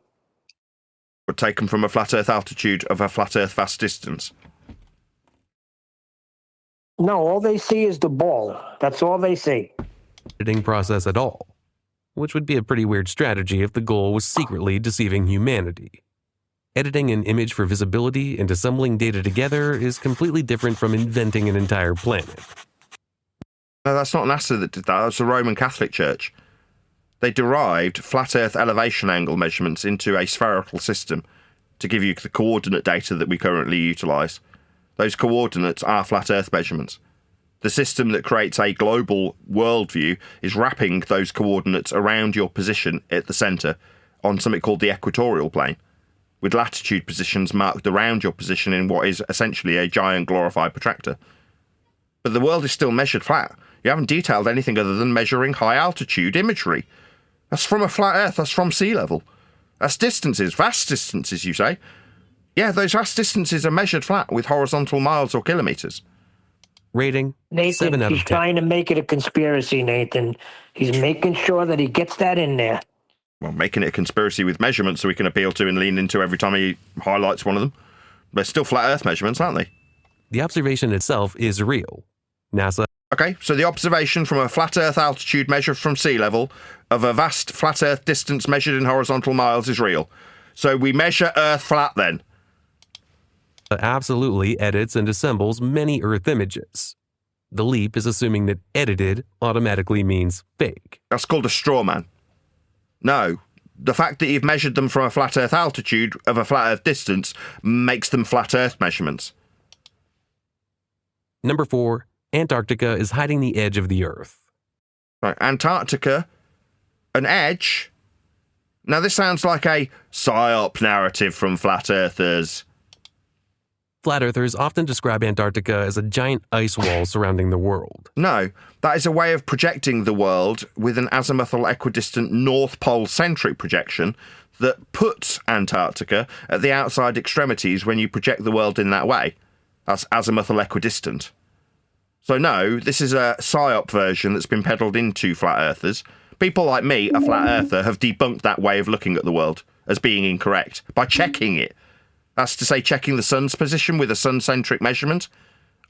Were taken from a flat Earth altitude of a flat Earth vast distance. No, all they see is the ball. That's all they see. Editing process at all, which would be a pretty weird strategy if the goal was secretly deceiving humanity. Editing an image for visibility and assembling data together is completely different from inventing an entire planet. No, that's not NASA that did that. That's the Roman Catholic Church. They derived flat Earth elevation angle measurements into a spherical system to give you the coordinate data that we currently utilise. Those coordinates are flat Earth measurements. The system that creates a global worldview is wrapping those coordinates around your position at the centre on something called the equatorial plane, with latitude positions marked around your position in what is essentially a giant glorified protractor. But the world is still measured flat. You haven't detailed anything other than measuring high altitude imagery. That's from a flat Earth, that's from sea level. That's distances, vast distances, you say? Yeah, those vast distances are measured flat with horizontal miles or kilometres. Rating, Nathan, 7 out of 10. He's trying to make it a conspiracy, Nathan. He's making sure that he gets that in there. Well, making it a conspiracy with measurements so we can appeal to and lean into every time he highlights one of them. They're still flat Earth measurements, aren't they? The observation itself is real. NASA. Okay, so the observation from a flat Earth altitude measured from sea level of a vast flat Earth distance measured in horizontal miles is real. So we measure Earth flat then. Absolutely edits and assembles many Earth images. The leap is assuming that edited automatically means fake. That's called a straw man. No, the fact that you've measured them from a flat Earth altitude of a flat Earth distance makes them flat Earth measurements. Number 4, Antarctica is hiding the edge of the Earth. Right, Antarctica, an edge? Now this sounds like a psyop narrative from flat earthers. Flat earthers often describe Antarctica as a giant ice wall surrounding the world. No, that is a way of projecting the world with an azimuthal equidistant North Pole centric projection that puts Antarctica at the outside extremities when you project the world in that way. That's azimuthal equidistant. So no, this is a psyop version that's been peddled into flat earthers. People like me, a flat earther, have debunked that way of looking at the world as being incorrect by checking it. That's to say, checking the sun's position with a sun-centric measurement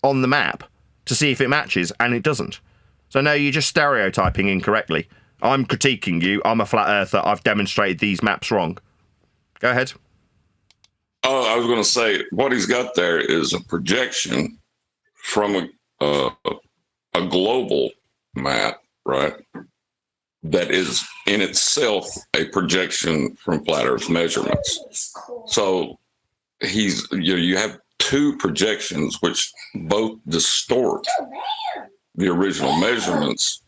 on the map to see if it matches, and it doesn't. So no, you're just stereotyping incorrectly. I'm critiquing you. I'm a flat earther. I've demonstrated these maps wrong. Go ahead. Oh, I was going to say, what he's got there is a projection from a global map, right? That is in itself a projection from flat Earth measurements. So you have two projections which both distort the original measurements.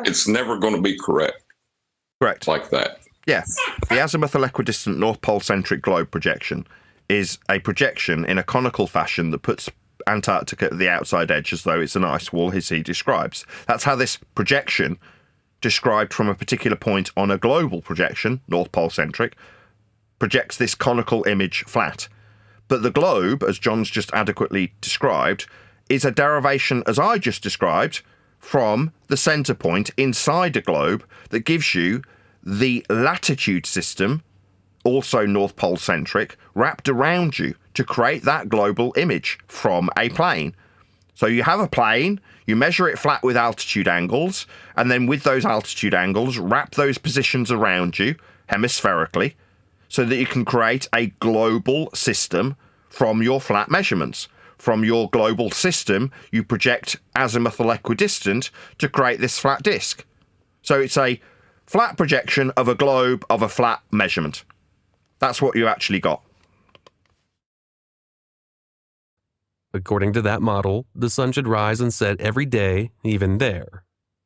It's never going to be correct. Correct. Like that. Yeah, the azimuthal equidistant North Pole centric globe projection is a projection in a conical fashion that puts Antarctica at the outside edge as though it's an ice wall, as he describes. That's how this projection, described from a particular point on a global projection, North Pole centric, projects this conical image flat. But the globe, as John's just adequately described, is a derivation, as I just described, from the centre point inside a globe that gives you the latitude system, also North Pole centric, wrapped around you to create that global image from a plane. So you have a plane, you measure it flat with altitude angles, and then with those altitude angles, wrap those positions around you hemispherically so that you can create a global system from your flat measurements. From your global system, you project azimuthal equidistant to create this flat disk. So it's a flat projection of a globe of a flat measurement. That's what you actually got. According to that model, the sun should rise and set every day, even there.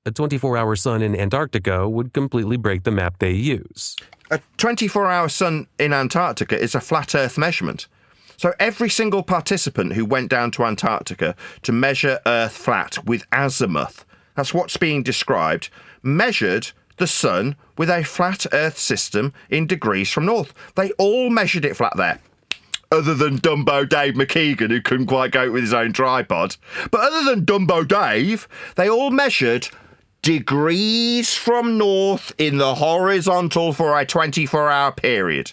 A 24-hour sun in Antarctica would completely break the map they use. A 24-hour sun in Antarctica is a flat Earth measurement. So every single participant who went down to Antarctica to measure Earth flat with azimuth, that's what's being described, measured the sun with a flat Earth system in degrees from north. They all measured it flat there. Other than Dumbo Dave McKeegan, who couldn't quite go with his own tripod. But other than Dumbo Dave, they all measured degrees from north in the horizontal for a 24-hour period.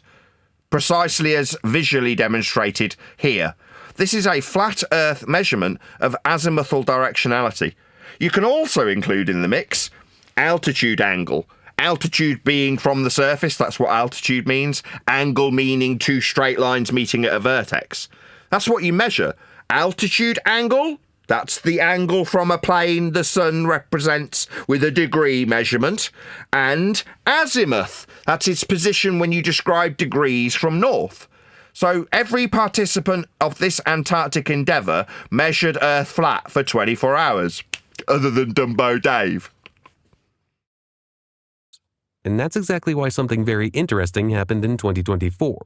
Precisely as visually demonstrated here. This is a flat Earth measurement of azimuthal directionality. You can also include in the mix altitude angle. Altitude being from the surface, that's what altitude means. Angle meaning two straight lines meeting at a vertex. That's what you measure. Altitude angle, that's the angle from a plane the sun represents with a degree measurement. And azimuth, that's its position when you describe degrees from north. So every participant of this Antarctic endeavour measured Earth flat for 24 hours, other than Dumbo Dave. And that's exactly why something very interesting happened in 2024.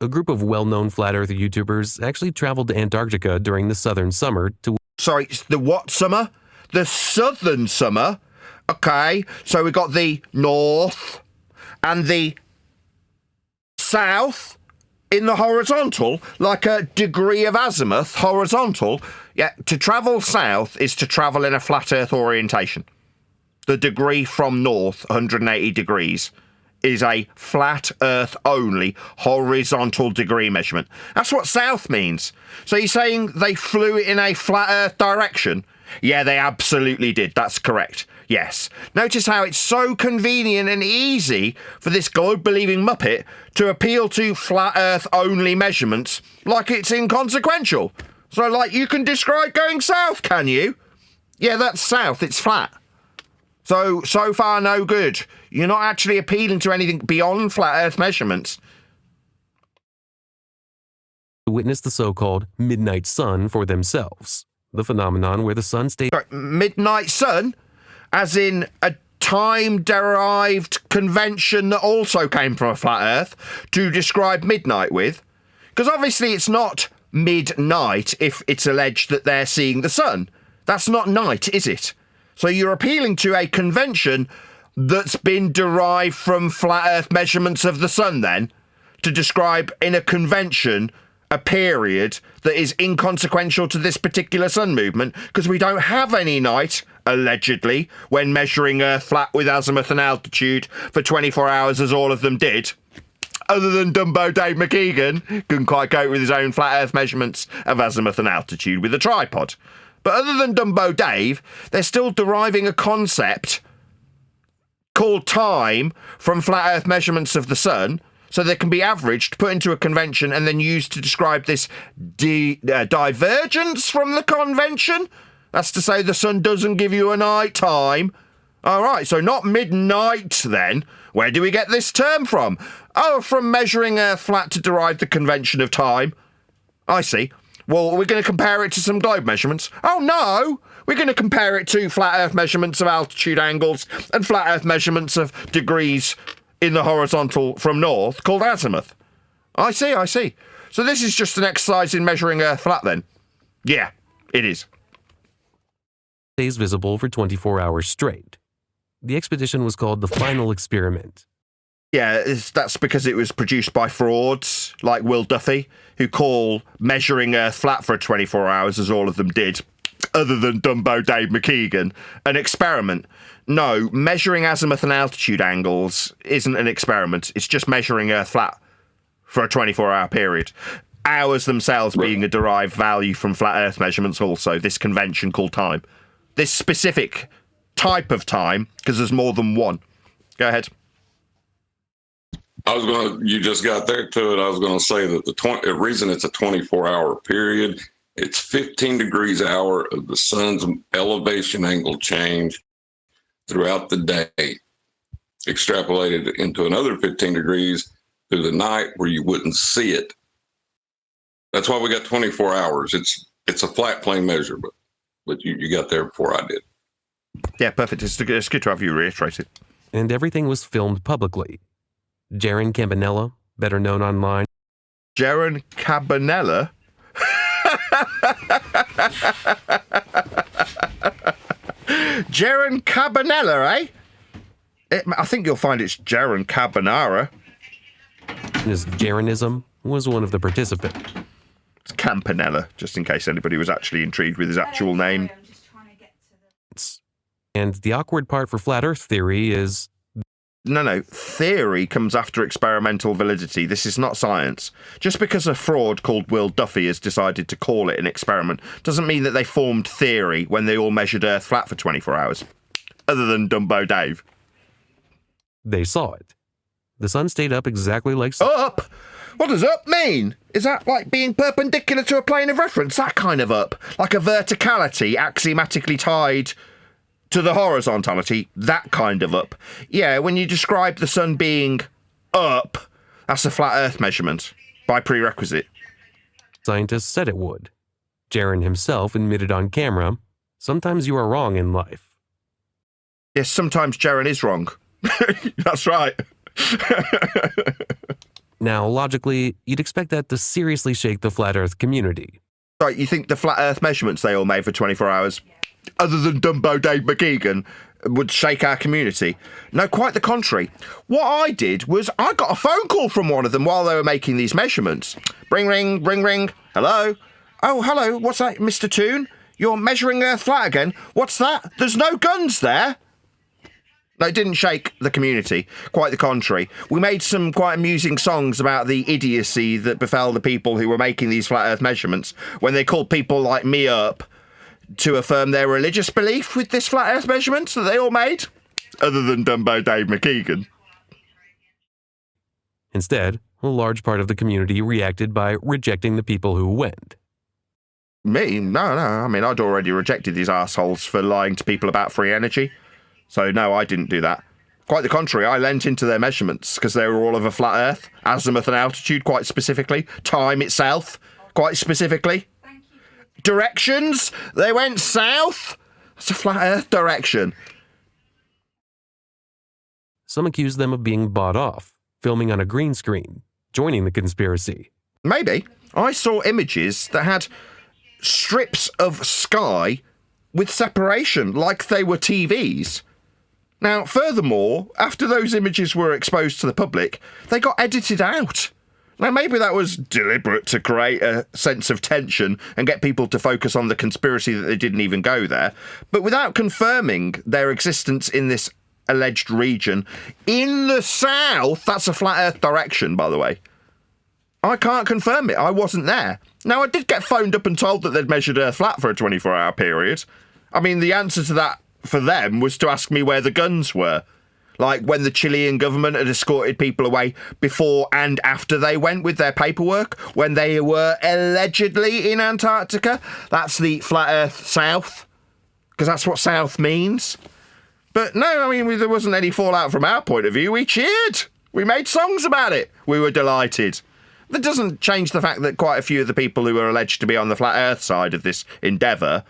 A group of well-known flat Earth YouTubers actually traveled to Antarctica during the southern summer to... Sorry, the what summer? The southern summer? Okay, so we got the north and the south in the horizontal, like a degree of azimuth, horizontal. Yeah, to travel south is to travel in a flat Earth orientation. The degree from north, 180 degrees, is a flat Earth only horizontal degree measurement. That's what south means. So you're saying they flew in a flat Earth direction? Yeah, they absolutely did. That's correct. Yes. Notice how it's so convenient and easy for this globe-believing muppet to appeal to flat Earth only measurements like it's inconsequential. So, like, you can describe going south, can you? Yeah, that's south. It's flat. So far, no good. You're not actually appealing to anything beyond flat Earth measurements. Witness the so-called midnight sun for themselves. The phenomenon where the sun stays... Midnight sun? As in a time-derived convention that also came from a flat Earth to describe midnight with? Because obviously it's not midnight if it's alleged that they're seeing the sun. That's not night, is it? So you're appealing to a convention that's been derived from flat Earth measurements of the sun then, to describe in a convention a period that is inconsequential to this particular sun movement, because we don't have any night, allegedly, when measuring Earth flat with azimuth and altitude for 24 hours as all of them did. Other than Dumbo Dave McKeegan, couldn't quite cope with his own flat Earth measurements of azimuth and altitude with a tripod. But other than Dumbo Dave, they're still deriving a concept called time from flat Earth measurements of the sun, so they can be averaged, put into a convention, and then used to describe this divergence from the convention. That's to say the sun doesn't give you a night time. All right, so not midnight then. Where do we get this term from? Oh, from measuring Earth flat to derive the convention of time. I see. Well, we're going to compare it to some globe measurements. Oh, no! We're going to compare it to flat Earth measurements of altitude angles and flat Earth measurements of degrees in the horizontal from north called azimuth. I see. So this is just an exercise in measuring Earth flat then? Yeah, it is. Stays visible for 24 hours straight. The expedition was called the Final Experiment. Yeah, that's because it was produced by frauds like Will Duffy, who call measuring Earth flat for 24 hours, as all of them did, other than Dumbo Dave McKeegan, an experiment. No, measuring azimuth and altitude angles isn't an experiment. It's just measuring Earth flat for a 24-hour period. Hours themselves being a derived value from flat Earth measurements also, this convention called time. This specific type of time, because there's more than one. Go ahead. You just got there to it. I was going to say that the reason it's a 24-hour period, it's 15 degrees hour of the sun's elevation angle change throughout the day, extrapolated into another 15 degrees through the night where you wouldn't see it. That's why we got 24 hours. It's a flat plane measure, but you got there before I did. Yeah, perfect. It's good to have you reiterate it. And everything was filmed publicly. Jaron Campanella, better known online. Jaron Campanella? Jaron Cabanella, eh? I think you'll find it's Jaron Cabanara. His Jaronism was one of the participants. It's Campanella, just in case anybody was actually intrigued with his actual name. And the awkward part for flat Earth theory is... No. Theory comes after experimental validity. This is not science. Just because a fraud called Will Duffy has decided to call it an experiment doesn't mean that they formed theory when they all measured Earth flat for 24 hours. Other than Dumbo Dave. They saw it. The sun stayed up exactly like... Up? What does up mean? Is that like being perpendicular to a plane of reference? That kind of up? Like a verticality axiomatically tied to the horizontality? That kind of up? Yeah, when you describe the sun being up, that's a flat Earth measurement, by prerequisite. Scientists said it would. Jaron himself admitted on camera, sometimes you are wrong in life. Yes, sometimes Jaron is wrong. That's right. Now, logically, you'd expect that to seriously shake the flat Earth community. Right, you think the flat Earth measurements they all made for 24 hours, other than Dumbo Dave McKeegan, would shake our community? No, quite the contrary. What I did was I got a phone call from one of them while they were making these measurements. Ring, ring, ring, ring. Hello? Oh, hello. What's that, Mr. Toon? You're measuring Earth flat again? What's that? There's no guns there. No, it didn't shake the community. Quite the contrary. We made some quite amusing songs about the idiocy that befell the people who were making these flat Earth measurements when they called people like me up to affirm their religious belief with this flat Earth measurements that they all made, other than Dumbo Dave McKeegan. Instead, a large part of the community reacted by rejecting the people who went. Me? No. I mean, I'd already rejected these assholes for lying to people about free energy. So, no, I didn't do that. Quite the contrary, I lent into their measurements because they were all of a flat Earth, azimuth and altitude quite specifically, time itself quite specifically. Directions, they went south. That's a flat Earth direction. Some accused them of being bought off, filming on a green screen, joining the conspiracy. Maybe. I saw images that had strips of sky with separation, like they were TVs. Now, furthermore, after those images were exposed to the public, they got edited out. Now, maybe that was deliberate to create a sense of tension and get people to focus on the conspiracy that they didn't even go there, but without confirming their existence in this alleged region in the south. That's a flat Earth direction, by the way. I can't confirm it. I wasn't there. Now, I did get phoned up and told that they'd measured Earth flat for a 24-hour period. I mean, the answer to that for them was to ask me where the guns were. Like when the Chilean government had escorted people away before and after they went with their paperwork, when they were allegedly in Antarctica. That's the flat Earth South, because that's what South means. But no, I mean, there wasn't any fallout from our point of view. We cheered. We made songs about it. We were delighted. That doesn't change the fact that quite a few of the people who are alleged to be on the flat Earth side of this endeavour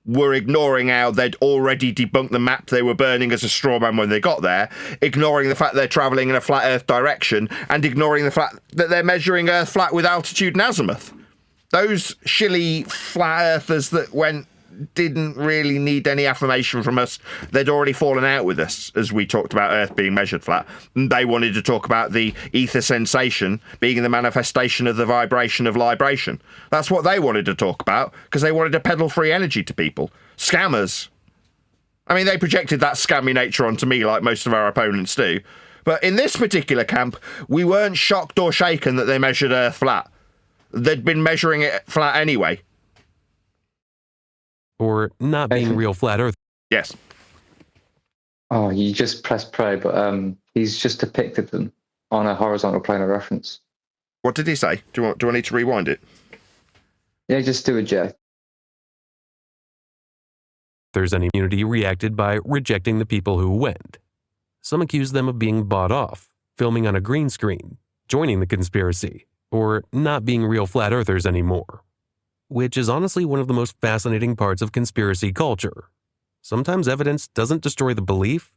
were ignoring how they'd already debunked the map they were burning as a straw man when they got there, ignoring the fact they're travelling in a flat Earth direction, and ignoring the fact that they're measuring Earth flat with altitude and azimuth. Those shilly flat earthers that didn't really need any affirmation from us. They'd already fallen out with us as we talked about Earth being measured flat. And they wanted to talk about the ether sensation being the manifestation of the vibration of libration. That's what they wanted to talk about because they wanted to peddle free energy to people. Scammers. I mean, they projected that scammy nature onto me like most of our opponents do. But in this particular camp, we weren't shocked or shaken that they measured Earth flat. They'd been measuring it flat anyway. Or not being real flat Earth. Yes. Oh, you just pressed play, but he's just depicted them on a horizontal plane of reference. What did he say? Do I need to rewind it? Yeah, just do a J. There's any community reacted by rejecting the people who went. Some accuse them of being bought off, filming on a green screen, joining the conspiracy, or not being real flat earthers anymore. Which is honestly one of the most fascinating parts of conspiracy culture. Sometimes evidence doesn't destroy the belief,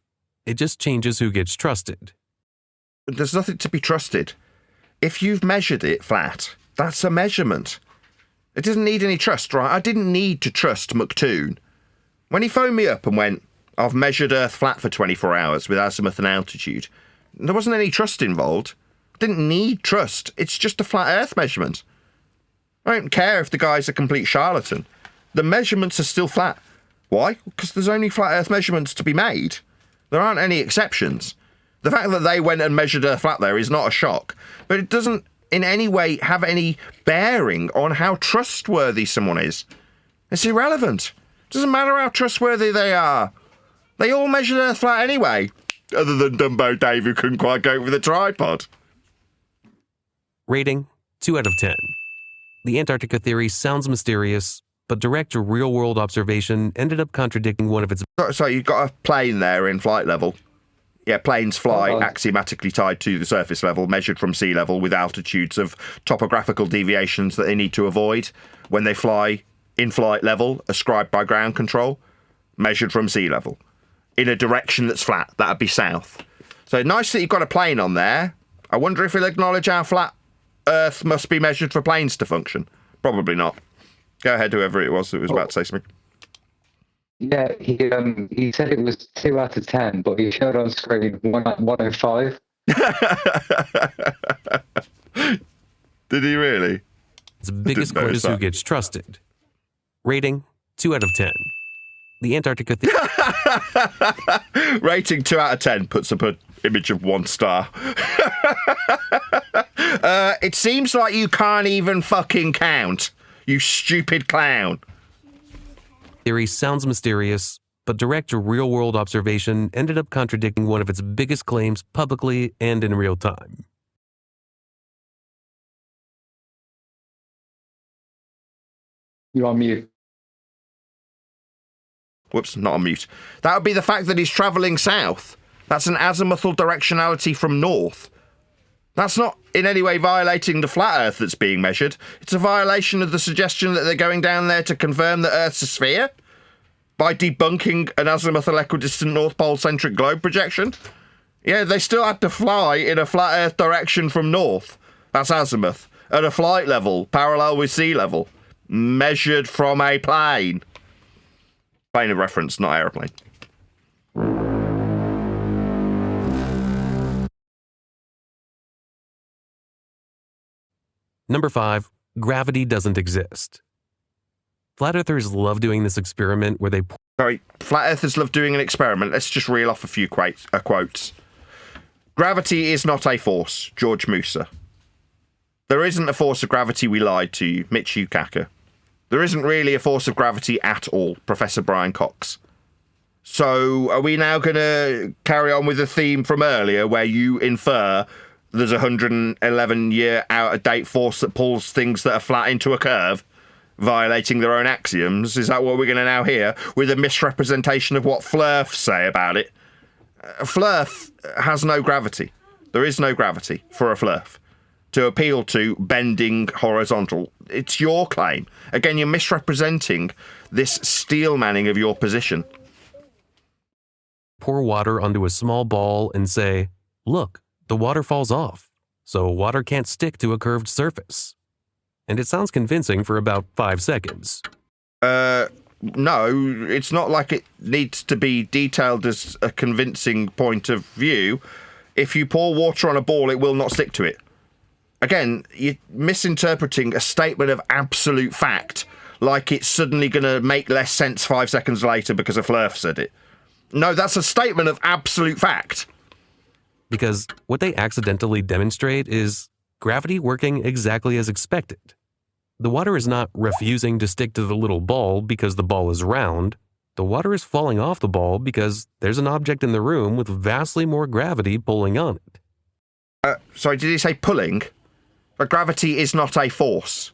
it just changes who gets trusted. There's nothing to be trusted. If you've measured it flat, that's a measurement. It doesn't need any trust, right? I didn't need to trust McToon. When he phoned me up and went, I've measured Earth flat for 24 hours with azimuth and altitude, there wasn't any trust involved. I didn't need trust. It's just a flat Earth measurement. I don't care if the guy's a complete charlatan. The measurements are still flat. Why? Because there's only flat Earth measurements to be made. There aren't any exceptions. The fact that they went and measured Earth flat there is not a shock, but it doesn't in any way have any bearing on how trustworthy someone is. It's irrelevant. It doesn't matter how trustworthy they are. They all measured Earth flat anyway, other than Dumbo Dave, who couldn't quite go with a tripod. Rating, 2 out of 10. The Antarctica theory sounds mysterious, but direct real-world observation ended up contradicting one of its... So you've got a plane there in flight level. Yeah, planes fly axiomatically tied to the surface level, measured from sea level, with altitudes of topographical deviations that they need to avoid when they fly in flight level, ascribed by ground control, measured from sea level, in a direction that's flat. That'd be south. So nice that you've got a plane on there. I wonder if he'll acknowledge how flat Earth must be measured for planes to function. Probably not. Go ahead, whoever it was that was about to say something. Yeah, he said it was 2 out of 10, but he showed on screen 105. Did he really? Its biggest quote is who gets trusted. Rating, 2 out of 10. The Antarctica theory... Rating 2 out of 10 puts up an image of 1 star. It seems like you can't even fucking count, you stupid clown. Theory sounds mysterious, but direct real-world observation ended up contradicting one of its biggest claims publicly and in real time. You're on mute. Whoops, not on mute. That would be the fact that he's travelling south. That's an azimuthal directionality from north. That's not in any way violating the flat Earth that's being measured. It's a violation of the suggestion that they're going down there to confirm that Earth's a sphere by debunking an azimuthal equidistant North Pole-centric globe projection. Yeah, they still had to fly in a flat Earth direction from north. That's azimuth. At a flight level, parallel with sea level. Measured from a plane. Plane of reference, not aeroplane. Number 5, gravity doesn't exist. Flat Earthers love doing this experiment where they... Sorry, Flat Earthers love doing an experiment. Let's just reel off a few quotes. Gravity is not a force, George Musa. There isn't a force of gravity, we lied to you, Mitch Ukaka. There isn't really a force of gravity at all, Professor Brian Cox. So are we now going to carry on with the theme from earlier where you infer there's a 111-year out-of-date force that pulls things that are flat into a curve, violating their own axioms? Is that what we're going to now hear, with a misrepresentation of what flurfs say about it? Flurf has no gravity. There is no gravity for a flurf to appeal to bending horizontal. it's your claim. Again, you're misrepresenting this steel manning of your position. Pour water onto a small ball and say, look, the water falls off, so water can't stick to a curved surface. And it sounds convincing for about 5 seconds. No, it's not like it needs to be detailed as a convincing point of view. If you pour water on a ball, it will not stick to it. Again, you're misinterpreting a statement of absolute fact, like it's suddenly going to make less sense 5 seconds later because a Flurf said it. No, that's a statement of absolute fact. Because what they accidentally demonstrate is gravity working exactly as expected. The water is not refusing to stick to the little ball because the ball is round. The water is falling off the ball because there's an object in the room with vastly more gravity pulling on it. Sorry, did he say pulling? But gravity is not a force.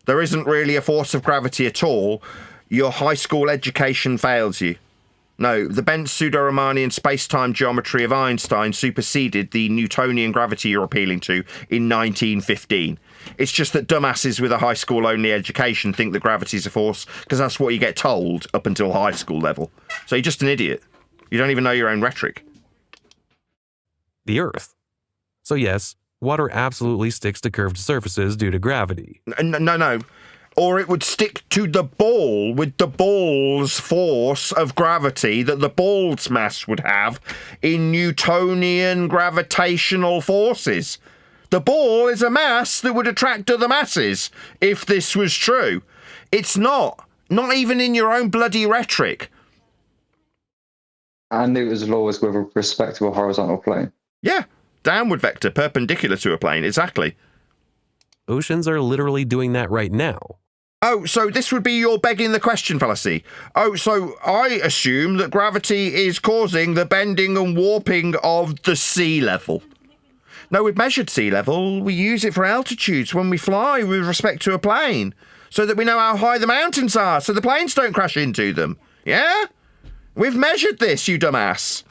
There isn't really a force of gravity at all. Your high school education fails you. No, the bent pseudo-Riemannian space-time geometry of Einstein superseded the Newtonian gravity you're appealing to in 1915. It's just that dumbasses with a high school-only education think that gravity's a force because that's what you get told up until high school level. So you're just an idiot. You don't even know your own rhetoric. The Earth. So yes, water absolutely sticks to curved surfaces due to gravity. No. Or it would stick to the ball with the ball's force of gravity that the ball's mass would have in Newtonian gravitational forces. The ball is a mass that would attract other masses, if this was true. It's not. Not even in your own bloody rhetoric. And Newton's law is with respect to a horizontal plane. Yeah, downward vector, perpendicular to a plane, exactly. Oceans are literally doing that right now. Oh, so this would be your begging the question fallacy. Oh, so I assume that gravity is causing the bending and warping of the sea level. No, we've measured sea level. We use it for altitudes when we fly with respect to a plane, so that we know how high the mountains are, so the planes don't crash into them. Yeah? We've measured this, you dumbass.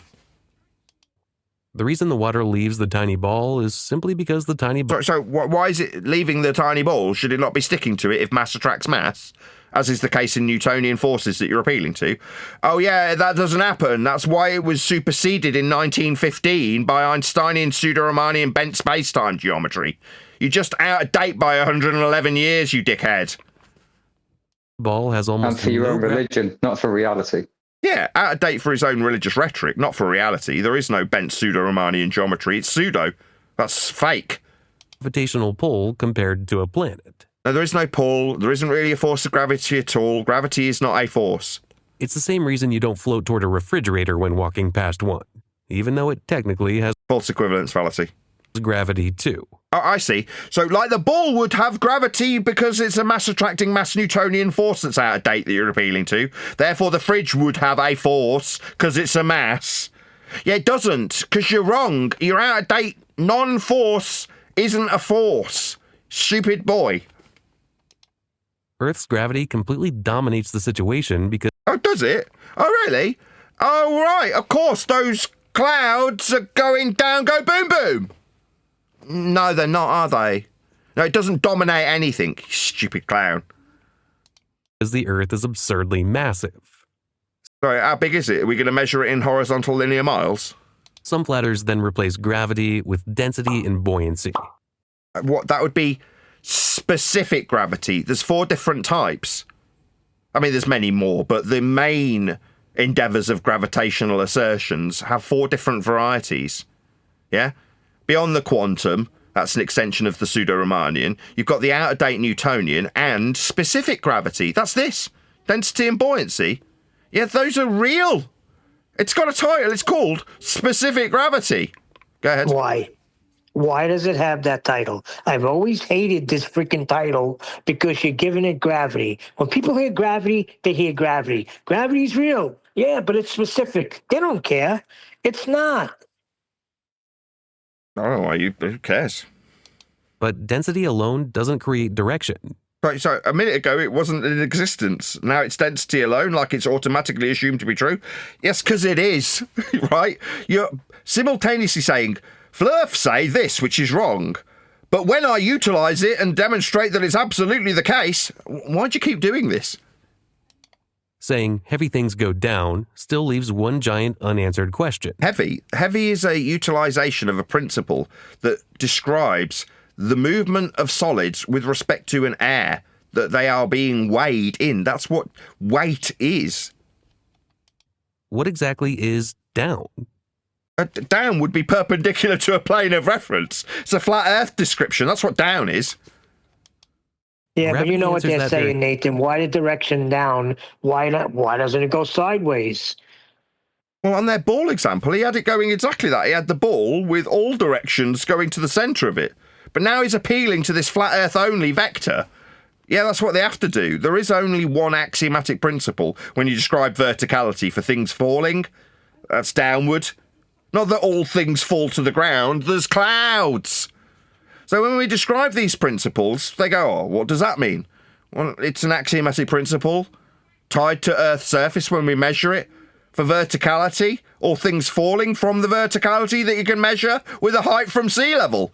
The reason the water leaves the tiny ball is simply because the tiny ball... So why is it leaving the tiny ball? Should it not be sticking to it if mass attracts mass, as is the case in Newtonian forces that you're appealing to? Oh yeah, that doesn't happen. That's why it was superseded in 1915 by Einsteinian pseudo-Riemannian bent space-time geometry. You're just out of date by 111 years, you dickhead. Ball has almost... And for your own religion, not for reality. Yeah, out of date for his own religious rhetoric, not for reality. There is no bent pseudo-Riemannian geometry. It's pseudo. That's fake. Gravitational pull compared to a planet. No, there is no pull. There isn't really a force of gravity at all. Gravity is not a force. It's the same reason you don't float toward a refrigerator when walking past one, even though it technically has... False equivalence fallacy. Gravity too. Oh, I see. So, like, the ball would have gravity because it's a mass-attracting mass Newtonian force that's out of date that you're appealing to. Therefore, the fridge would have a force because it's a mass. Yeah, it doesn't, because you're wrong. You're out of date. Non-force isn't a force. Stupid boy. Earth's gravity completely dominates the situation because... Oh, does it? Oh, really? Oh, right. Of course, those clouds are going down, go boom, boom. No, they're not, are they? No, it doesn't dominate anything, you stupid clown. Because the Earth is absurdly massive. Sorry, how big is it? Are we going to measure it in horizontal linear miles? Some flat earthers then replace gravity with density and buoyancy. What, that would be specific gravity. There's 4 different types. I mean, there's many more, but the main endeavours of gravitational assertions have 4 different varieties. Yeah? Beyond the quantum, that's an extension of the pseudo-Riemannian. You've got the out-of-date Newtonian and specific gravity. That's this. Density and buoyancy. Yeah, those are real. It's got a title. It's called specific gravity. Go ahead. Why? Why does it have that title? I've always hated this freaking title because you're giving it gravity. When people hear gravity, they hear gravity. Gravity's real. Yeah, but it's specific. They don't care. It's not. I don't know why who cares? But density alone doesn't create direction. Right, so a minute ago it wasn't in existence. Now it's density alone, like it's automatically assumed to be true. Yes, because it is, right? You're simultaneously saying, Flurf say this, which is wrong, But when I utilise it and demonstrate that it's absolutely the case, why'd you keep doing this? Saying heavy things go down still leaves one giant unanswered question. Heavy is a utilisation of a principle that describes the movement of solids with respect to an air that they are being weighed in. That's what weight is. What exactly is down? Down would be perpendicular to a plane of reference. It's a flat Earth description. That's what down is. Yeah, Gravity but you know what answers they're that saying, very- Nathan. Why the direction down? Why not? Why doesn't it go sideways? Well, on their ball example, he had it going exactly that. He had the ball with all directions going to the centre of it. But now he's appealing to this flat Earth only vector. Yeah, that's what they have to do. There is only one axiomatic principle when you describe verticality for things falling. That's downward. Not that all things fall to the ground. There's clouds. So when we describe these principles, they go, oh, what does that mean? Well, it's an axiomatic principle tied to Earth's surface when we measure it. For verticality, or things falling from the verticality that you can measure with a height from sea level.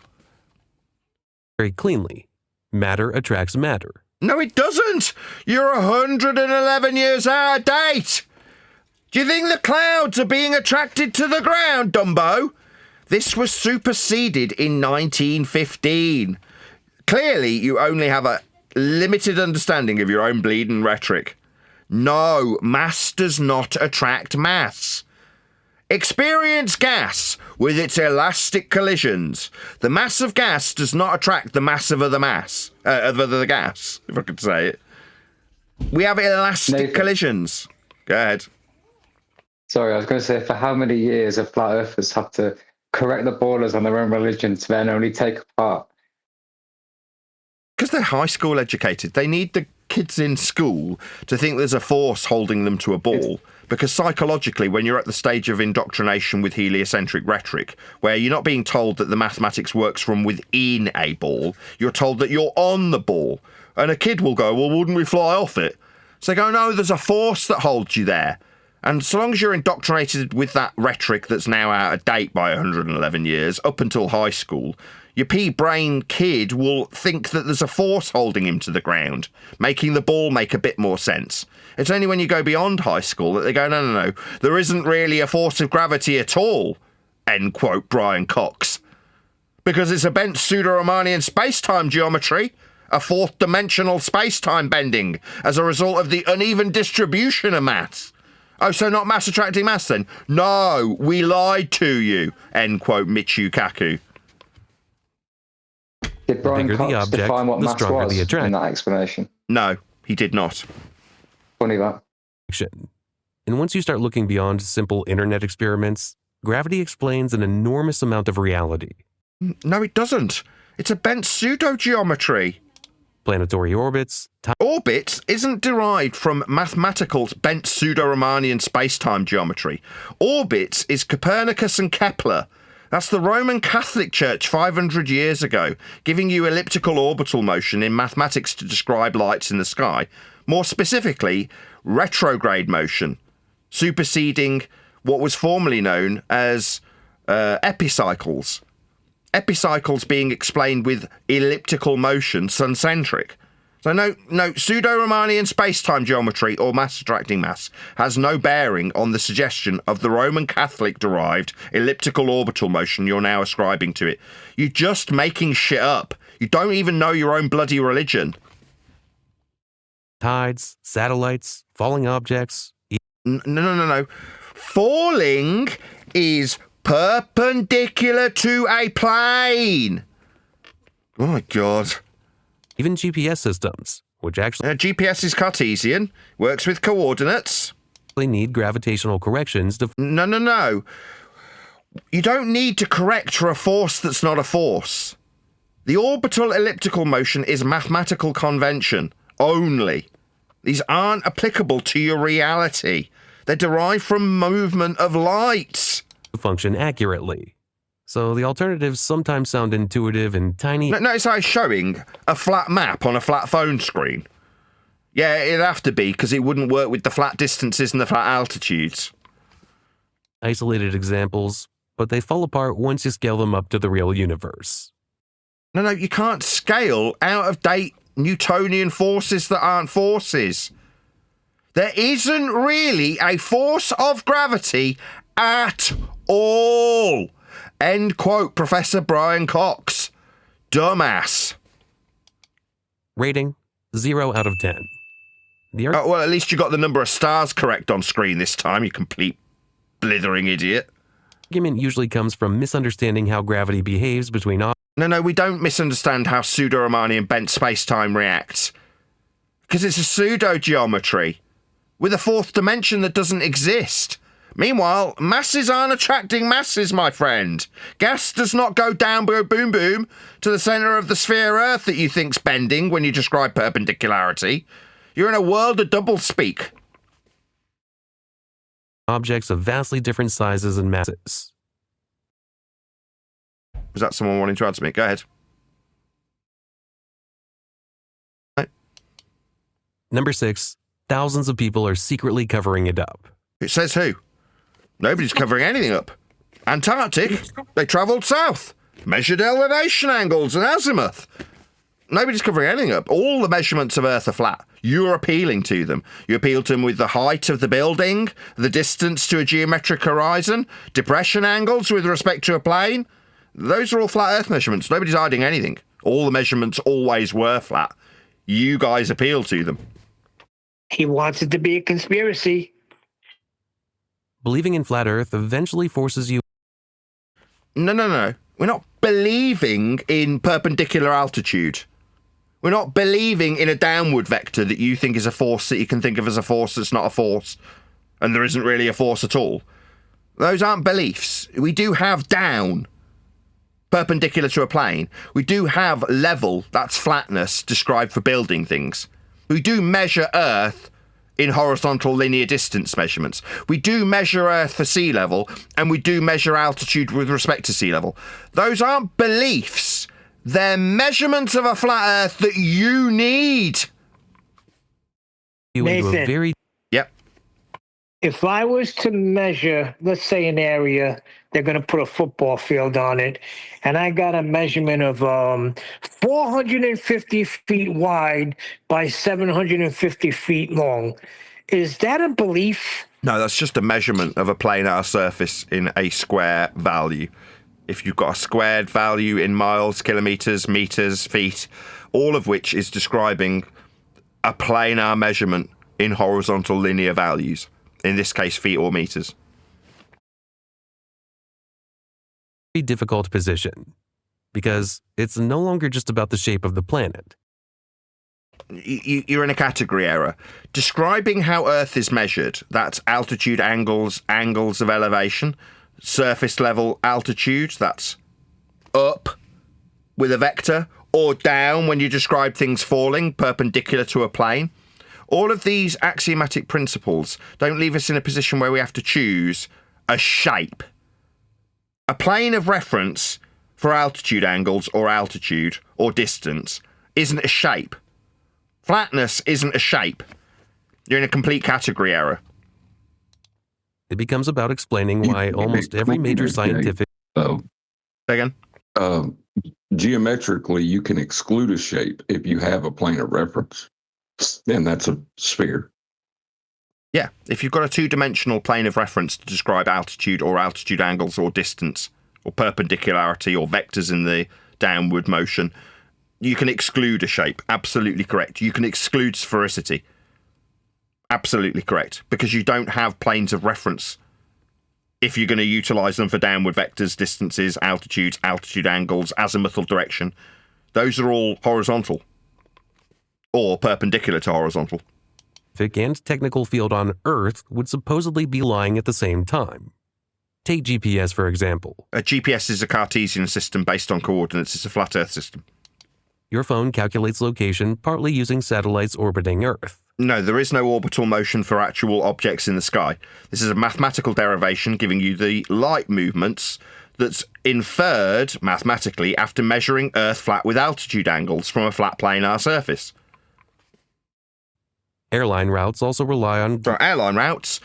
Very cleanly, matter attracts matter. No, it doesn't. You're 111 years out of date. Do you think the clouds are being attracted to the ground, Dumbo? This was superseded in 1915. Clearly, you only have a limited understanding of your own bleeding rhetoric. No, mass does not attract mass. Experience gas with its elastic collisions. The mass of gas does not attract the mass of other gas, if I could say it. We have elastic Nathan. collisions. Go ahead. Sorry, I was going to say, for how many years have flat earthers have to correct the borders on their own religion to then only take apart? Because they're high school educated. They need the kids in school to think there's a force holding them to a ball. Because psychologically, when you're at the stage of indoctrination with heliocentric rhetoric, where you're not being told that the mathematics works from within a ball, you're told that you're on the ball. And a kid will go, well, wouldn't we fly off it? So they go, no, there's a force that holds you there. And so long as you're indoctrinated with that rhetoric that's now out of date by 111 years, up until high school, your pea-brain kid will think that there's a force holding him to the ground, making the ball make a bit more sense. It's only when you go beyond high school that they go, no, there isn't really a force of gravity at all, end quote Brian Cox. Because it's a bent pseudo-Riemannian space-time geometry, a fourth-dimensional space-time bending, as a result of the uneven distribution of mass. Oh, so not mass attracting mass then? No, we lied to you, end quote Michio Kaku. Did Brian bigger the Cox object, define what the mass stronger was the attraction. in that explanation? No, he did not. Funny that. And once you start looking beyond simple internet experiments, gravity explains an enormous amount of reality. No, it doesn't. It's a bent pseudo-geometry. Planetary orbits. Orbits isn't derived from mathematical bent pseudo-Riemannian space-time geometry. Orbits is Copernicus and Kepler. That's the Roman Catholic Church 500 years ago, giving you elliptical orbital motion in mathematics to describe lights in the sky. More specifically, retrograde motion, superseding what was formerly known as epicycles. Epicycles being explained with elliptical motion, sun-centric. So no pseudo-Riemannian space-time geometry or mass-attracting mass has no bearing on the suggestion of the Roman Catholic-derived elliptical orbital motion you're now ascribing to it. You're just making shit up. You don't even know your own bloody religion. Tides, satellites, falling objects. No. Falling is perpendicular to a plane. Oh my God. Even GPS systems, which actually... GPS is Cartesian, works with coordinates. They need gravitational corrections to... No. You don't need to correct for a force that's not a force. The orbital elliptical motion is mathematical convention only. These aren't applicable to your reality. They're derived from movement of light. Function accurately. So the alternatives sometimes sound intuitive and tiny. Notice how it's showing a flat map on a flat phone screen. Yeah, it'd have to be, because it wouldn't work with the flat distances and the flat altitudes. Isolated examples, but they fall apart once you scale them up to the real universe. No, you can't scale out-of-date Newtonian forces that aren't forces. There isn't really a force of gravity at all. End quote, Professor Brian Cox. Dumbass. Rating 0 out of 10. Well, at least you got the number of stars correct on screen this time, you complete blithering idiot. Argument usually comes from misunderstanding how gravity behaves between objects. No, we don't misunderstand how pseudo-Riemannian bent space-time reacts. Because it's a pseudo-geometry with a fourth dimension that doesn't exist. Meanwhile, masses aren't attracting masses, my friend. Gas does not go down, boom, boom, boom, to the centre of the sphere Earth that you think's bending when you describe perpendicularity. You're in a world of doublespeak. Objects of vastly different sizes and masses. Was that someone wanting to answer me? Go ahead. Right. Number 6. Thousands of people are secretly covering it up. It says who? Nobody's covering anything up. Antarctic, they travelled south, measured elevation angles and azimuth. Nobody's covering anything up. All the measurements of Earth are flat. You're appealing to them. You appeal to them with the height of the building, the distance to a geometric horizon, depression angles with respect to a plane. Those are all flat Earth measurements. Nobody's hiding anything. All the measurements always were flat. You guys appeal to them. He wants it to be a conspiracy. Believing in flat Earth eventually forces you... No. We're not believing in perpendicular altitude. We're not believing in a downward vector that you think is a force that you can think of as a force that's not a force, and there isn't really a force at all. Those aren't beliefs. We do have down, perpendicular to a plane. We do have level, that's flatness, described for building things. We do measure Earth in horizontal linear distance measurements. We do measure Earth for sea level, and we do measure altitude with respect to sea level. Those aren't beliefs. They're measurements of a flat Earth that you need. Nathan, Yep. if I was to measure, let's say an area, they're going to put a football field on it, and I got a measurement of 450 feet wide by 750 feet long. Is that a belief? No, that's just a measurement of a planar surface in a square value. If you've got a squared value in miles, kilometres, metres, feet, all of which is describing a planar measurement in horizontal linear values, in this case feet or metres. Difficult position, because it's no longer just about the shape of the planet. You're in a category error. Describing how Earth is measured, that's altitude, angles of elevation, surface level altitude, that's up with a vector, or down when you describe things falling perpendicular to a plane. All of these axiomatic principles don't leave us in a position where we have to choose a shape. A plane of reference for altitude angles or altitude or distance isn't a shape. Flatness isn't a shape. You're in a complete category error. It becomes about explaining why almost every major scientific... Again? Geometrically, you can exclude a shape if you have a plane of reference. And that's a sphere. Yeah, if you've got a two-dimensional plane of reference to describe altitude or altitude angles or distance or perpendicularity or vectors in the downward motion, you can exclude a shape. Absolutely correct. You can exclude sphericity. Absolutely correct. Because you don't have planes of reference if you're going to utilise them for downward vectors, distances, altitudes, altitude angles, azimuthal direction. Those are all horizontal or perpendicular to horizontal. And technical field on Earth would supposedly be lying at the same time. Take GPS, for example. A GPS is a Cartesian system based on coordinates. It's a flat Earth system. Your phone calculates location partly using satellites orbiting Earth. No, there is no orbital motion for actual objects in the sky. This is a mathematical derivation giving you the light movements that's inferred mathematically after measuring Earth flat with altitude angles from a flat planar surface. Airline routes also rely on... Airline routes,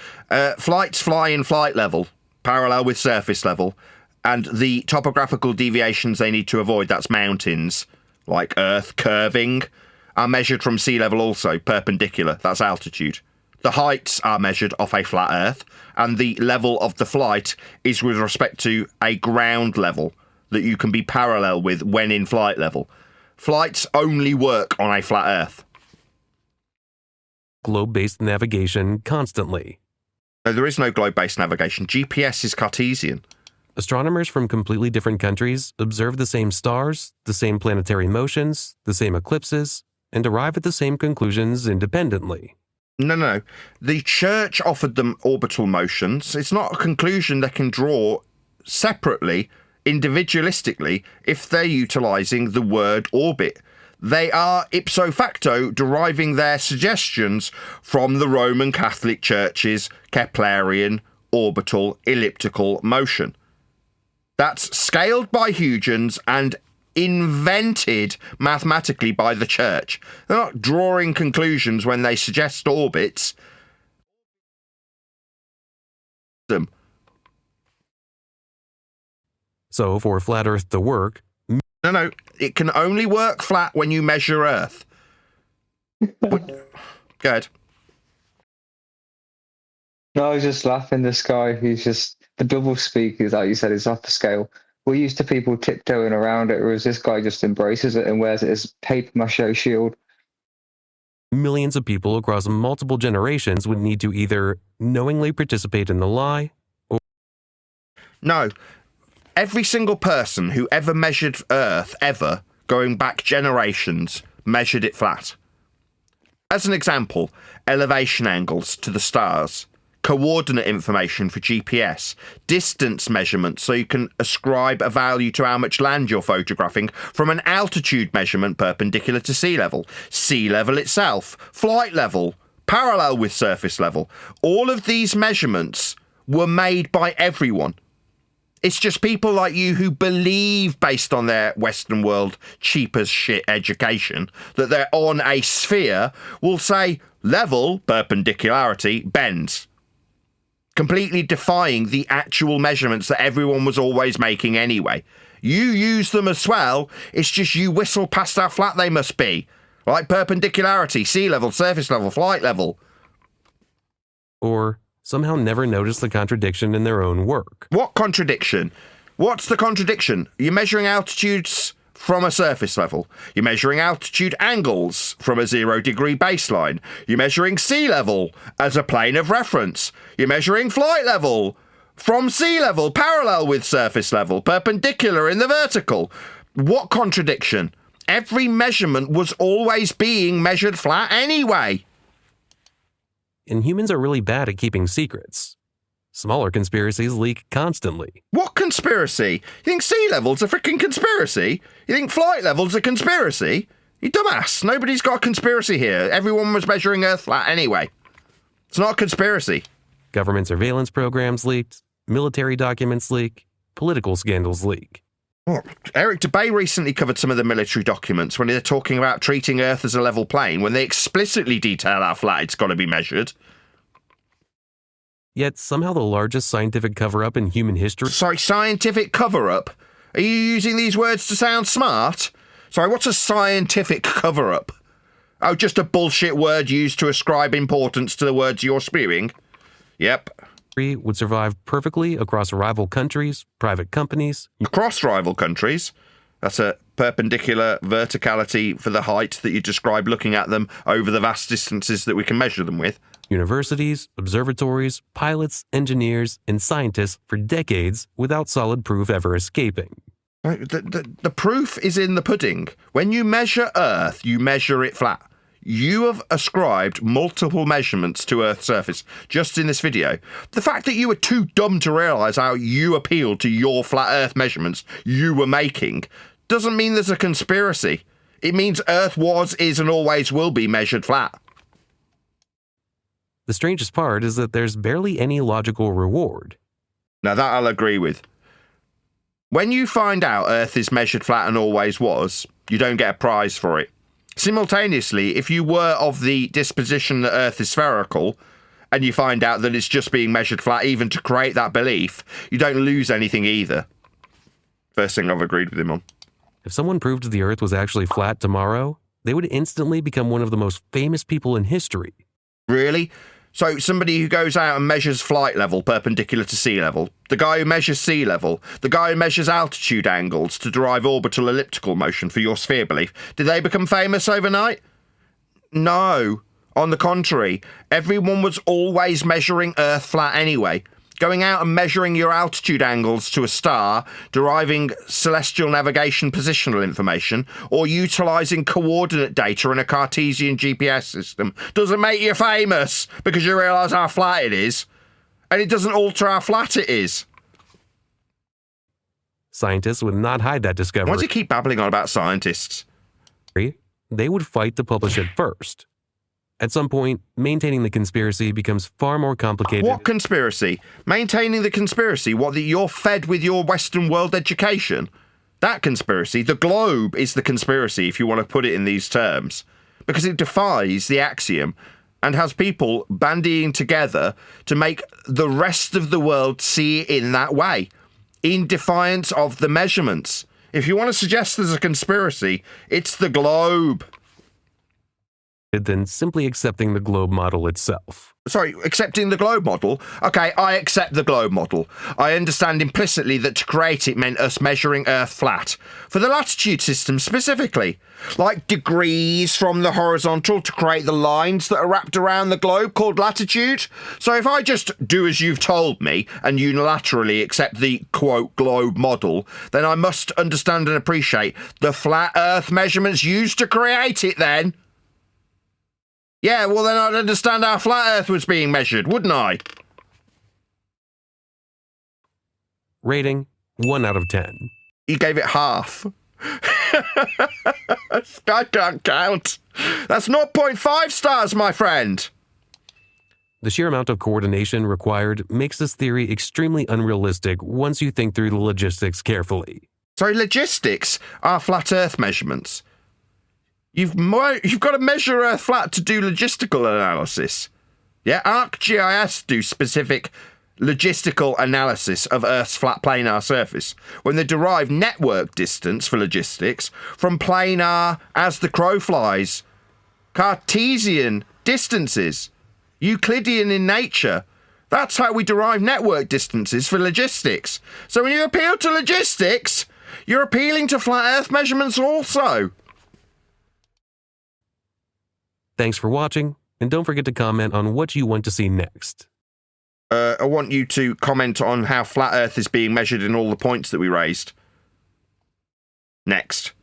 flights fly in flight level, parallel with surface level, And the topographical deviations they need to avoid, that's mountains, like Earth curving, are measured from sea level also, perpendicular, that's altitude. The heights are measured off a flat Earth, and the level of the flight is with respect to a ground level that you can be parallel with when in flight level. Flights only work on a flat Earth. Globe-based navigation constantly. No, there is no globe-based navigation. GPS is Cartesian. Astronomers from completely different countries observe the same stars, the same planetary motions, the same eclipses, and arrive at the same conclusions independently. No. The church offered them orbital motions. It's not a conclusion they can draw separately, individualistically, if they're utilising the word orbit. They are ipso facto deriving their suggestions from the Roman Catholic Church's Keplerian orbital elliptical motion. That's scaled by Huygens and invented mathematically by the church. They're not drawing conclusions when they suggest orbits. So for flat Earth to work... No, it can only work flat when you measure Earth. Go ahead. No, I was just laughing. This guy, he's just, the double speak is, like you said, is off the scale. We're used to people tiptoeing around it, whereas this guy just embraces it and wears it as paper mache shield. Millions of people across multiple generations would need to either knowingly participate in the lie or... No. Every single person who ever measured Earth, ever, going back generations, measured it flat. As an example, elevation angles to the stars, coordinate information for GPS, distance measurements so you can ascribe a value to how much land you're photographing from an altitude measurement perpendicular to sea level itself, flight level, parallel with surface level. All of these measurements were made by everyone. It's just people like you who believe, based on their Western world cheap as shit education, that they're on a sphere, will say level, perpendicularity, bends. Completely defying the actual measurements that everyone was always making anyway. You use them as well, it's just you whistle past how flat they must be. Like perpendicularity, sea level, surface level, flight level. Or somehow never notice the contradiction in their own work. What contradiction? What's the contradiction? You're measuring altitudes from a surface level. You're measuring altitude angles from a 0 degree baseline. You're measuring sea level as a plane of reference. You're measuring flight level from sea level, parallel with surface level, perpendicular in the vertical. What contradiction? Every measurement was always being measured flat anyway. And humans are really bad at keeping secrets. Smaller conspiracies leak constantly. What conspiracy? You think sea level's a freaking conspiracy? You think flight level's a conspiracy? You dumbass. Nobody's got a conspiracy here. Everyone was measuring Earth flat anyway. It's not a conspiracy. Government surveillance programs leaked, military documents leak, political scandals leak. Oh, Eric DeBay recently covered some of the military documents when they're talking about treating Earth as a level plane, when they explicitly detail how flat it's got to be measured. Yet somehow the largest scientific cover-up in human history... Sorry, scientific cover-up? Are you using these words to sound smart? Sorry, what's a scientific cover-up? Oh, just a bullshit word used to ascribe importance to the words you're spewing? Yep. Would survive perfectly across rival countries, private companies. Across rival countries? That's a perpendicular verticality for the height that you describe looking at them over the vast distances that we can measure them with. Universities, observatories, pilots, engineers, and scientists for decades without solid proof ever escaping. The proof is in the pudding. When you measure Earth, you measure it flat. You have ascribed multiple measurements to Earth's surface just in this video. The fact that you were too dumb to realise how you appealed to your flat Earth measurements you were making doesn't mean there's a conspiracy. It means Earth was, is, and always will be measured flat. The strangest part is that there's barely any logical reward. Now that I'll agree with. When you find out Earth is measured flat and always was, you don't get a prize for it. Simultaneously, if you were of the disposition that Earth is spherical, and you find out that it's just being measured flat even to create that belief, you don't lose anything either. first thing I've agreed with him on. If someone proved the Earth was actually flat tomorrow, they would instantly become one of the most famous people in history. Really? So somebody who goes out and measures flight level perpendicular to sea level, the guy who measures sea level, the guy who measures altitude angles to derive orbital elliptical motion for your sphere belief, did they become famous overnight? No. On the contrary, everyone was always measuring Earth flat anyway. Going out and measuring your altitude angles to a star, deriving celestial navigation positional information, or utilising coordinate data in a Cartesian GPS system doesn't make you famous because you realise how flat it is. And it doesn't alter how flat it is. Scientists would not hide that discovery. Why does he keep babbling on about scientists? They would fight to publish it first. At some point, maintaining the conspiracy becomes far more complicated. What conspiracy? Maintaining the conspiracy? What, that you're fed with your Western world education? That conspiracy? The globe is the conspiracy, if you want to put it in these terms. Because it defies the axiom and has people bandying together to make the rest of the world see it in that way, in defiance of the measurements. If you want to suggest there's a conspiracy, it's the globe. Than simply accepting the globe model itself. Sorry, accepting the globe model? Okay, I accept the globe model. I understand implicitly that to create it meant us measuring Earth flat. For the latitude system specifically. Like degrees from the horizontal to create the lines that are wrapped around the globe called latitude. So if I just do as you've told me and unilaterally accept the, quote, globe model, then I must understand and appreciate the flat Earth measurements used to create it then. Yeah, well then I'd understand how flat Earth was being measured, wouldn't I? Rating, 1 out of 10. He gave it half. I can't count. That's 0.5 stars, my friend. The sheer amount of coordination required makes this theory extremely unrealistic once you think through the logistics carefully. So logistics are flat Earth measurements. You've got to measure Earth flat to do logistical analysis. Yeah, ArcGIS do specific logistical analysis of Earth's flat planar surface when they derive network distance for logistics from planar as the crow flies. Cartesian distances. Euclidean in nature. That's how we derive network distances for logistics. So when you appeal to logistics, you're appealing to flat Earth measurements also. Thanks for watching, and don't forget to comment on what you want to see next. I want you to comment on how flat Earth is being measured in all the points that we raised. Next.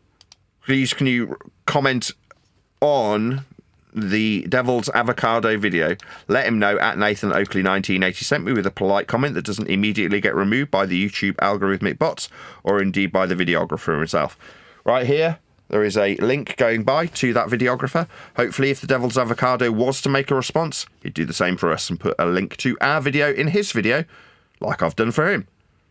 Please, can you comment on the Devil's Avocado video? Let him know at Nathan Oakley 1980 sent me with a polite comment that doesn't immediately get removed by the YouTube algorithmic bots or indeed by the videographer himself. Right here. There is a link going by to that videographer. Hopefully, if the Devil's Avocado was to make a response, he'd do the same for us and put a link to our video in his video, like I've done for him.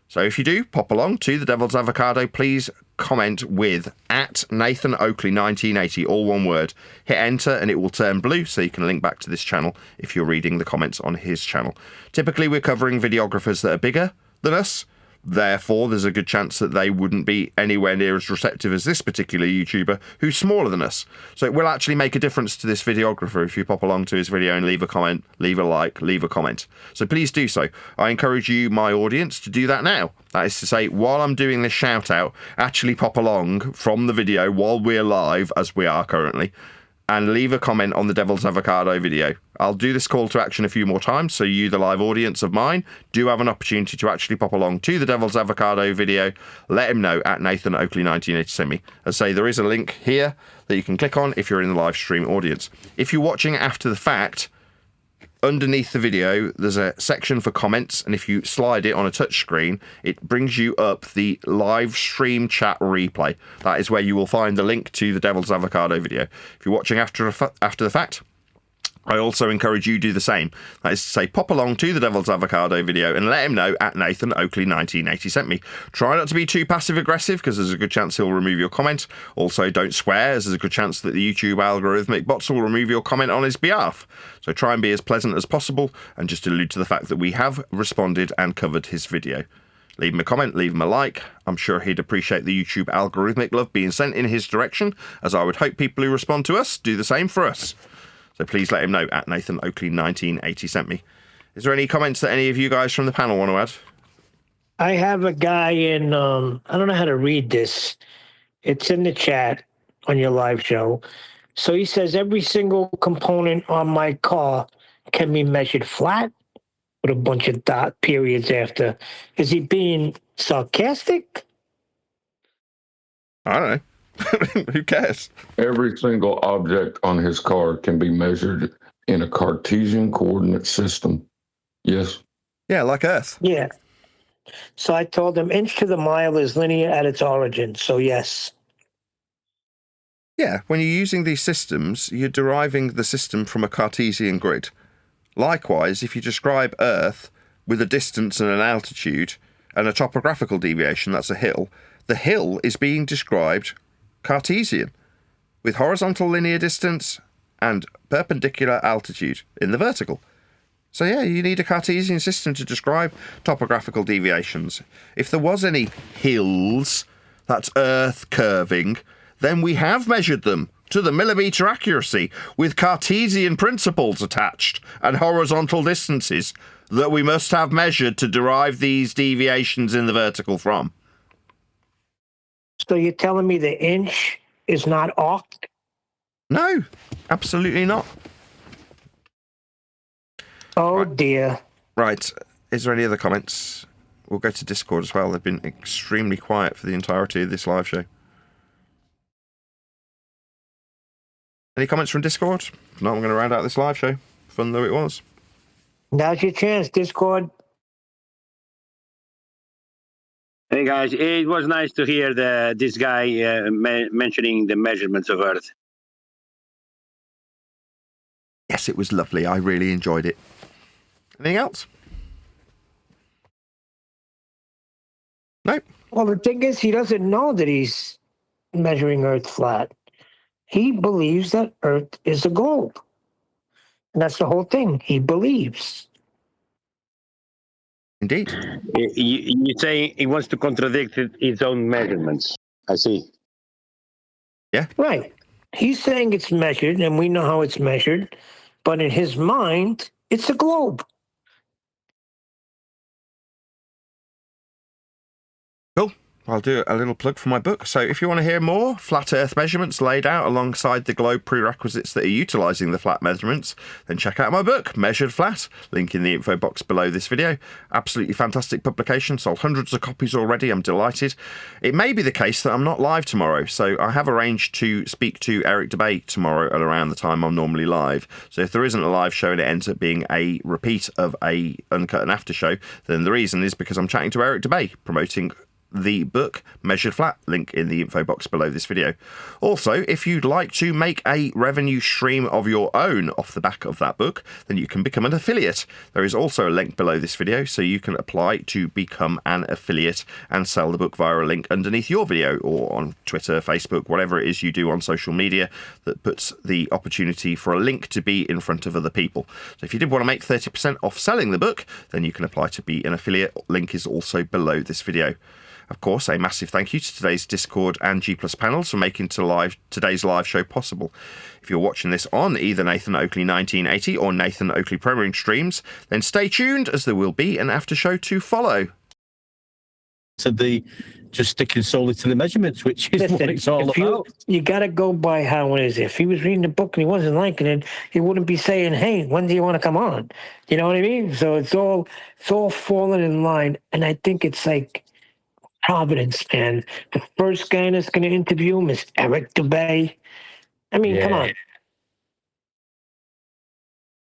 So if you do, pop along to the Devil's Avocado. Please comment with at Nathan Oakley 1980, all one word. Hit enter and it will turn blue so you can link back to this channel if you're reading the comments on his channel. Typically, we're covering videographers that are bigger than us. Therefore, there's a good chance that they wouldn't be anywhere near as receptive as this particular YouTuber, who's smaller than us. So it will actually make a difference to this videographer if you pop along to his video and leave a comment, leave a like, leave a comment. So please do so. I encourage you, my audience, to do that now. That is to say, while I'm doing this shout out, actually pop along from the video while we're live, as we are currently, and leave a comment on the Devil's Avocado video. I'll do this call to action a few more times, so you, the live audience of mine, do have an opportunity to actually pop along to the Devil's Avocado video. Let him know at Nathan Oakley 1980 send me. As I say, there is a link here that you can click on if you're in the live stream audience. If you're watching after the fact, underneath the video, there's a section for comments, and if you slide it on a touch screen, it brings you up the live stream chat replay. That is where you will find the link to the Devil's Avocado video. If you're watching after the fact, I also encourage you to do the same. That is to say, pop along to the Devil's Avocado video and let him know at Nathan Oakley 1980 sent me. Try not to be too passive-aggressive, because there's a good chance he'll remove your comment. Also, don't swear, as there's a good chance that the YouTube algorithmic bots will remove your comment on his behalf. So try and be as pleasant as possible, and just allude to the fact that we have responded and covered his video. Leave him a comment, leave him a like. I'm sure he'd appreciate the YouTube algorithmic love being sent in his direction, as I would hope people who respond to us do the same for us. So please let him know at Nathan Oakley 1980 sent me. Is there any comments that any of you guys from the panel want to add? I have a guy in, I don't know how to read this. It's in the chat on your live show. So he says every single component on my car can be measured flat with a bunch of dot periods after. Is he being sarcastic? I don't know. Who cares? Every single object on his car can be measured in a Cartesian coordinate system. Yes. Yeah, like Earth. Yeah. So I told him inch to the mile is linear at its origin. So yes. Yeah, when you're using these systems, you're deriving the system from a Cartesian grid. Likewise, if you describe Earth with a distance and an altitude and a topographical deviation, that's a hill, the hill is being described Cartesian, with horizontal linear distance and perpendicular altitude in the vertical. So yeah, you need a Cartesian system to describe topographical deviations. If there was any hills, that's Earth curving, then we have measured them to the millimetre accuracy with Cartesian principles attached and horizontal distances that we must have measured to derive these deviations in the vertical from. So you're telling me the inch is not arc? No, absolutely not. Oh, dear. Right. Is there any other comments? We'll go to Discord as well. They've been extremely quiet for the entirety of this live show. Any comments from Discord? If not, I'm going to round out this live show. Fun though it was. Now's your chance, Discord. Hey guys, it was nice to hear this guy mentioning the measurements of Earth. Yes, it was lovely. I really enjoyed it. Anything else? No. Well, the thing is, he doesn't know that he's measuring Earth flat. He believes that Earth is a globe. And that's the whole thing. He believes. Indeed. You say he wants to contradict his own measurements. I see. Yeah. Right. He's saying it's measured, and we know how it's measured. But in his mind, it's a globe. Cool. I'll do a little plug for my book. So if you want to hear more flat Earth measurements laid out alongside the globe prerequisites that are utilising the flat measurements, then check out my book, Measured Flat. Link in the info box below this video. Absolutely fantastic publication. Sold hundreds of copies already. I'm delighted. It may be the case that I'm not live tomorrow. So I have arranged to speak to Eric Debay tomorrow at around the time I'm normally live. So if there isn't a live show and it ends up being a repeat of a Uncut and After show, then the reason is because I'm chatting to Eric Debay, promoting the book Measured Flat. Link in the info box below this video. Also, if you'd like to make a revenue stream of your own off the back of that book, then you can become an affiliate. There is also a link below this video so you can apply to become an affiliate and sell the book via a link underneath your video or on Twitter, Facebook, whatever it is you do on social media that puts the opportunity for a link to be in front of other people. So if you did want to make 30% off selling the book, then you can apply to be an affiliate. Link is also below this video. Of course, a massive thank you to today's Discord and G Plus panels for making today's live show possible. If you're watching this on either Nathan Oakley 1980 or Nathan Oakley Premiering streams, then stay tuned as there will be an after show to follow. So just sticking solely to the measurements, which is what it's all about. You got to go by how it is. If he was reading the book and he wasn't liking it, he wouldn't be saying, "Hey, when do you want to come on?" You know what I mean? So it's all falling in line, and I think it's like Providence, man. The first guy that's going to interview him is Eric Debay. I mean, come on.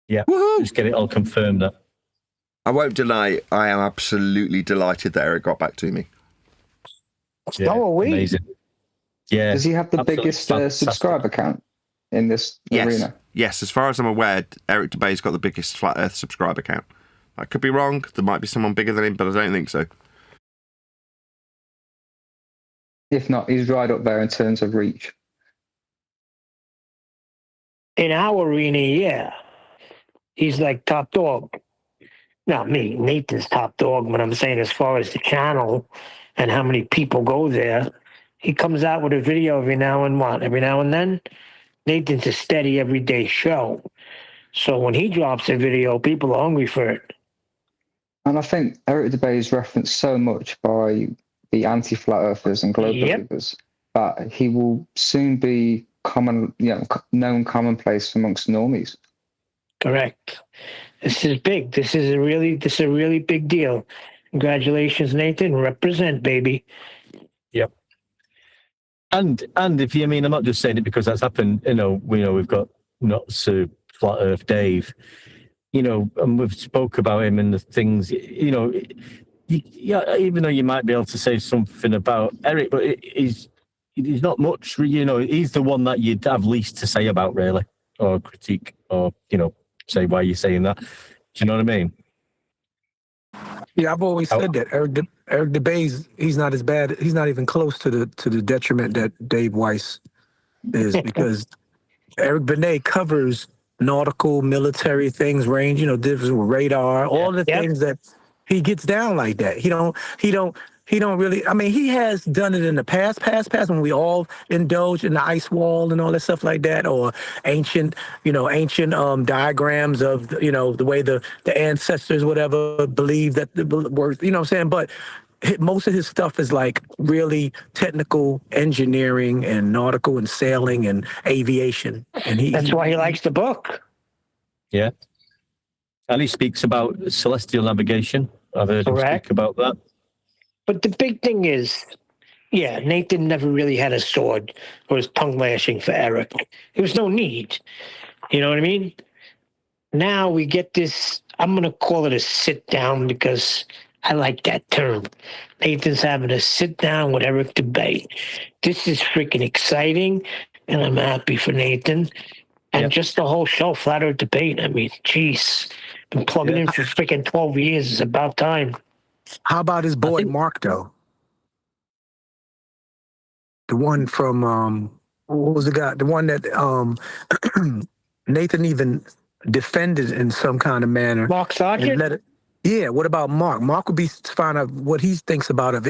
Yeah, just get it all confirmed up. I won't deny, I am absolutely delighted that Eric got back to me. So are we. Amazing. Yeah. Does he have the biggest subscriber count in this arena? Yes, as far as I'm aware, Eric Debay's got the biggest Flat Earth subscriber count. I could be wrong. There might be someone bigger than him, but I don't think so. If not, he's right up there in terms of reach. In our arena, yeah. He's like top dog. Not me. Nathan's top dog. But I'm saying as far as the channel and how many people go there, he comes out with a video every now and then. Nathan's a steady everyday show. So when he drops a video, people are hungry for it. And I think Eric Debay is referenced so much by the anti-flat earthers and globe believers that he will soon be known commonplace amongst normies. Correct. This is big. This is a really big deal. Congratulations, Nathan. Represent, baby. Yep. And if you, I mean, I'm not just saying it because that's happened. We've got not so flat Earth Dave. And we've spoke about him and the things. Even though you might be able to say something about Eric, but he's not much. He's the one that you'd have least to say about, really, or critique, or say why you're saying that. Do you know what I mean? Yeah, I've always said that Eric Debay, he's not as bad. He's not even close to the detriment that Dave Weiss is, because Eric Benet covers nautical, military things, range, different radar, all the things that he gets down like that. He don't really. I mean, he has done it in the past when we all indulged in the ice wall and all that stuff like that, or ancient diagrams of the way the ancestors whatever believed that the were. You know what I'm saying? But most of his stuff is like really technical engineering and nautical and sailing and aviation. And that's why he likes the book. Yeah. And he speaks about celestial navigation. I've heard him speak about that. But the big thing is, Nathan never really had a sword or his tongue lashing for Eric. There was no need. You know what I mean? Now we get this, I'm going to call it a sit down because I like that term. Nathan's having a sit down with Eric Debay. This is freaking exciting, and I'm happy for Nathan. And just the whole show, Flat Earth Debate. I mean, jeez. Been plugging in for freaking 12 years. It's about time. How about his boy Mark, though? The one from, what was the guy? The one that Nathan even defended in some kind of manner. Mark Sargent? What about Mark? Mark would be to find out what he thinks about it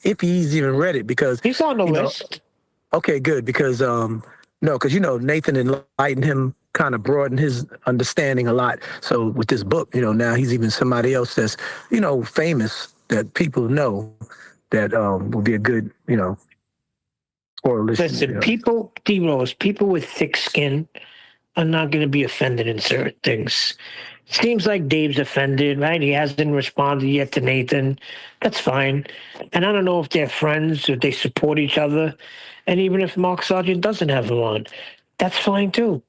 if he's even read it, because he's on the list. Okay, good, because because Nathan enlightened him, kind of broadened his understanding a lot. So with this book, now he's even somebody else that's famous that people know that would be a good correlation. Listen, people, D-Rose, people with thick skin are not going to be offended in certain things. Seems like Dave's offended, right? He hasn't responded yet to Nathan. That's fine. And I don't know if they're friends, if they support each other. And even if Mark Sargent doesn't have him on, that's fine too.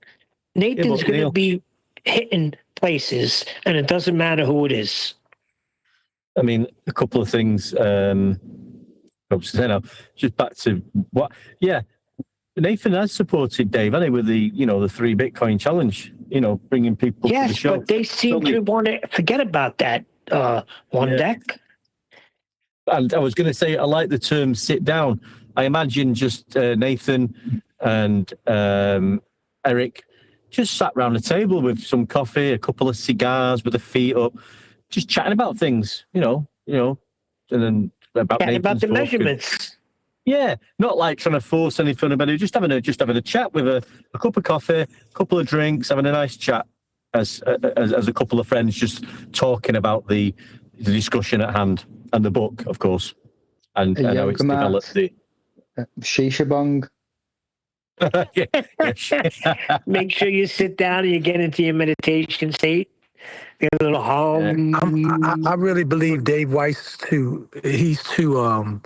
Nathan's going to be hitting places, and it doesn't matter who it is. I mean, a couple of things. Just back to what? Yeah, Nathan has supported Dave, hasn't he, with the the 3 Bitcoin challenge? Bringing people to the show. Yes, but they seem to want to forget about that one deck. And I was going to say, I like the term "sit down." I imagine just Nathan and Eric just sat round a table with some coffee, a couple of cigars, with their feet up, just chatting about things, and then about the measurements. Yeah, not like trying to force anything about it. Just having a chat with a cup of coffee, a couple of drinks, having a nice chat as a couple of friends, just talking about the discussion at hand and the book, of course, and how it's developed. The shisha bong. Make sure you sit down and you get into your meditation state. Get a little home. I really believe Dave Weiss he's too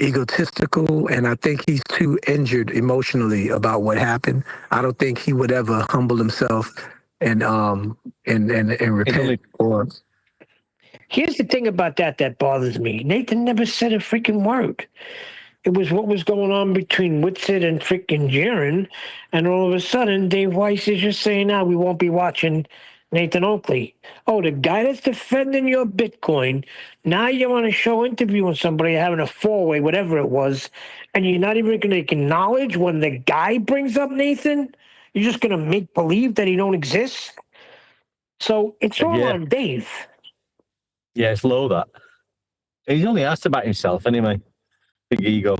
egotistical, and I think he's too injured emotionally about what happened. I don't think he would ever humble himself and repent. Here's the thing about that bothers me. Nathan never said a freaking word. It was what was going on between Whitsitt and freaking Jaron, and all of a sudden Dave Weiss is just saying, "Now we won't be watching Nathan Oakley." Oh, the guy that's defending your Bitcoin, now you're on a show interviewing somebody, having a 4-way, whatever it was, and you're not even going to acknowledge when the guy brings up Nathan? You're just going to make believe that he don't exist? So it's all on Dave. Yeah, it's low that. He's only asked about himself anyway. Big ego.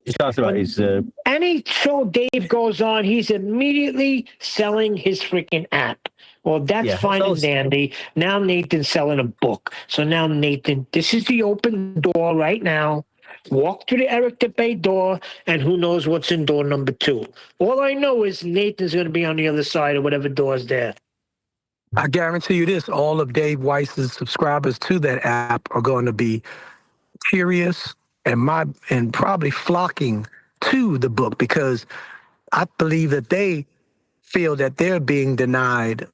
He's asked about his. Any show Dave goes on, he's immediately selling his freaking app. Well, that's fine and dandy. Now Nathan's selling a book. So now, Nathan, this is the open door right now. Walk through the Eric Debate door, and who knows what's in door number 2. All I know is Nathan's going to be on the other side of whatever door's there. I guarantee you this, all of Dave Weiss's subscribers to that app are going to be curious and probably flocking to the book, because I believe that they feel that they're being denied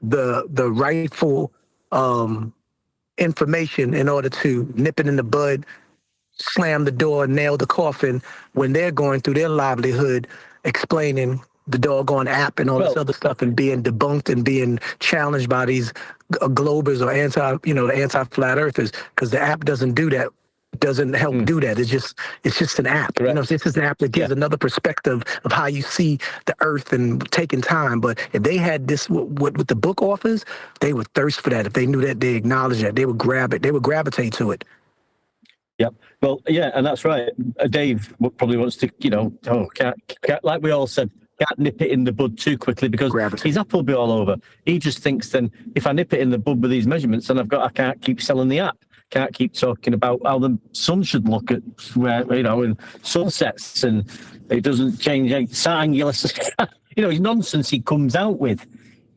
the rightful information in order to nip it in the bud, slam the door, nail the coffin when they're going through their livelihood explaining the doggone app and all this other stuff and being debunked and being challenged by these globers or the anti-flat earthers, because the app doesn't do that. Doesn't help do that. It's just an app. Correct. You know, it's just an app that gives another perspective of how you see the earth and taking time. But if they had this, what the book offers, they would thirst for that. If they knew that, they acknowledged that, they would grab it. They would gravitate to it. Yep. Well, yeah, and that's right. Dave probably wants to, can't, like we all said, can't nip it in the bud too quickly because his app will be all over. He just thinks then if I nip it in the bud with these measurements, then I can't keep selling the app. Can't keep talking about how the sun should look at where, in sunsets, and it doesn't change angular. His nonsense he comes out with.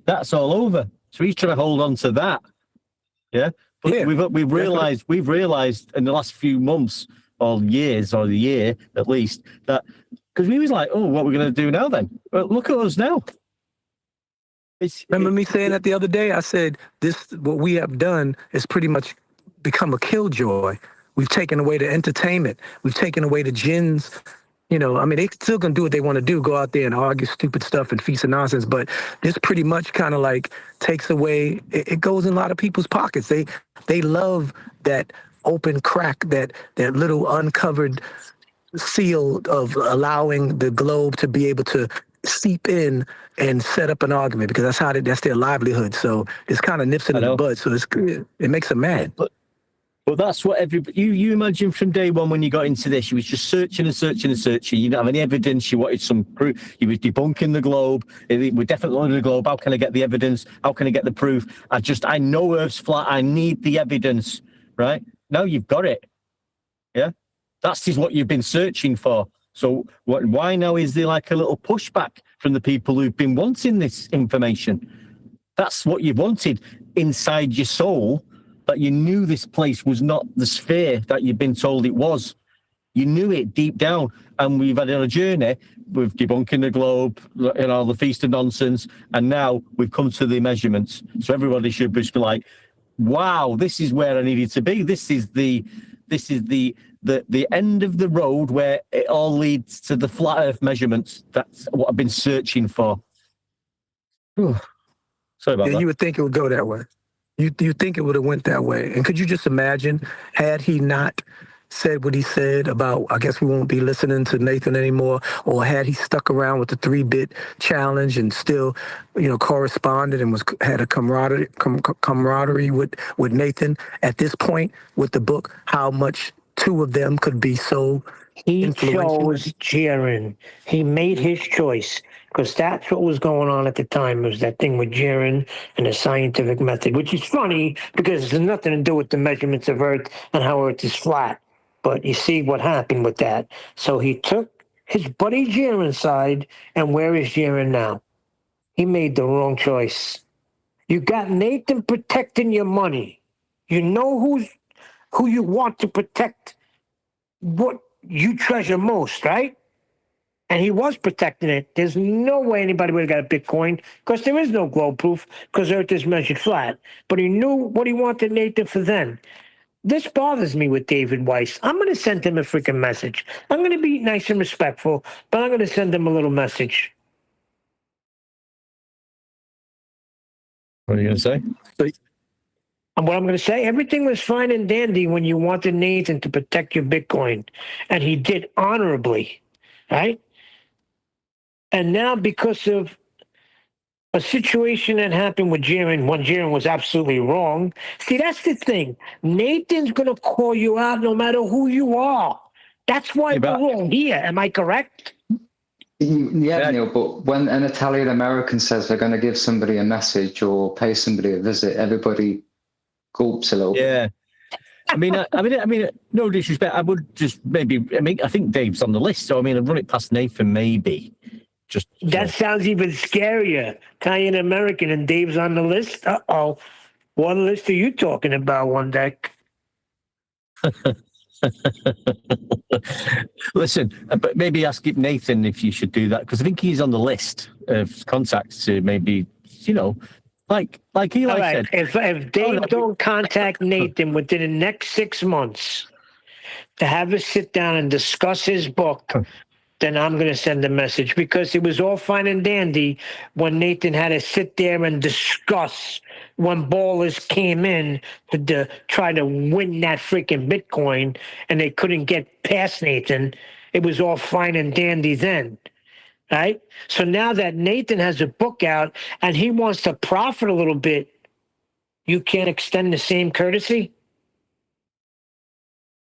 That's all over. So he's trying to hold on to that. Yeah. But we've realized in the last few months or years or the year at least that because we was like, oh, what we're going to do now then? Well, look at us now. Remember me saying that the other day? I said, what we have done is pretty much become a killjoy. We've taken away the entertainment. We've taken away the gins. They still gonna do what they want to do, go out there and argue stupid stuff and feast of nonsense. But this pretty much kind of like takes away. It goes in a lot of people's pockets. They love that open crack, that little uncovered seal of allowing the globe to be able to seep in and set up an argument, because that's their livelihood. So it's kind of nips it in the bud. So it makes them mad. But that's what you imagine from day one when you got into this. You was just searching and searching and searching. You didn't have any evidence. You wanted some proof. You was debunking the globe. We're definitely under the globe. How can I get the evidence? How can I get the proof? I know Earth's flat. I need the evidence. Right? Now you've got it. Yeah? That is what you've been searching for. So why now is there like a little pushback from the people who've been wanting this information? That's what you wanted inside your soul. That you knew this place was not the sphere that you've been told it was. You knew it deep down. And we've had on a journey with debunking the globe, the feast of nonsense, and now we've come to the measurements. So everybody should be like, wow, this is where I needed to be. This is the end of the road where it all leads to the flat earth measurements. That's what I've been searching for. Sorry about that. You would think it would go that way. You think it would have went that way. And could you just imagine, had he not said what he said about, I guess we won't be listening to Nathan anymore, or had he stuck around with the 3-bit challenge and still, corresponded and had a camaraderie with Nathan at this point with the book, how much two of them could be so influential? He chose Jiren. He made his choice. Because that's what was going on at the time, was that thing with Jiren and the scientific method, which is funny because it has nothing to do with the measurements of Earth and how Earth is flat. But you see what happened with that. So he took his buddy Jiren's side, and where is Jiren now? He made the wrong choice. You got Nathan protecting your money. You know who you want to protect, what you treasure most, right? And he was protecting it. There's no way anybody would have got a Bitcoin because there is no globe proof because Earth is measured flat. But he knew what he wanted Nathan for then. This bothers me with David Weiss. I'm going to send him a freaking message. I'm going to be nice and respectful, but I'm going to send him a little message. What are you going to say? And what I'm going to say, everything was fine and dandy when you wanted Nathan to protect your Bitcoin. And he did honorably, right? And now because of a situation that happened with Jiren when Jiren was absolutely wrong. See, that's the thing. Nathan's going to call you out no matter who you are. That's why we're all here. Am I correct? Yeah, Neil, but when an Italian American says they're going to give somebody a message or pay somebody a visit, everybody gulps a little bit. Yeah. I mean, no disrespect. I would just maybe. I think Dave's on the list, so I'd run it past Nathan, maybe. That sounds even scarier. Italian American and Dave's on the list. What list are you talking about, One Deck? Listen, but maybe ask Nathan if you should do that, because I think he's on the list of contacts to maybe, like Eli said. If Dave don't contact Nathan within the next 6 months to have us sit down and discuss his book, then I'm going to send a message, because it was all fine and dandy when Nathan had to sit there and discuss when ballers came in to try to win that freaking Bitcoin and they couldn't get past Nathan. It was all fine and dandy then. Right? So now that Nathan has a book out and he wants to profit a little bit, you can't extend the same courtesy?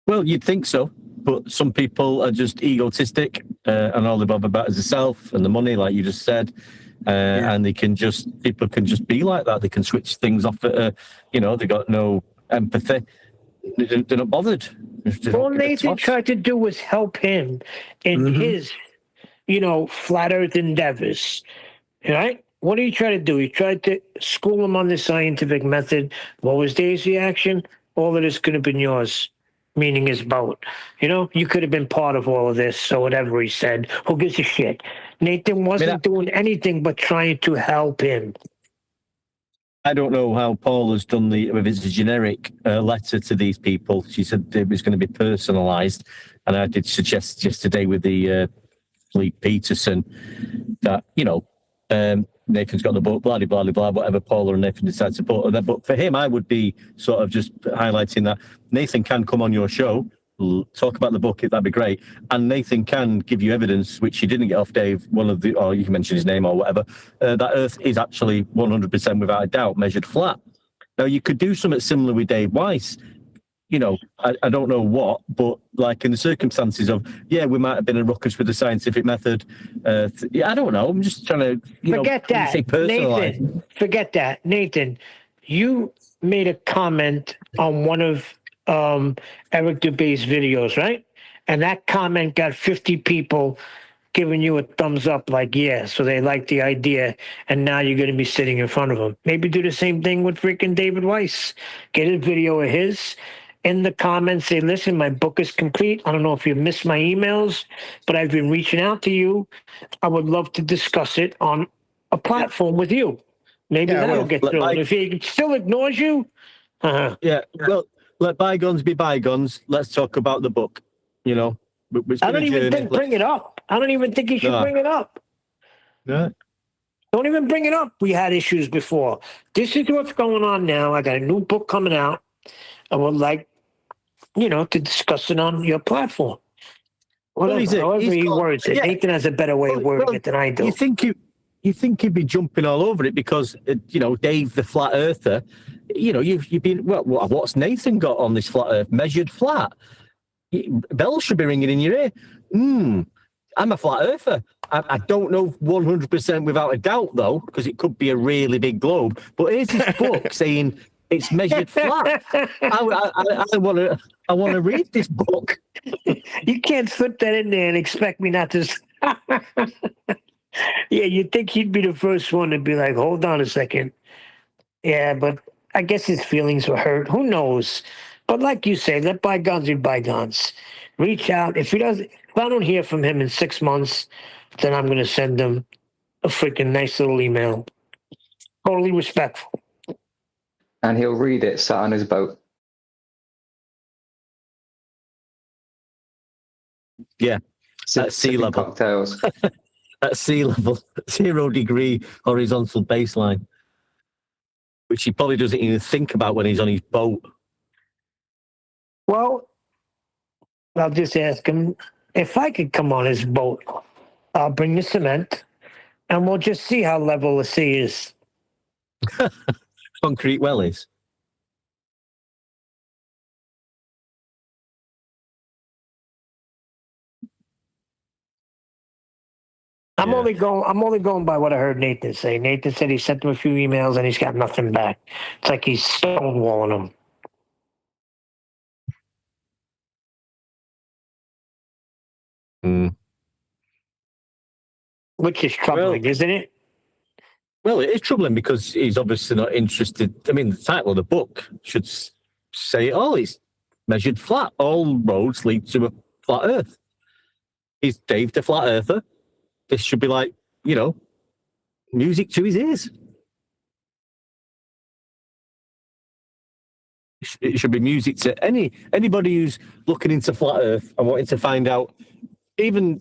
Well, you'd think so, but some people are just egotistic and all they bother about is the self and the money, like you just said. And people can just be like that. They can switch things off at they got no empathy. They're not bothered. All Nathan tried to do was help him in his, flat earth endeavors. Right? What did he try to do? He tried to school him on the scientific method. What was Dave's reaction? All of this could have been yours, meaning his boat. You could have been part of all of this, or whatever he said. Who gives a shit? Nathan wasn't doing anything but trying to help him. I don't know how Paul has done if it's a generic letter to these people. She said it was going to be personalised, and I did suggest yesterday with the Lee Peterson that Nathan's got the book, blah blah blah, whatever Paul or Nathan decides to put. But for him, I would be sort of just highlighting that Nathan can come on your show, talk about the book, that'd be great, and Nathan can give you evidence, which he didn't get off Dave, or you can mention his name or whatever, that Earth is actually 100% without a doubt measured flat. Now, you could do something similar with Dave Weiss. I don't know what, but like in the circumstances of, we might have been a ruckus with the scientific method. I don't know. I'm just trying to, forget that. Nathan, forget that. Nathan, you made a comment on one of Eric Dubé's videos, right? And that comment got 50 people giving you a thumbs up, like, so they like the idea, and now you're going to be sitting in front of them. Maybe do the same thing with freaking David Weiss. Get a video of his in the comments, say, listen, my book is complete. I don't know if you missed my emails, but I've been reaching out to you. I would love to discuss it on a platform with you. Maybe that'll get through. And if he still ignores you, well, let bygones be bygones. Let's talk about the book. I don't even think bring it up. I don't even think he should bring it up. Yeah. Don't even bring it up. We had issues before. This is what's going on now. I got a new book coming out. I would like, to discuss it on your platform. However he words it. Nathan has a better way of wording it than I do. You think he'd be jumping all over it because, Dave the Flat Earther, you've been, what's Nathan got on this flat Earth? Measured flat. Bells should be ringing in your ear. I'm a flat earther. I don't know 100% without a doubt, though, because it could be a really big globe. But here's this book saying it's measured flat. I want to read this book. You can't slip that in there and expect me not to. You'd think he'd be the first one to be like, hold on a second. Yeah, but I guess his feelings were hurt. Who knows? But like you say, let bygones be bygones. Reach out. If I don't hear from him in 6 months, then I'm going to send him a freaking nice little email. Totally respectful. And he'll read it sat on his boat. Yeah, at sea level. Cocktails. At sea level, 0 degree horizontal baseline, which he probably doesn't even think about when he's on his boat. Well, I'll just ask him if I could come on his boat. I'll bring the cement And we'll just see how level the sea is. Concrete wellies. I'm only going by what I heard Nathan say. Nathan said he sent him a few emails and he's got nothing back. It's like he's stonewalling them. Which is troubling, isn't it? Well, it is troubling because he's obviously not interested. I mean, the title of the book should say it all. It's measured flat. All roads lead to a flat Earth. Is Dave the flat earther? This should be like, music to his ears. It should be music to anybody who's looking into flat Earth and wanting to find out. Even,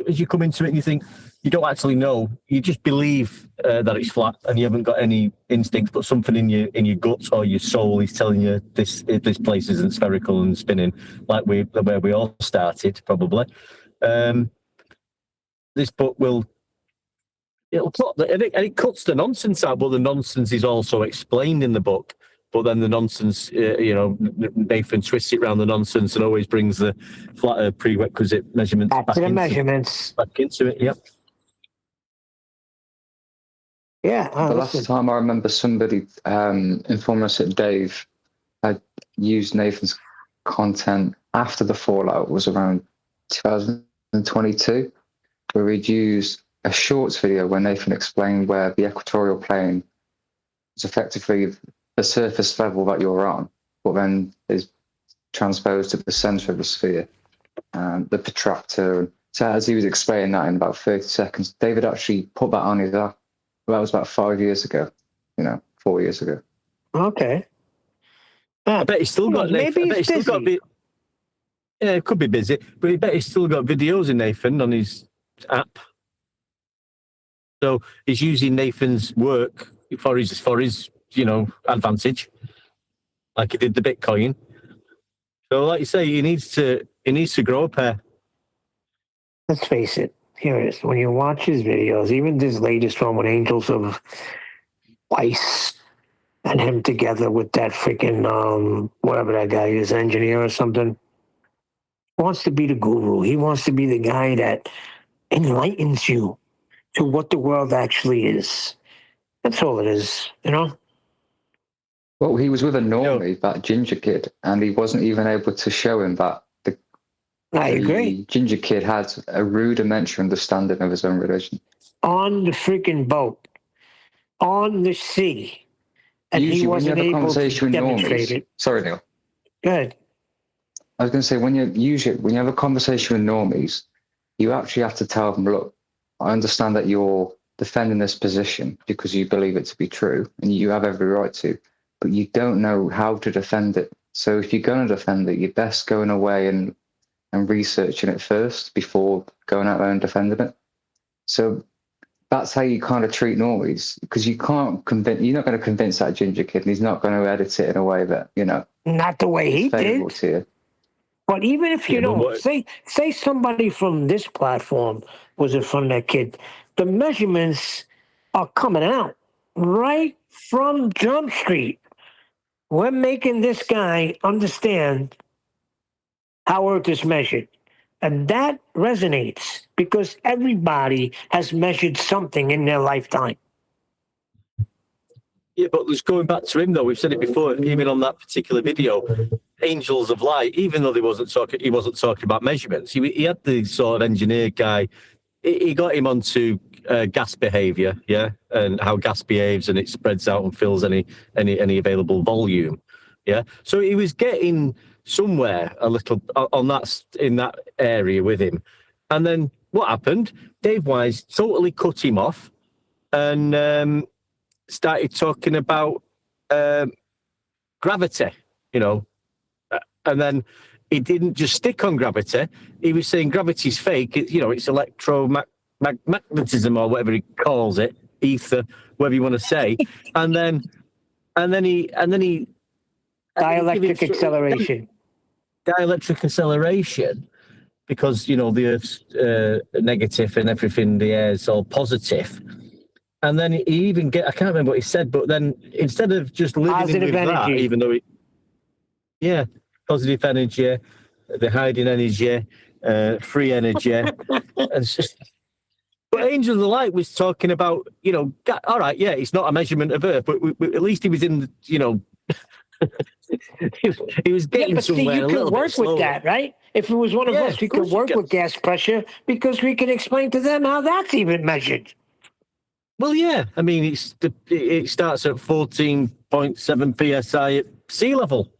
as you come into it and you think you don't actually know, you just believe that it's flat and you haven't got any instinct, but something in your gut or your soul is telling you this place isn't spherical and spinning, like where we all started, probably. This book it cuts the nonsense out, but the nonsense is also explained in the book. But then the nonsense, Nathan twists it around the nonsense and always brings the flat Earth prerequisite measurements back into it. Yep. Yeah. The last time I remember somebody informing us that Dave had used Nathan's content after the fallout was around 2022, where he'd used a shorts video where Nathan explained where the equatorial plane is effectively the surface level that you're on, but then is transposed to the center of the sphere, the protractor. So as he was explaining that in about 30 seconds, David actually put that on his app. That was about 5 years ago, 4 years ago. Okay. I bet he's still got Nathan. I bet he's still got yeah, it could be busy, but I bet he's still got videos in Nathan on his app. So he's using Nathan's work for his advantage, like he did the Bitcoin. So, like you say, he needs to grow a pair. Let's face it. Here it is. When you watch his videos, even this latest one with Angels of Weiss and him together with that freaking whatever that guy is, engineer or something, wants to be the guru. He wants to be the guy that enlightens you to what the world actually is. That's all it is, Well, he was with a normie, that ginger kid, and he wasn't even able to show him that I agree. The ginger kid had a rudimentary understanding of his own religion. On the freaking boat, on the sea, and usually, he wasn't able to demonstrate it. Sorry, Neil. Good. I was going to say, when you have a conversation with normies, you actually have to tell them, look, I understand that you're defending this position because you believe it to be true, and you have every right to, but you don't know how to defend it. So if you're going to defend it, you're best going away and researching it first before going out there and defending it. So that's how you kind of treat normies, because you're not going to convince that ginger kid, and he's not going to edit it in a way that, not the way he did. To you. But even if you don't, say somebody from this platform was in front of that kid, the measurements are coming out right from Jump Street. We're making this guy understand how Earth is measured. And that resonates because everybody has measured something in their lifetime. Yeah, but just going back to him, though, we've said it before, even on that particular video, Angels of Light, even though he wasn't talking about measurements, he had the sort of engineer guy, he got him onto gas behavior, yeah, and how gas behaves and it spreads out and fills any available volume, yeah. So he was getting somewhere a little in that area with him, and then what happened? Dave Wise totally cut him off, and started talking about gravity, and then he didn't just stick on gravity. He was saying gravity's fake. It's electromagnetism or whatever he calls it, ether, whatever you want to say. and then he dielectric acceleration. Dielectric acceleration. because the Earth's negative and everything, the air's all positive. And then he even I can't remember what he said, but then instead of just living Positive with energy. that, even though positive energy, the hiding energy, free energy, and it's just. But Angel of the Light was talking about, all right, yeah, it's not a measurement of Earth, but at least he was in, he was getting somewhere a little bit work with that, right? If it was one of us, we could work with gas pressure because we can explain to them how that's even measured. Well, yeah. I mean, it starts at 14.7 psi at sea level.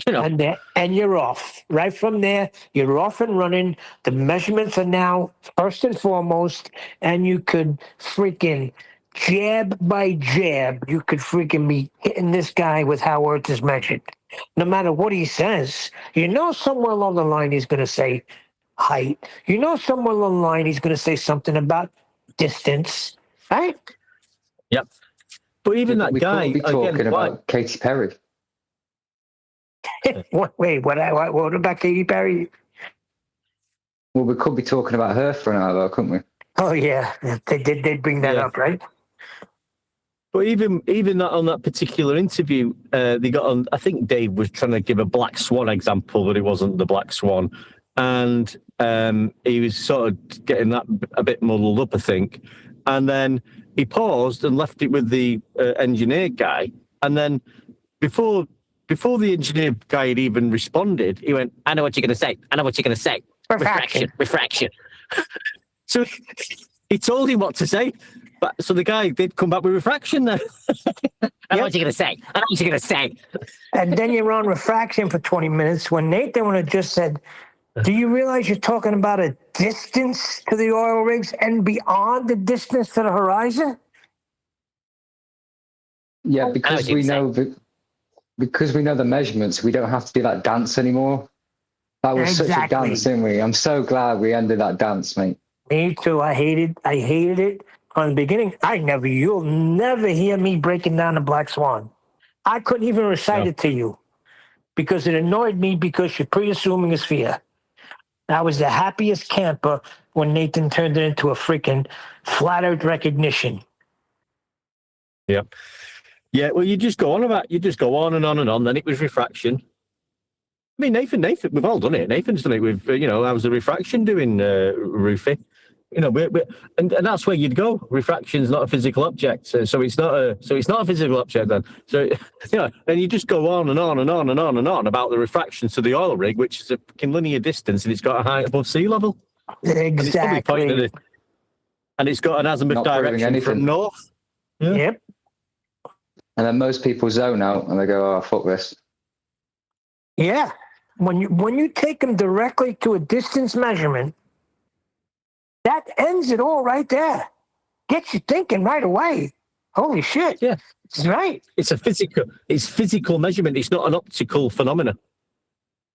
And you're off. Right from there, you're off and running. The measurements are now first and foremost, and you could freaking jab by jab, you could freaking be hitting this guy with how Earth is measured. No matter what he says, somewhere along the line he's going to say height. Somewhere along the line he's going to say something about distance, right? Yep. But even that guy, could be talking about Katy Perry. Wait, what about Katy Perry? Well, we could be talking about her for an hour, couldn't we? Oh yeah, they did bring that up, right? But even that on that particular interview, they got on. I think Dave was trying to give a black swan example, but it wasn't the black swan, and he was sort of getting that a bit muddled up, I think. And then he paused and left it with the engineer guy, and then before the engineer guy had even responded, he went, "I know what you're going to say. I know what you're going to say. Refraction." So he told him what to say. But so the guy did come back with refraction then. I know what you're going to say. I know what you're going to say. And then you're on refraction for 20 minutes when Nathan would have just said, do you realize you're talking about a distance to the oil rigs and beyond the distance to the horizon? Yeah, because we know the measurements, we don't have to do that dance anymore. That was such a dance, didn't we? I'm so glad we ended that dance, mate. Me too. I hated it from the beginning. You'll never hear me breaking down the Black Swan. I couldn't even recite it to you because it annoyed me because you're pre-assuming a sphere. I was the happiest camper when Nathan turned it into a freaking flat earth recognition. Yeah. Yeah, well, you just go on and on and on. Then it was refraction. I mean, Nathan, we've all done it. Nathan's done it with, how's the refraction doing, Roofy? And that's where you'd go. Refraction's not a physical object, so it's not a physical object then. So and you just go on and on and on and on and on about the refraction to the oil rig, which is a fucking linear distance, and it's got a height above sea level. Exactly. And it's got an azimuth direction from north. Yeah. Yep. And then most people zone out and they go, "Oh, fuck this." Yeah. When you take them directly to a distance measurement, that ends it all right there. Gets you thinking right away. Holy shit. Yeah. It's right. It's physical measurement. It's not an optical phenomenon.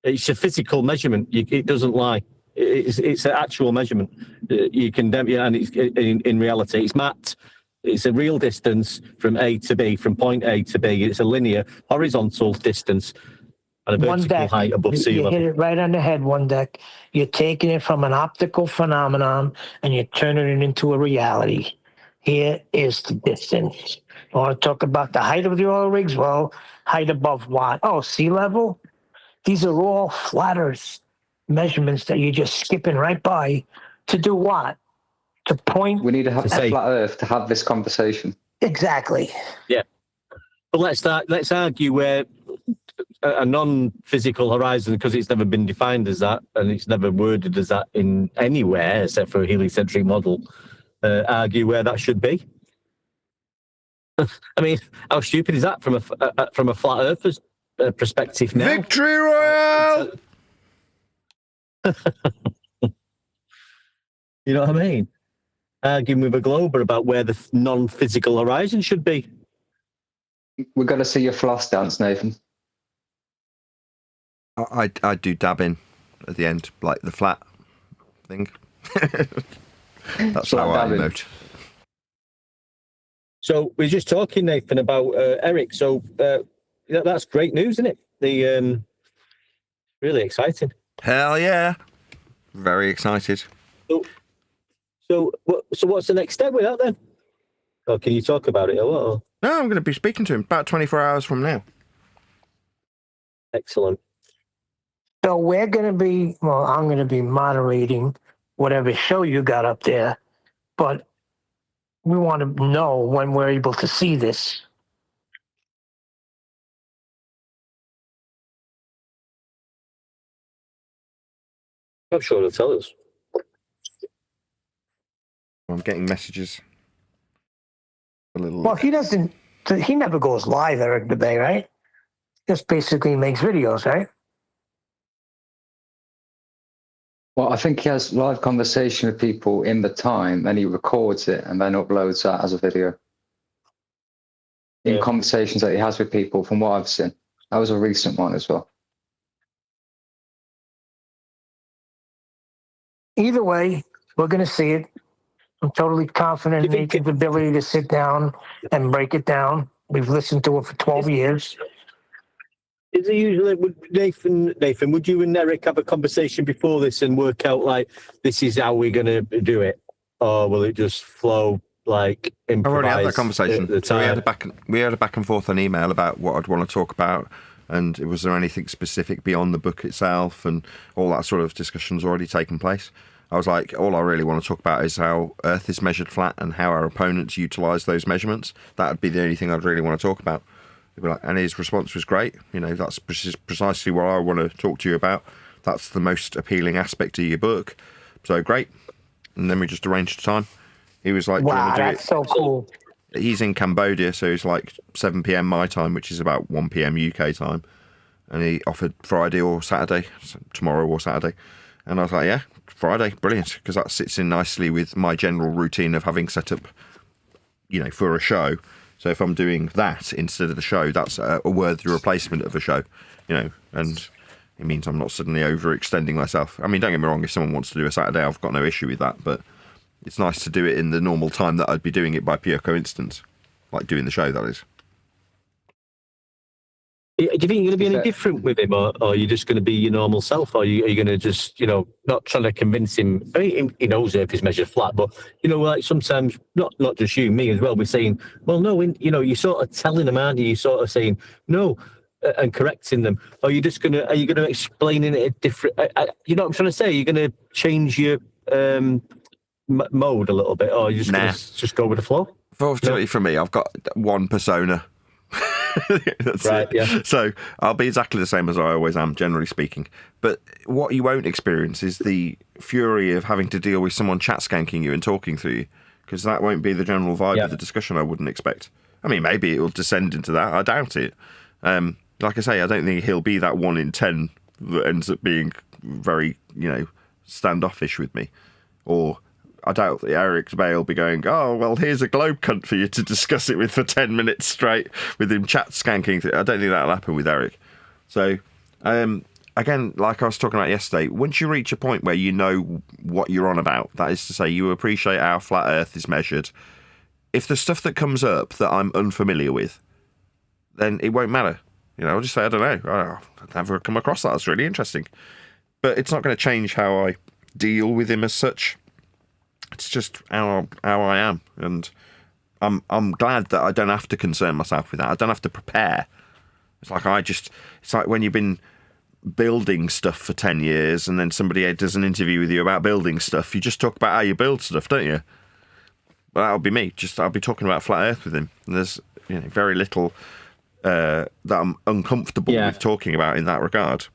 It's a physical measurement. It doesn't lie. It's an actual measurement. You can, and it's in reality, it's mapped. It's a real distance from A to B, from point A to B. It's a linear, horizontal distance and a vertical height above sea level. You hit it right on the head, one deck. You're taking it from an optical phenomenon and you're turning it into a reality. Here is the distance. You want to talk about the height of the oil rigs? Well, height above what? Oh, sea level? These are all flat earth measurements that you're just skipping right by to do what? To point. We need to have a flat earth to have this conversation. Exactly. Yeah. But let's argue where a non-physical horizon, because it's never been defined as that, and it's never worded as that in anywhere except for a heliocentric model, argue where that should be. I mean, how stupid is that from a flat earther's perspective now? Victory Royale! You know what I mean? Arguing with a glober about where the non-physical horizon should be. We've got to see your floss dance, Nathan. I do dabbing at the end, like the flat thing. That's Flat how I dabbing. emote. So we're just talking, Nathan, about Eric. So that's great news, isn't it? Really exciting. Hell yeah. Very excited. So what's the next step with that then? Or can you talk about it or what? No, I'm going to be speaking to him about 24 hours from now. Excellent. So we're going to be, well, I'm going to be moderating whatever show you got up there, but we want to know when we're able to see this. I'm sure he'll tell us. I'm getting messages. Well, he never goes live, Eric DeBay, right? Just basically makes videos, right? Well, I think he has live conversation with people in the time, and he records it and then uploads that as a video. In conversations that he has with people, from what I've seen. That was a recent one as well. Either way, we're going to see it. I'm totally confident in Nathan's ability to sit down and break it down. We've listened to it for 12 years. Is it usually, Nathan, would you and Eric have a conversation before this and work out, like, this is how we're going to do it? Or will it just flow, like, I've already had that improvise conversation. at the So time? we had a back and forth on email about what I'd want to talk about, and was there anything specific beyond the book itself, and all that sort of discussion's already taken place. I was like, all I really want to talk about is how Earth is measured flat and how our opponents utilise those measurements. That would be the only thing I'd really want to talk about. And his response was great. You know, that's precisely what I want to talk to you about. That's the most appealing aspect of your book. So great. And then we just arranged a time. He was like, wow, that's so cool. He's in Cambodia, so it's like 7 p.m. my time, which is about 1 p.m. UK time. And he offered Friday or Saturday, tomorrow or Saturday. And I was like, yeah, Friday, brilliant, because that sits in nicely with my general routine of having set up, you know, for a show. So if I'm doing that instead of the show, that's a worthy replacement of a show, you know, and it means I'm not suddenly overextending myself. I mean, don't get me wrong, if someone wants to do a Saturday, I've got no issue with that, but it's nice to do it in the normal time that I'd be doing it by pure coincidence, like doing the show, that is. Do you think you're going to be any different with him, or are you just going to be your normal self? Or are you going to just, you know, not trying to convince him? I mean, he knows Earth is measured flat, but, you know, like sometimes, not just you, me as well, we're saying, well, no, you know, you're sort of telling them, aren't you? You're sort of saying, no, and correcting them. Or are you going to explain it a different, you know what I'm trying to say? You're going to change your mode a little bit, or are you just going to just go with the flow? Fortunately for me, I've got one persona. That's right, it. Yeah. So I'll be exactly the same as I always am, generally speaking. But what you won't experience is the fury of having to deal with someone chat skanking you and talking through you, because that won't be the general vibe of the discussion. I wouldn't expect. I mean, maybe it will descend into that. I doubt it. Like I say, I don't think he'll be that 1 in 10 that ends up being very, you know, standoffish with me, or I doubt that Eric DeBay will be going, oh, well, here's a globe cunt for you to discuss it with for 10 minutes straight with him chat skanking. I don't think that'll happen with Eric. So, again, like I was talking about yesterday, once you reach a point where you know what you're on about, that is to say, you appreciate how flat Earth is measured, if there's stuff that comes up that I'm unfamiliar with, then it won't matter. You know, I'll just say, I don't know. I've never come across that. That's really interesting. But it's not going to change how I deal with him as such. It's just how I am, and I'm glad that I don't have to concern myself with that. I don't have to prepare. It's like when you've been building stuff for 10 years, and then somebody does an interview with you about building stuff. You just talk about how you build stuff, don't you? Well, that'll be me. I'll be talking about flat Earth with him. And there's very little that I'm uncomfortable with talking about in that regard.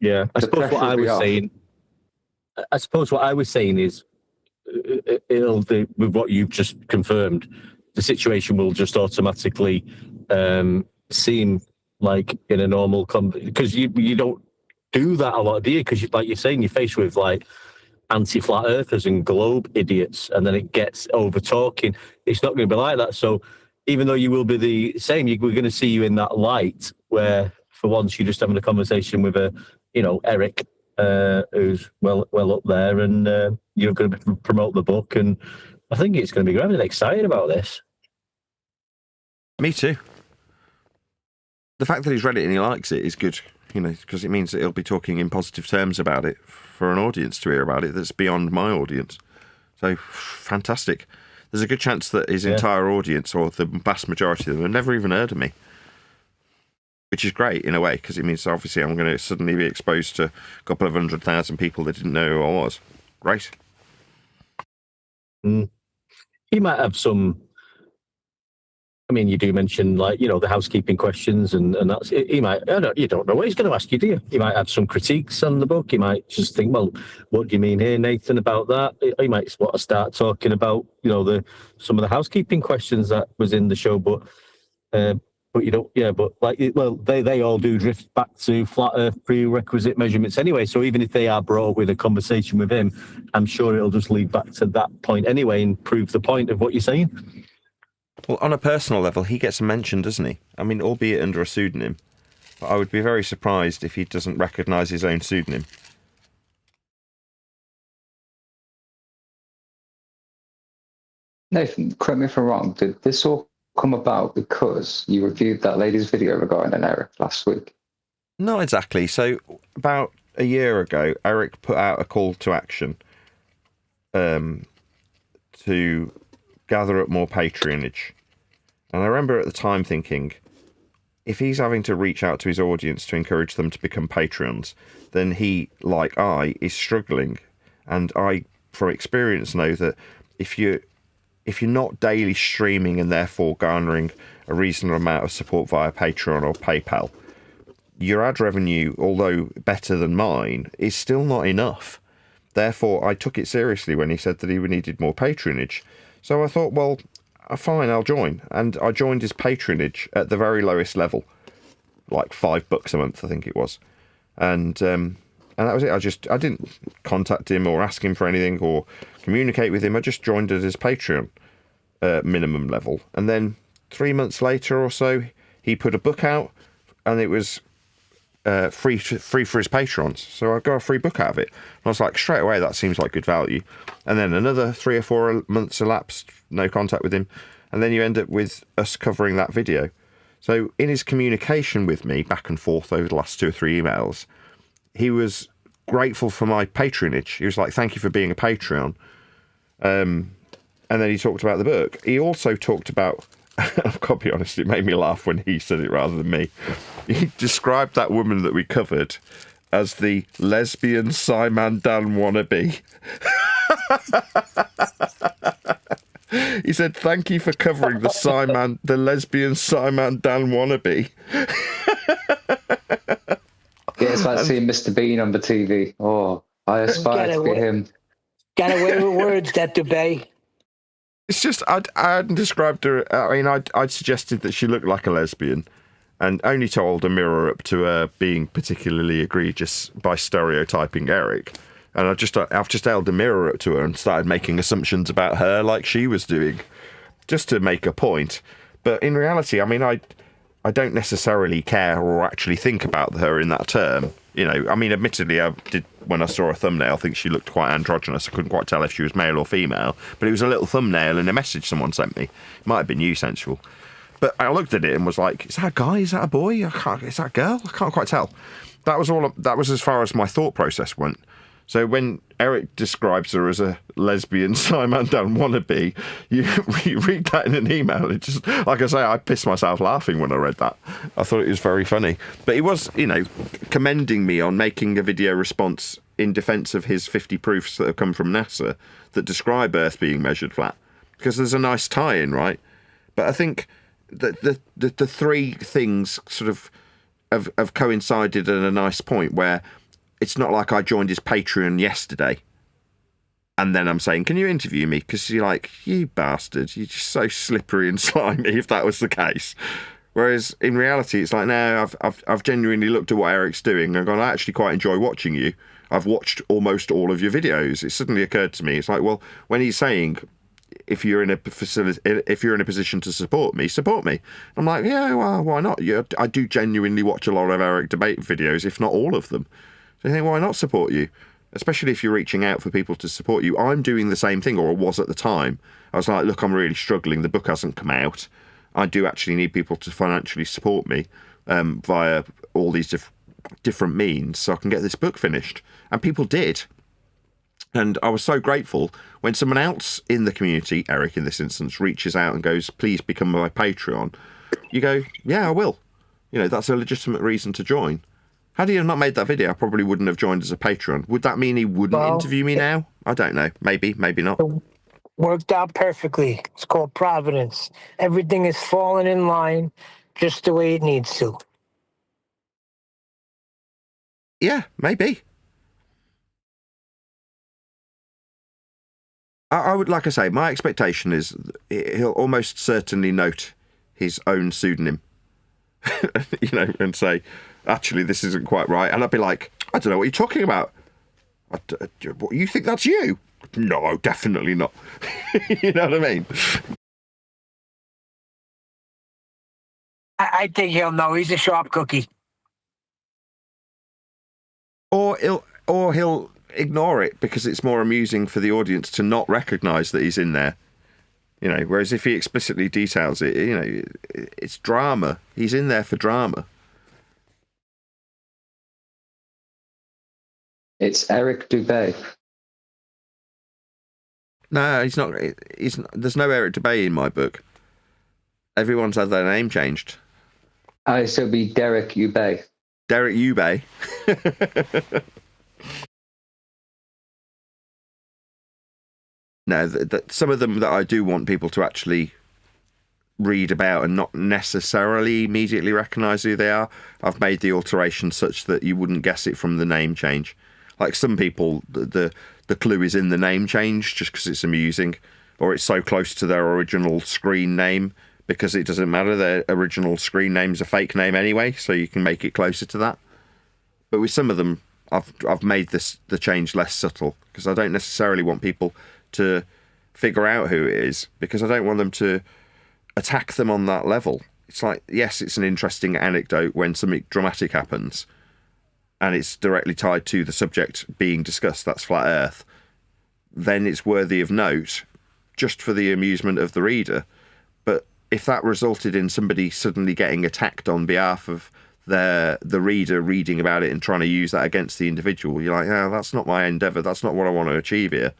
Yeah, I suppose what I was saying is, with what you've just confirmed, the situation will just automatically seem like in a normal because you don't do that a lot, do you? Because like you're saying, you're faced with like anti-flat earthers and globe idiots, and then it gets over talking. It's not going to be like that. So even though you will be the same, we're going to see you in that light where, for once, you're just having a conversation with Eric. Who's well up there, and you're going to promote the book, and I think it's going to be great. I'm excited about this. Me too. The fact that he's read it and he likes it is good. because it means that he'll be talking in positive terms about it for an audience to hear about it that's beyond my audience. So, fantastic. There's a good chance that his entire audience, or the vast majority of them, have never even heard of me. Which is great in a way, because it means obviously I'm going to suddenly be exposed to a couple of 100,000 people that didn't know who I was. Great. He might have some. I mean, you do mention, like, the housekeeping questions, and that's it. He might. You don't know what he's going to ask you, do you? He might have some critiques on the book. He might just think, well, what do you mean here, Nathan, about that? He might want to start talking about, some of the housekeeping questions that was in the show, but you don't. Yeah, but they all do drift back to flat Earth prerequisite measurements anyway. So even if they are brought up with a conversation with him, I'm sure it'll just lead back to that point anyway and prove the point of what you're saying. Well, on a personal level, he gets mentioned, doesn't he? I mean, albeit under a pseudonym. But I would be very surprised if he doesn't recognise his own pseudonym. Nathan, correct me if I'm wrong. Did this all come about because you reviewed that lady's video regarding Eric last week? Not exactly. So, about a year ago, Eric put out a call to action to gather up more patronage. And I remember at the time thinking, if he's having to reach out to his audience to encourage them to become patrons, then he, like I, is struggling. And I, from experience, know that if you're not daily streaming and therefore garnering a reasonable amount of support via Patreon or PayPal, your ad revenue, although better than mine, is still not enough. Therefore, I took it seriously when he said that he needed more patronage. So I thought, well, fine, I'll join. And I joined his patronage at the very lowest level, like $5 a month, I think it was. And that was it. I didn't contact him or ask him for anything or communicate with him. I just joined at his Patreon minimum level. And then 3 months later or so, he put a book out, and it was free for his patrons. So I got a free book out of it. And I was like, straight away, that seems like good value. And then another 3 or 4 months elapsed, no contact with him. And then you end up with us covering that video. So in his communication with me back and forth over the last 2 or 3 emails, he was grateful for my patronage. He was like, thank you for being a Patreon. And then he talked about the book. He also talked about, I've got to be honest, it made me laugh when he said it rather than me. He described that woman that we covered as the lesbian Simon Dan wannabe. He said, thank you for covering the lesbian Simon Dan wannabe. Yeah, it's like seeing Mr. Bean on the TV. Oh, I aspire to be him. Got away with words, that Dubay. It's just, I hadn't described her. I mean, I'd suggested that she looked like a lesbian, and only to hold a mirror up to her being particularly egregious by stereotyping Eric. And I've just held a mirror up to her and started making assumptions about her like she was doing, just to make a point. But in reality, I mean, I don't necessarily care or actually think about her in that term. I mean, admittedly, I did, when I saw a thumbnail, think she looked quite androgynous. I couldn't quite tell if she was male or female, but it was a little thumbnail in a message someone sent me. It might have been you, Sensual. But I looked at it and was like, is that a guy? Is that a boy? Is that a girl? I can't quite tell. That was as far as my thought process went. So when Eric describes her as a lesbian Simon Dan wannabe, you read that in an email. It just, like I say, I pissed myself laughing when I read that. I thought it was very funny. But he was, commending me on making a video response in defence of his 50 proofs that have come from NASA that describe Earth being measured flat. Because there's a nice tie-in, right? But I think that the three things sort of have coincided at a nice point where it's not like I joined his Patreon yesterday and then I'm saying, can you interview me? Because you're like, you bastard, you're just so slippery and slimy if that was the case. Whereas in reality, it's like, no, I've genuinely looked at what Eric's doing and gone, I actually quite enjoy watching you. I've watched almost all of your videos. It suddenly occurred to me, it's like, well, when he's saying, if you're in a position to support me, I'm like, yeah, well, why not? Yeah, I do genuinely watch a lot of Eric debate videos, if not all of them. So you think, why not support you? Especially if you're reaching out for people to support you. I'm doing the same thing, or was at the time. I was like, look, I'm really struggling. The book hasn't come out. I do actually need people to financially support me via all these different means so I can get this book finished. And people did. And I was so grateful when someone else in the community, Eric in this instance, reaches out and goes, please become my Patreon. You go, yeah, I will. You know, that's a legitimate reason to join. Had he not made that video, I probably wouldn't have joined as a Patreon. Would that mean he wouldn't interview me now? I don't know. Maybe, maybe not. Worked out perfectly. It's called Providence. Everything is falling in line just the way it needs to. Yeah, maybe. I would, like I say, my expectation is he'll almost certainly note his own pseudonym, you know, and say, actually, this isn't quite right. And I'd be like, I don't know what you're talking about. You think that's you? No, definitely not. You know what I mean? I think he'll know. He's a sharp cookie. Or he'll ignore it because it's more amusing for the audience to not recognise that he's in there. You know, whereas if he explicitly details it, you know, it's drama. He's in there for drama. It's Eric Dubé. No, he's not. There's no Eric Dubé in my book. Everyone's had their name changed. So it'll be Derek Ubay. Derek Ubay. No, some of them that I do want people to actually read about and not necessarily immediately recognise who they are, I've made the alteration such that you wouldn't guess it from the name change. Like some people, the clue is in the name change just because it's amusing, or it's so close to their original screen name because it doesn't matter. Their original screen name's a fake name anyway, so you can make it closer to that. But with some of them, I've made the change less subtle because I don't necessarily want people to figure out who it is because I don't want them to attack them on that level. It's like, yes, it's an interesting anecdote when something dramatic happens and it's directly tied to the subject being discussed, that's flat Earth, then it's worthy of note just for the amusement of the reader. But if that resulted in somebody suddenly getting attacked on behalf of the reader reading about it and trying to use that against the individual, you're like, oh, that's not my endeavour, that's not what I want to achieve here.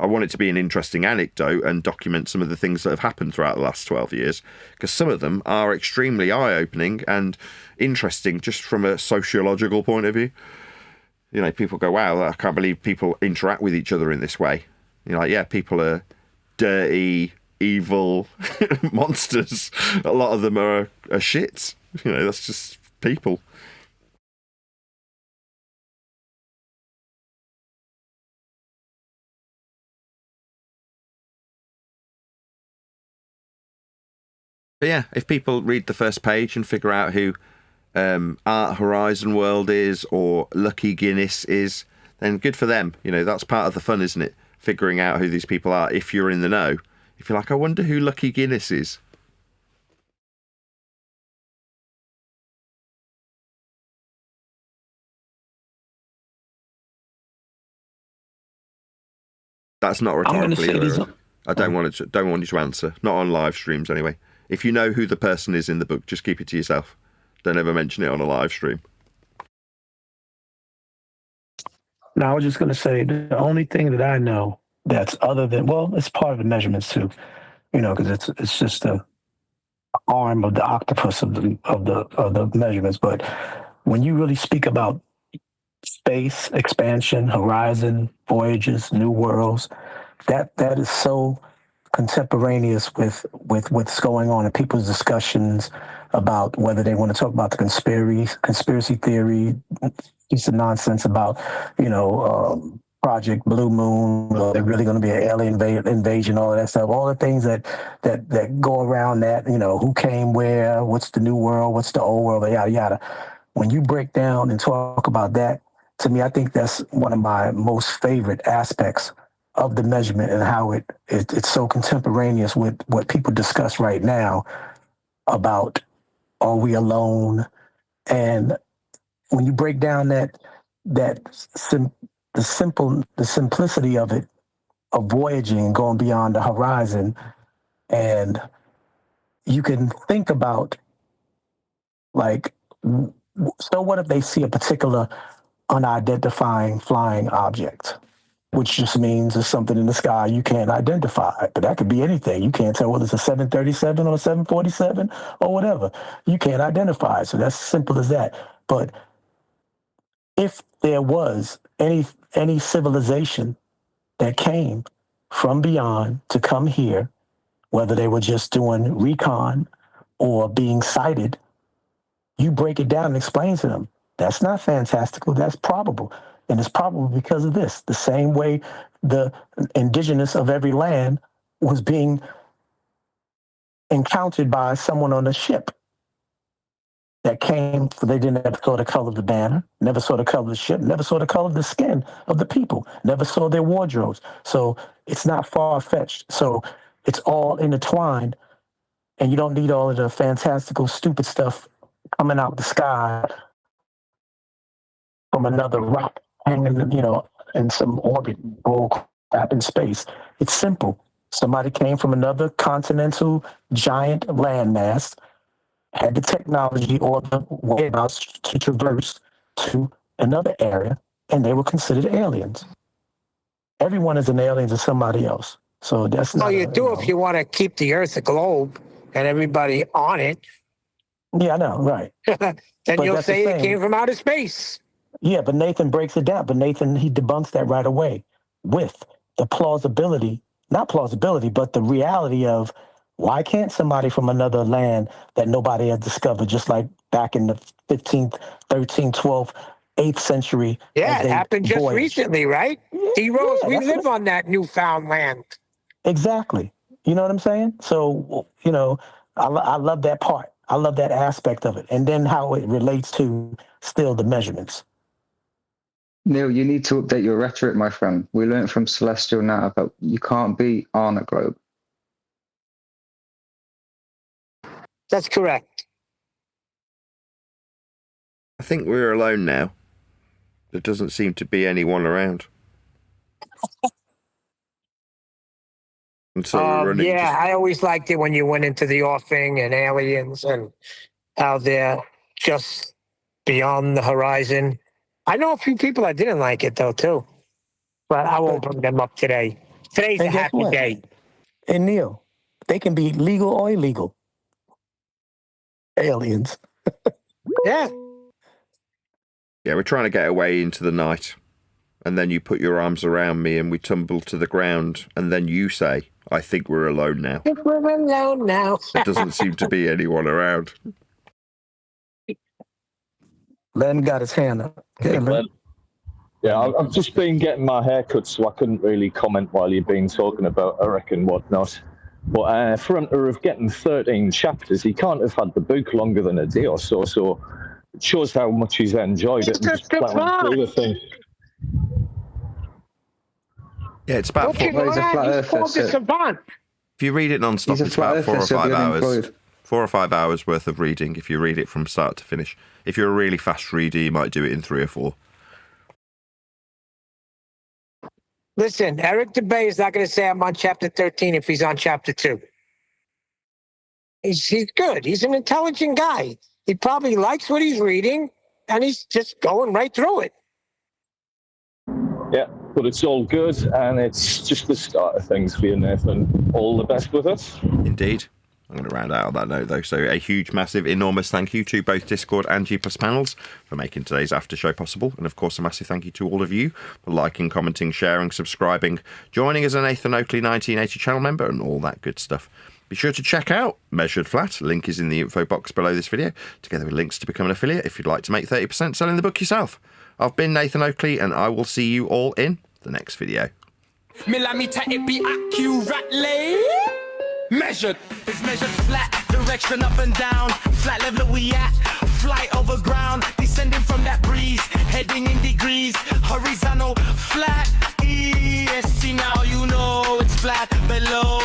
I want it to be an interesting anecdote and document some of the things that have happened throughout the last 12 years, because some of them are extremely eye-opening and interesting just from a sociological point of view. You know, people go, wow, I can't believe people interact with each other in this way. You're like, yeah, people are dirty, evil monsters. A lot of them are shits. You know, that's just people. But yeah, if people read the first page and figure out who Art Horizon World is or Lucky Guinness is, then good for them. You know, that's part of the fun, isn't it? Figuring out who these people are if you're in the know. If you're like, I wonder who Lucky Guinness is. That's not rhetorically irrelevant. I don't want you to answer. Not on live streams anyway. If you know who the person is in the book, just keep it to yourself. Don't ever mention it on a live stream. No, I was just going to say the only thing that I know that's other than, well, it's part of the measurements too, you know, because it's just a arm of the octopus of the measurements. But when you really speak about space expansion, horizon, voyages, new worlds, that is so contemporaneous with what's going on in people's discussions about whether they want to talk about the conspiracy theory, piece of nonsense about, you know, Project Blue Moon, or they're really going to be an alien invasion, all of that stuff, all the things that go around that, you know, who came where, what's the new world, what's the old world, yada, yada. When you break down and talk about that, to me, I think that's one of my most favorite aspects of the measurement and how it's so contemporaneous with what people discuss right now about, are we alone? And when you break down the simplicity of it, of voyaging and going beyond the horizon, and you can think about like So what if they see a particular unidentifying flying object, which just means there's something in the sky you can't identify, but that could be anything. You can't tell whether it's a 737 or a 747 or whatever. You can't identify it. So that's simple as that. But if there was any civilization that came from beyond to come here, whether they were just doing recon or being sighted, you break it down and explain to them. That's not fantastical. That's probable. And it's probable because of this. The same way the indigenous of every land was being encountered by someone on a ship that came, they didn't ever saw the color of the banner, never saw the color of the ship, never saw the color of the skin of the people, never saw their wardrobes. So it's not far-fetched. So it's all intertwined, and you don't need all of the fantastical, stupid stuff coming out the sky from another rock hanging, in some orbit, bull crap in space. It's simple. Somebody came from another continental giant landmass, had the technology or the whereabouts to traverse to another area, and they were considered aliens. Everyone is an alien to somebody else. So that's not. Well, you do if you want to keep the Earth a globe and everybody on it. Yeah, I know, right. Then you'll say it came from outer space. Yeah, but Nathan breaks it down. But Nathan, he debunks that right away with the plausibility, not plausibility, but the reality of why can't somebody from another land that nobody had discovered, just like back in the 15th, 13th, 12th, 8th century. Yeah, it happened just recently, right? D-Rose, we live on that newfound land. Exactly. You know what I'm saying? So, I love that part. I love that aspect of it. And then how it relates to still the measurements. Neil, you need to update your rhetoric, my friend. We learned from Celestial now that you can't be on a globe. That's correct. I think we're alone now. There doesn't seem to be anyone around. And so we're running. Yeah, I always liked it when you went into the offing and aliens and how they're just beyond the horizon. I know a few people that didn't like it, though, too. But I won't bring them up today. Today's a happy day. And Neil, they can be legal or illegal. Aliens. Yeah. Yeah, we're trying to get away into the night. And then you put your arms around me and we tumble to the ground. And then you say, I think we're alone now. I think we're alone now. There doesn't seem to be anyone around. Len got his hand up. Okay, Len. Yeah, I've just been getting my hair cut, so I couldn't really comment while you've been talking about Eric and whatnot. But for him to have getting 13 chapters, he can't have had the book longer than a day or so. So it shows how much he's enjoyed it. And just plowing through the thing. Yeah, it's about if you read it non-stop, it's about 4 or 5 hours. 4 or 5 hours worth of reading if you read it from start to finish. If you're a really fast reader, you might do it in 3 or 4. Listen, Eric DeBay is not going to say I'm on chapter 13 if he's on chapter 2. He's good. He's an intelligent guy. He probably likes what he's reading, and he's just going right through it. Yeah, but it's all good, and it's just the start of things for you, Nathan. All the best with it. Indeed. I'm going to round out on that note, though. So a huge, massive, enormous thank you to both Discord and G+ panels for making today's after show possible. And, of course, a massive thank you to all of you for liking, commenting, sharing, subscribing, joining as a Nathan Oakley 1980 channel member and all that good stuff. Be sure to check out Measured Flat. Link is in the info box below this video, together with links to become an affiliate if you'd like to make 30% selling the book yourself. I've been Nathan Oakley, and I will see you all in the next video. Millimeter, it be accurately measured. It's measured flat, direction up and down. Flat level we at, flight over ground. Descending from that breeze, heading in degrees. Horizontal, flat, ESC, now you know it's flat below.